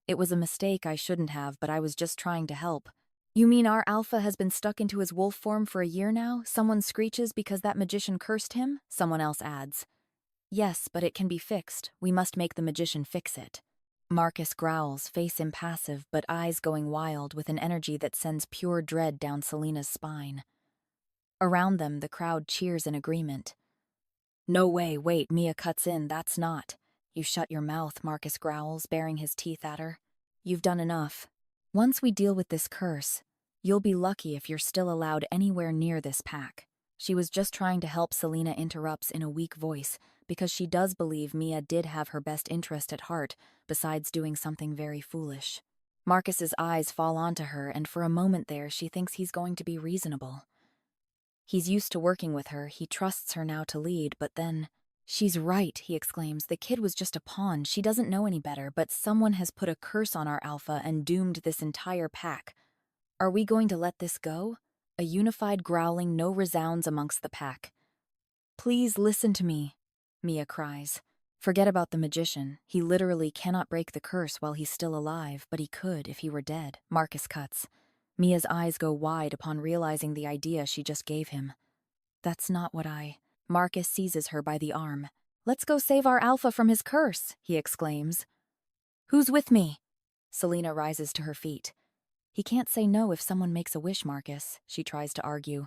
Speaker 1: It was a mistake I shouldn't have, but I was just trying to help. You mean our Alpha has been stuck into his wolf form for a year now? Someone screeches because that magician cursed him? Someone else adds. Yes, but it can be fixed. We must make the magician fix it. Marcus growls, face impassive but eyes going wild with an energy that sends pure dread down Selena's spine. Around them, the crowd cheers in agreement. No way, wait, Mia cuts in, that's not. You shut your mouth, Marcus growls, baring his teeth at her. You've done enough. Once we deal with this curse, you'll be lucky if you're still allowed anywhere near this pack. She was just trying to help. Selena interrupts in a weak voice, because she does believe Mia did have her best interest at heart, besides doing something very foolish. Marcus's eyes fall onto her, and for a moment there she thinks he's going to be reasonable. He's used to working with her, he trusts her now to lead, but then… She's right, he exclaims. The kid was just a pawn. She doesn't know any better, but someone has put a curse on our Alpha and doomed this entire pack. Are we going to let this go? A unified growling no resounds amongst the pack. Please listen to me, Mia cries. Forget about the magician. He literally cannot break the curse while he's still alive, but he could if he were dead. Marcus cuts. Mia's eyes go wide upon realizing the idea she just gave him. That's not what I… Marcus seizes her by the arm. Let's go save our Alpha from his curse, he exclaims. Who's with me? Selena rises to her feet. He can't say no if someone makes a wish, Marcus, she tries to argue.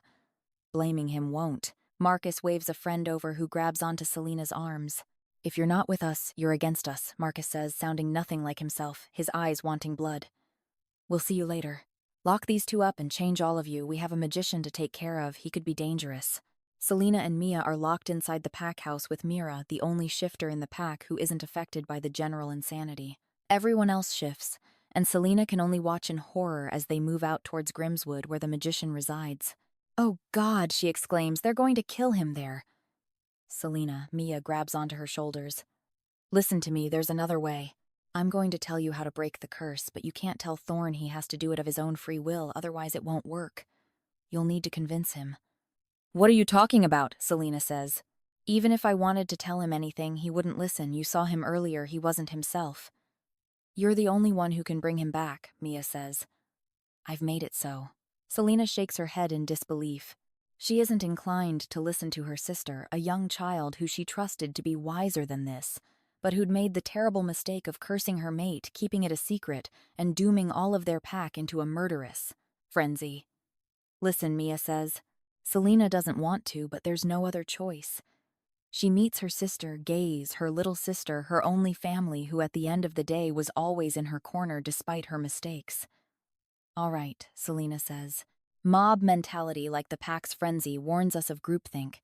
Speaker 1: Blaming him won't. Marcus waves a friend over who grabs onto Selena's arms. If you're not with us, you're against us, Marcus says, sounding nothing like himself, his eyes wanting blood. We'll see you later. Lock these two up and change all of you. We have a magician to take care of. He could be dangerous. Selena and Mia are locked inside the pack house with Mira, the only shifter in the pack who isn't affected by the general insanity. Everyone else shifts, and Selena can only watch in horror as they move out towards Grimswood, where the magician resides. Oh God, she exclaims, they're going to kill him there. Selena, Mia grabs onto her shoulders. Listen to me, there's another way. I'm going to tell you how to break the curse, but you can't tell Thorne he has to do it of his own free will, otherwise it won't work. You'll need to convince him. What are you talking about? Selena says. Even if I wanted to tell him anything, he wouldn't listen. You saw him earlier, he wasn't himself. You're the only one who can bring him back, Mia says. I've made it so. Selena shakes her head in disbelief. She isn't inclined to listen to her sister, a young child who she trusted to be wiser than this, but who'd made the terrible mistake of cursing her mate, keeping it a secret, and dooming all of their pack into a murderous frenzy. Listen, Mia says. Selena doesn't want to, but there's no other choice. She meets her sister, Gaze, her little sister, her only family, who at the end of the day was always in her corner despite her mistakes. All right, Selena says. Mob mentality, like the pack's frenzy, warns us of groupthink.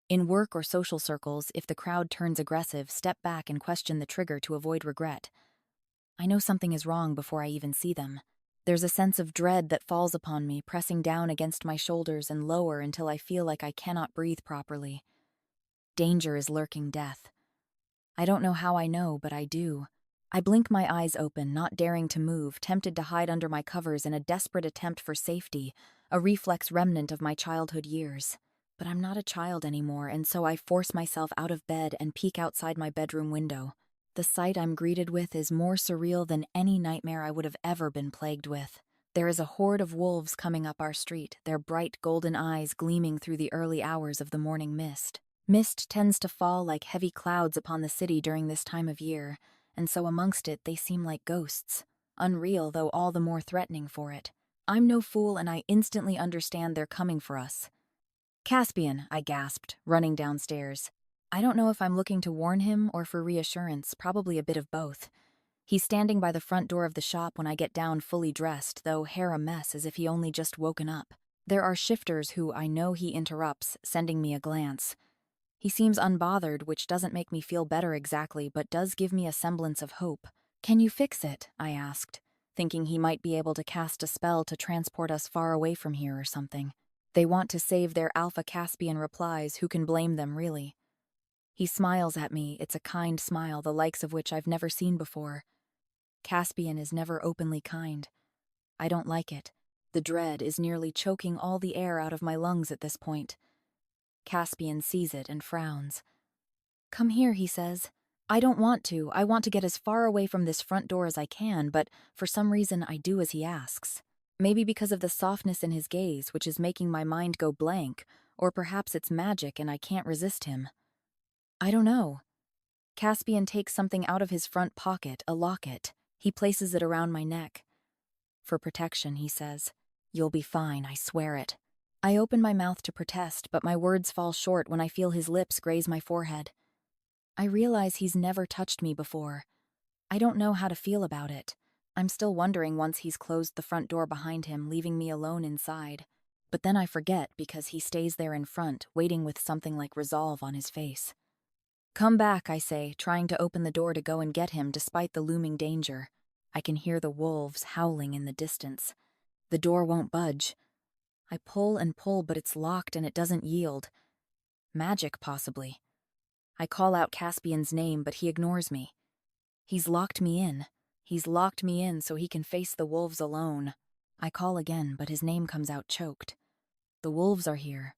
Speaker 1: In work or social circles, if the crowd turns aggressive, step back and question the trigger to avoid regret. I know something is wrong before I even see them. There's a sense of dread that falls upon me, pressing down against my shoulders and lower until I feel like I cannot breathe properly. Danger is lurking death. I don't know how I know, but I do. I blink my eyes open, not daring to move, tempted to hide under my covers in a desperate attempt for safety, a reflex remnant of my childhood years. But I'm not a child anymore, and so I force myself out of bed and peek outside my bedroom window. The sight I'm greeted with is more surreal than any nightmare I would have ever been plagued with. There is a horde of wolves coming up our street, their bright golden eyes gleaming through the early hours of the morning mist. Mist tends to fall like heavy clouds upon the city during this time of year, and so amongst it they seem like ghosts. Unreal, though all the more threatening for it. I'm no fool, and I instantly understand they're coming for us. Caspian, I gasped, running downstairs. I don't know if I'm looking to warn him or for reassurance, probably a bit of both. He's standing by the front door of the shop when I get down fully dressed, though hair a mess as if he only just woken up. There are shifters who I know he interrupts, sending me a glance. He seems unbothered, which doesn't make me feel better exactly, but does give me a semblance of hope. Can you fix it? I asked, thinking he might be able to cast a spell to transport us far away from here or something. They want to save their Alpha. Caspian replies, who can blame them, really? He smiles at me, it's a kind smile, the likes of which I've never seen before. Caspian is never openly kind. I don't like it. The dread is nearly choking all the air out of my lungs at this point. Caspian sees it and frowns. Come here, he says. I don't want to. I want to get as far away from this front door as I can, but for some reason I do as he asks. Maybe because of the softness in his gaze, which is making my mind go blank, or perhaps it's magic and I can't resist him. I don't know. Caspian takes something out of his front pocket, a locket. He places it around my neck. For protection, he says. You'll be fine, I swear it. I open my mouth to protest, but my words fall short when I feel his lips graze my forehead. I realize he's never touched me before. I don't know how to feel about it. I'm still wondering once he's closed the front door behind him, leaving me alone inside. But then I forget because he stays there in front, waiting with something like resolve on his face. Come back, I say, trying to open the door to go and get him despite the looming danger. I can hear the wolves howling in the distance. The door won't budge. I pull and pull, but it's locked and it doesn't yield. Magic, possibly. I call out Caspian's name, but he ignores me. He's locked me in. He's locked me in so he can face the wolves alone. I call again, but his name comes out choked. The wolves are here.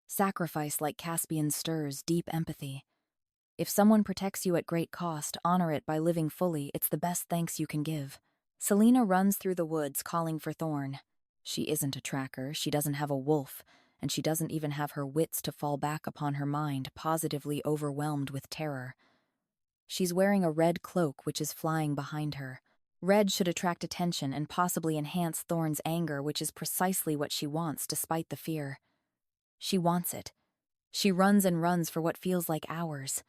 Speaker 1: Sacrifice like Caspian stirs, deep empathy. If someone protects you at great cost, honor it by living fully. It's the best thanks you can give. Selena runs through the woods, calling for Thorne. She isn't a tracker, she doesn't have a wolf, and she doesn't even have her wits to fall back upon her mind, positively overwhelmed with terror. She's wearing a red cloak which is flying behind her. Red should attract attention and possibly enhance Thorne's anger, which is precisely what she wants despite the fear. She wants it. She runs and runs for what feels like hours.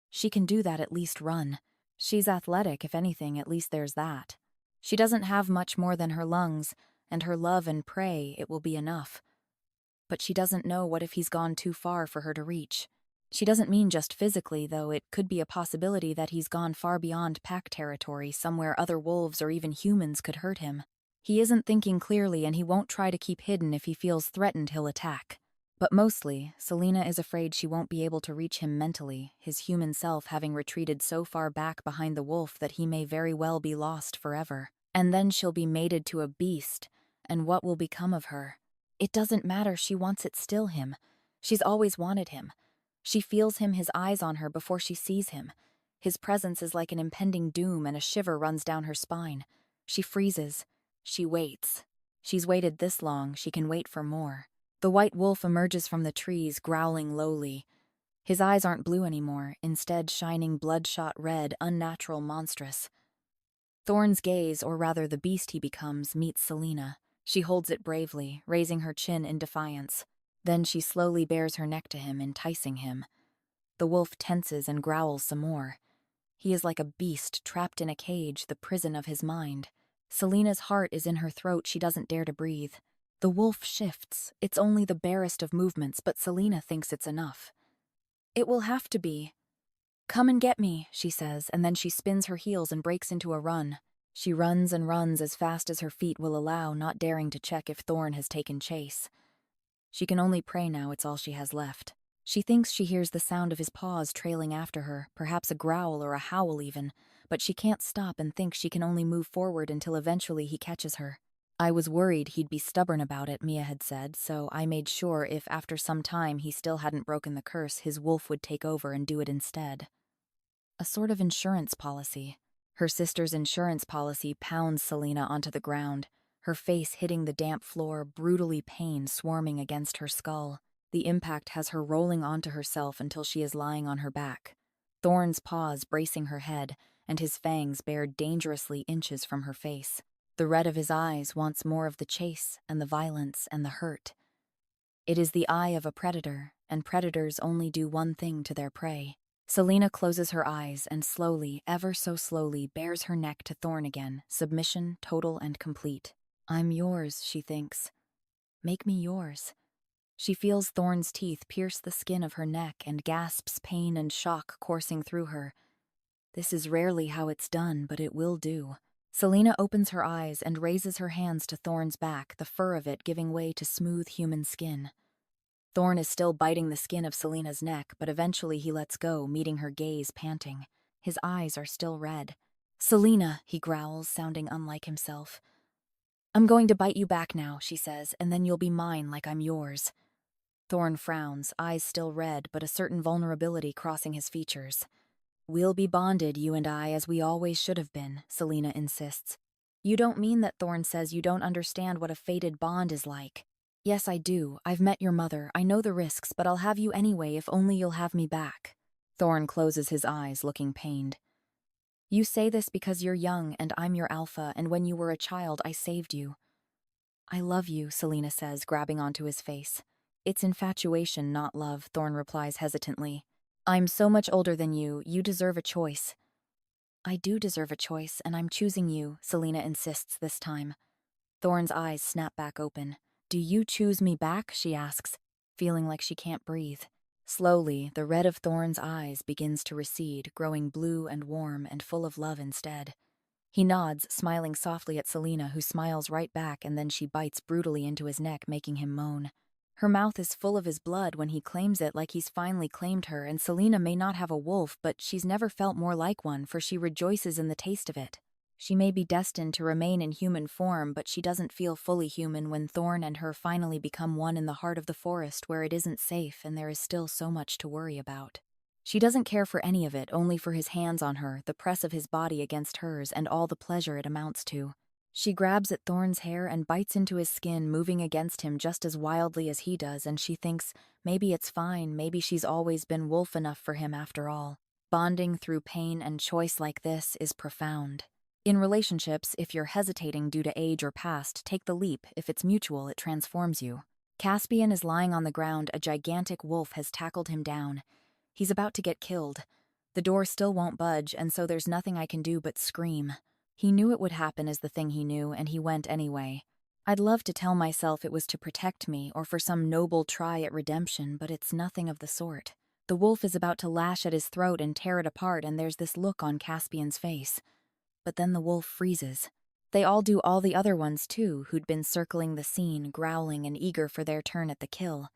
Speaker 1: She can do that, at least run. She's athletic, if anything, at least there's that. She doesn't have much more than her lungs, and her love and pray, it will be enough. But she doesn't know what if he's gone too far for her to reach. She doesn't mean just physically, though it could be a possibility that he's gone far beyond pack territory, somewhere other wolves or even humans could hurt him. He isn't thinking clearly, and he won't try to keep hidden. If he feels threatened, he'll attack. But mostly, Selena is afraid she won't be able to reach him mentally, his human self having retreated so far back behind the wolf that he may very well be lost forever. And then she'll be mated to a beast, and what will become of her? It doesn't matter, she wants it still him. She's always wanted him. She feels him, his eyes on her before she sees him. His presence is like an impending doom, and a shiver runs down her spine. She freezes. She waits. She's waited this long, she can wait for more. The white wolf emerges from the trees, growling lowly. His eyes aren't blue anymore, instead shining bloodshot red, unnatural, monstrous. Thorne's gaze, or rather the beast he becomes, meets Selena. She holds it bravely, raising her chin in defiance. Then she slowly bares her neck to him, enticing him. The wolf tenses and growls some more. He is like a beast trapped in a cage, the prison of his mind. Selena's heart is in her throat, she doesn't dare to breathe. The wolf shifts. It's only the barest of movements, but Selena thinks it's enough. It will have to be. Come and get me, she says, and then she spins her heels and breaks into a run. She runs and runs as fast as her feet will allow, not daring to check if Thorne has taken chase. She can only pray now, it's all she has left. She thinks she hears the sound of his paws trailing after her, perhaps a growl or a howl even, but she can't stop and thinks she can only move forward until eventually he catches her. I was worried he'd be stubborn about it, Mia had said, so I made sure if after some time he still hadn't broken the curse, his wolf would take over and do it instead. A sort of insurance policy. Her sister's insurance policy pounds Selena onto the ground, her face hitting the damp floor, brutally pain swarming against her skull. The impact has her rolling onto herself until she is lying on her back. Thorne's paws bracing her head, and his fangs bared dangerously inches from her face. The red of his eyes wants more of the chase and the violence and the hurt. It is the eye of a predator, and predators only do one thing to their prey. Selena closes her eyes and slowly, ever so slowly, bares her neck to Thorne again, submission total and complete. I'm yours, she thinks. Make me yours. She feels Thorne's teeth pierce the skin of her neck and gasps pain and shock coursing through her. This is rarely how it's done, but it will do. Selena opens her eyes and raises her hands to Thorne's back, the fur of it giving way to smooth human skin. Thorne is still biting the skin of Selena's neck, but eventually he lets go, meeting her gaze, panting. His eyes are still red. Selena, he growls, sounding unlike himself. I'm going to bite you back now, she says, and then you'll be mine like I'm yours. Thorne frowns, eyes still red, but a certain vulnerability crossing his features. We'll be bonded, you and I, as we always should have been, Selena insists. You don't mean that, Thorne says. You don't understand what a fated bond is like. Yes, I do. I've met your mother. I know the risks, but I'll have you anyway if only you'll have me back. Thorne closes his eyes, looking pained. You say this because you're young and I'm your alpha, and when you were a child, I saved you. I love you, Selena says, grabbing onto his face. It's infatuation, not love, Thorne replies hesitantly. I'm so much older than you. You deserve a choice. I do deserve a choice, and I'm choosing you, Selena insists this time. Thorne's eyes snap back open. Do you choose me back? She asks, feeling like she can't breathe. Slowly, the red of Thorne's eyes begins to recede, growing blue and warm and full of love instead. He nods, smiling softly at Selena, who smiles right back, and then she bites brutally into his neck, making him moan. Her mouth is full of his blood when he claims it, like he's finally claimed her, and Selena may not have a wolf, but she's never felt more like one, for she rejoices in the taste of it. She may be destined to remain in human form, but she doesn't feel fully human when Thorne and her finally become one in the heart of the forest, where it isn't safe and there is still so much to worry about. She doesn't care for any of it, only for his hands on her, the press of his body against hers, and all the pleasure it amounts to. She grabs at Thorne's hair and bites into his skin, moving against him just as wildly as he does, and she thinks, maybe it's fine, maybe she's always been wolf enough for him after all. Bonding through pain and choice like this is profound. In relationships, if you're hesitating due to age or past, take the leap. If it's mutual, it transforms you. Caspian is lying on the ground. A gigantic wolf has tackled him down. He's about to get killed. The door still won't budge, and so there's nothing I can do but scream. He knew it would happen as the thing he knew, and he went anyway. I'd love to tell myself it was to protect me or for some noble try at redemption, but it's nothing of the sort. The wolf is about to lash at his throat and tear it apart, and there's this look on Caspian's face. But then the wolf freezes. They all do, all the other ones too, who'd been circling the scene, growling and eager for their turn at the kill.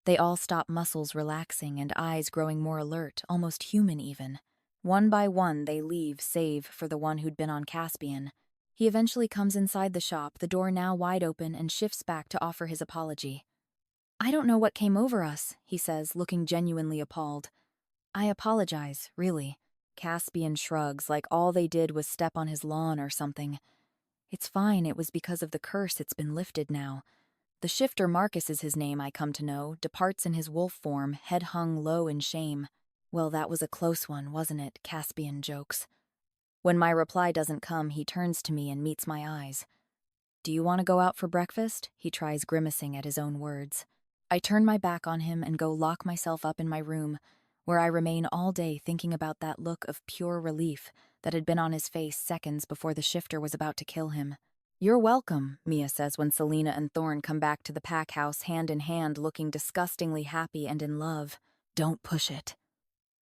Speaker 1: They all stop, muscles relaxing and eyes growing more alert, almost human even. One by one they leave, save for the one who'd been on Caspian. He eventually comes inside the shop, the door now wide open, and shifts back to offer his apology. I don't know what came over us, he says, looking genuinely appalled. I apologize, really. Caspian shrugs, like all they did was step on his lawn or something. It's fine, it was because of the curse. It's been lifted now. The shifter, Marcus is his name, I come to know, departs in his wolf form, head hung low in shame. Well, that was a close one, wasn't it? Caspian jokes. When my reply doesn't come, he turns to me and meets my eyes. Do you want to go out for breakfast? He tries, grimacing at his own words. I turn my back on him and go lock myself up in my room, where I remain all day thinking about that look of pure relief that had been on his face seconds before the shifter was about to kill him. You're welcome, Mia says when Selena and Thorne come back to the pack house hand in hand, looking disgustingly happy and in love. Don't push it.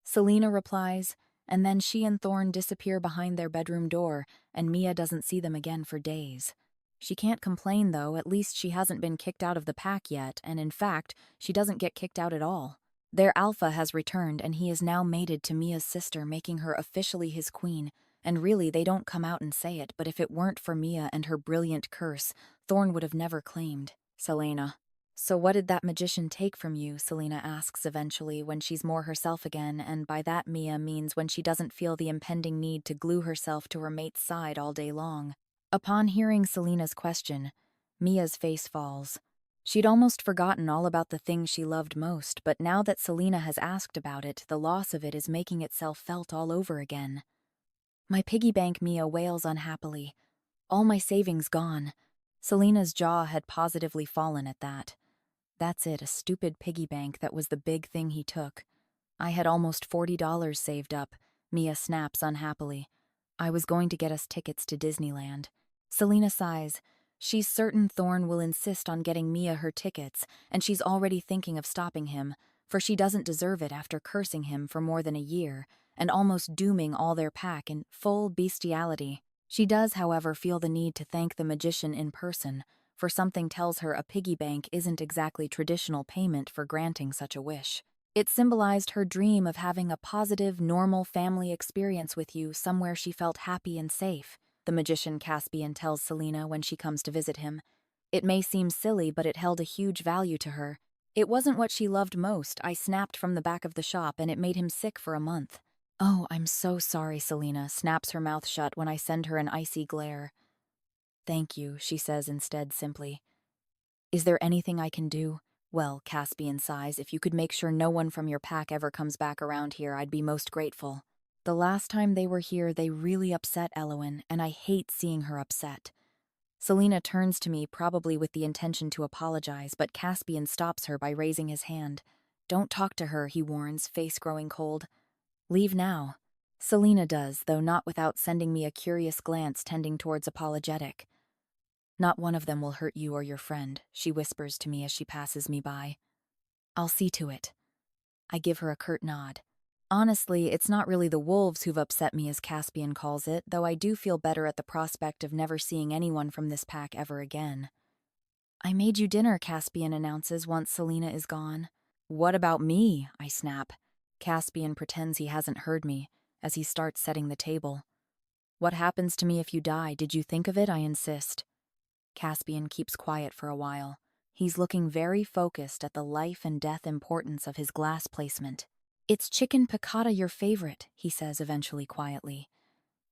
Speaker 1: Selena replies, and then she and Thorne disappear behind their bedroom door, and Mia doesn't see them again for days. She can't complain, though. At least she hasn't been kicked out of the pack yet, and in fact, she doesn't get kicked out at all. Their alpha has returned, and he is now mated to Mia's sister, making her officially his queen. And really, they don't come out and say it, but if it weren't for Mia and her brilliant curse, Thorne would have never claimed Selena. So what did that magician take from you? Selena asks eventually, when she's more herself again, and by that Mia means when she doesn't feel the impending need to glue herself to her mate's side all day long. Upon hearing Selena's question, Mia's face falls. She'd almost forgotten all about the thing she loved most, but now that Selena has asked about it, the loss of it is making itself felt all over again. My piggy bank, Mia wails unhappily. All my savings gone. Selena's jaw had positively fallen at that. That's it, a stupid piggy bank that was the big thing he took. I had almost $40 saved up, Mia snaps unhappily. I was going to get us tickets to Disneyland. Selena sighs. She's certain Thorne will insist on getting Mia her tickets, and she's already thinking of stopping him, for she doesn't deserve it after cursing him for more than a year, and almost dooming all their pack in full bestiality. She does, however, feel the need to thank the magician in person, for something tells her a piggy bank isn't exactly traditional payment for granting such a wish. It symbolized her dream of having a positive, normal family experience with you, somewhere she felt happy and safe, the magician Caspian tells Selena when she comes to visit him. It may seem silly, but it held a huge value to her. It wasn't what she loved most. I snapped from the back of the shop, and it made him sick for a month. Oh, I'm so sorry, Selena snaps her mouth shut when I send her an icy glare. Thank you, she says instead simply. Is there anything I can do? Well, Caspian sighs, if you could make sure no one from your pack ever comes back around here, I'd be most grateful. The last time they were here, they really upset Elowen, and I hate seeing her upset. Selena turns to me, probably with the intention to apologize, but Caspian stops her by raising his hand. Don't talk to her, he warns, face growing cold. Leave now. Selena does, though not without sending me a curious glance tending towards apologetic. Not one of them will hurt you or your friend, she whispers to me as she passes me by. I'll see to it. I give her a curt nod. Honestly, it's not really the wolves who've upset me, as Caspian calls it, though I do feel better at the prospect of never seeing anyone from this pack ever again. I made you dinner, Caspian announces once Selena is gone. What about me? I snap. Caspian pretends he hasn't heard me, as he starts setting the table. What happens to me if you die? Did you think of it? I insist. Caspian keeps quiet for a while. He's looking very focused at the life and death importance of his glass placement. It's chicken piccata your favorite, he says eventually quietly.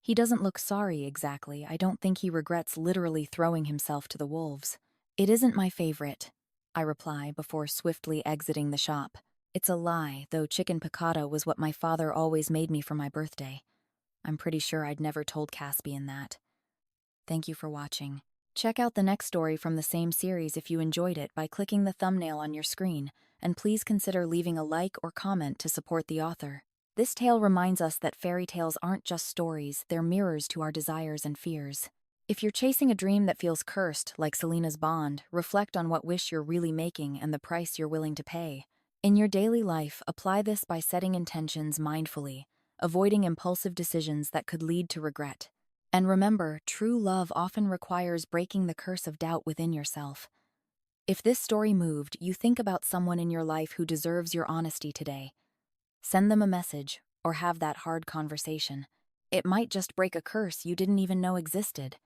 Speaker 1: He doesn't look sorry exactly. I don't think he regrets literally throwing himself to the wolves. It isn't my favorite, I reply before swiftly exiting the shop. It's a lie, though chicken piccata was what my father always made me for my birthday. I'm pretty sure I'd never told Caspian that. Thank you for watching. Check out the next story from the same series if you enjoyed it by clicking the thumbnail on your screen, and please consider leaving a like or comment to support the author. This tale reminds us that fairy tales aren't just stories, they're mirrors to our desires and fears. If you're chasing a dream that feels cursed, like Selena's bond, reflect on what wish you're really making and the price you're willing to pay. In your daily life, apply this by setting intentions mindfully, avoiding impulsive decisions that could lead to regret. And remember, true love often requires breaking the curse of doubt within yourself. If this story moved you think about someone in your life who deserves your honesty today, send them a message or have that hard conversation. It might just break a curse you didn't even know existed.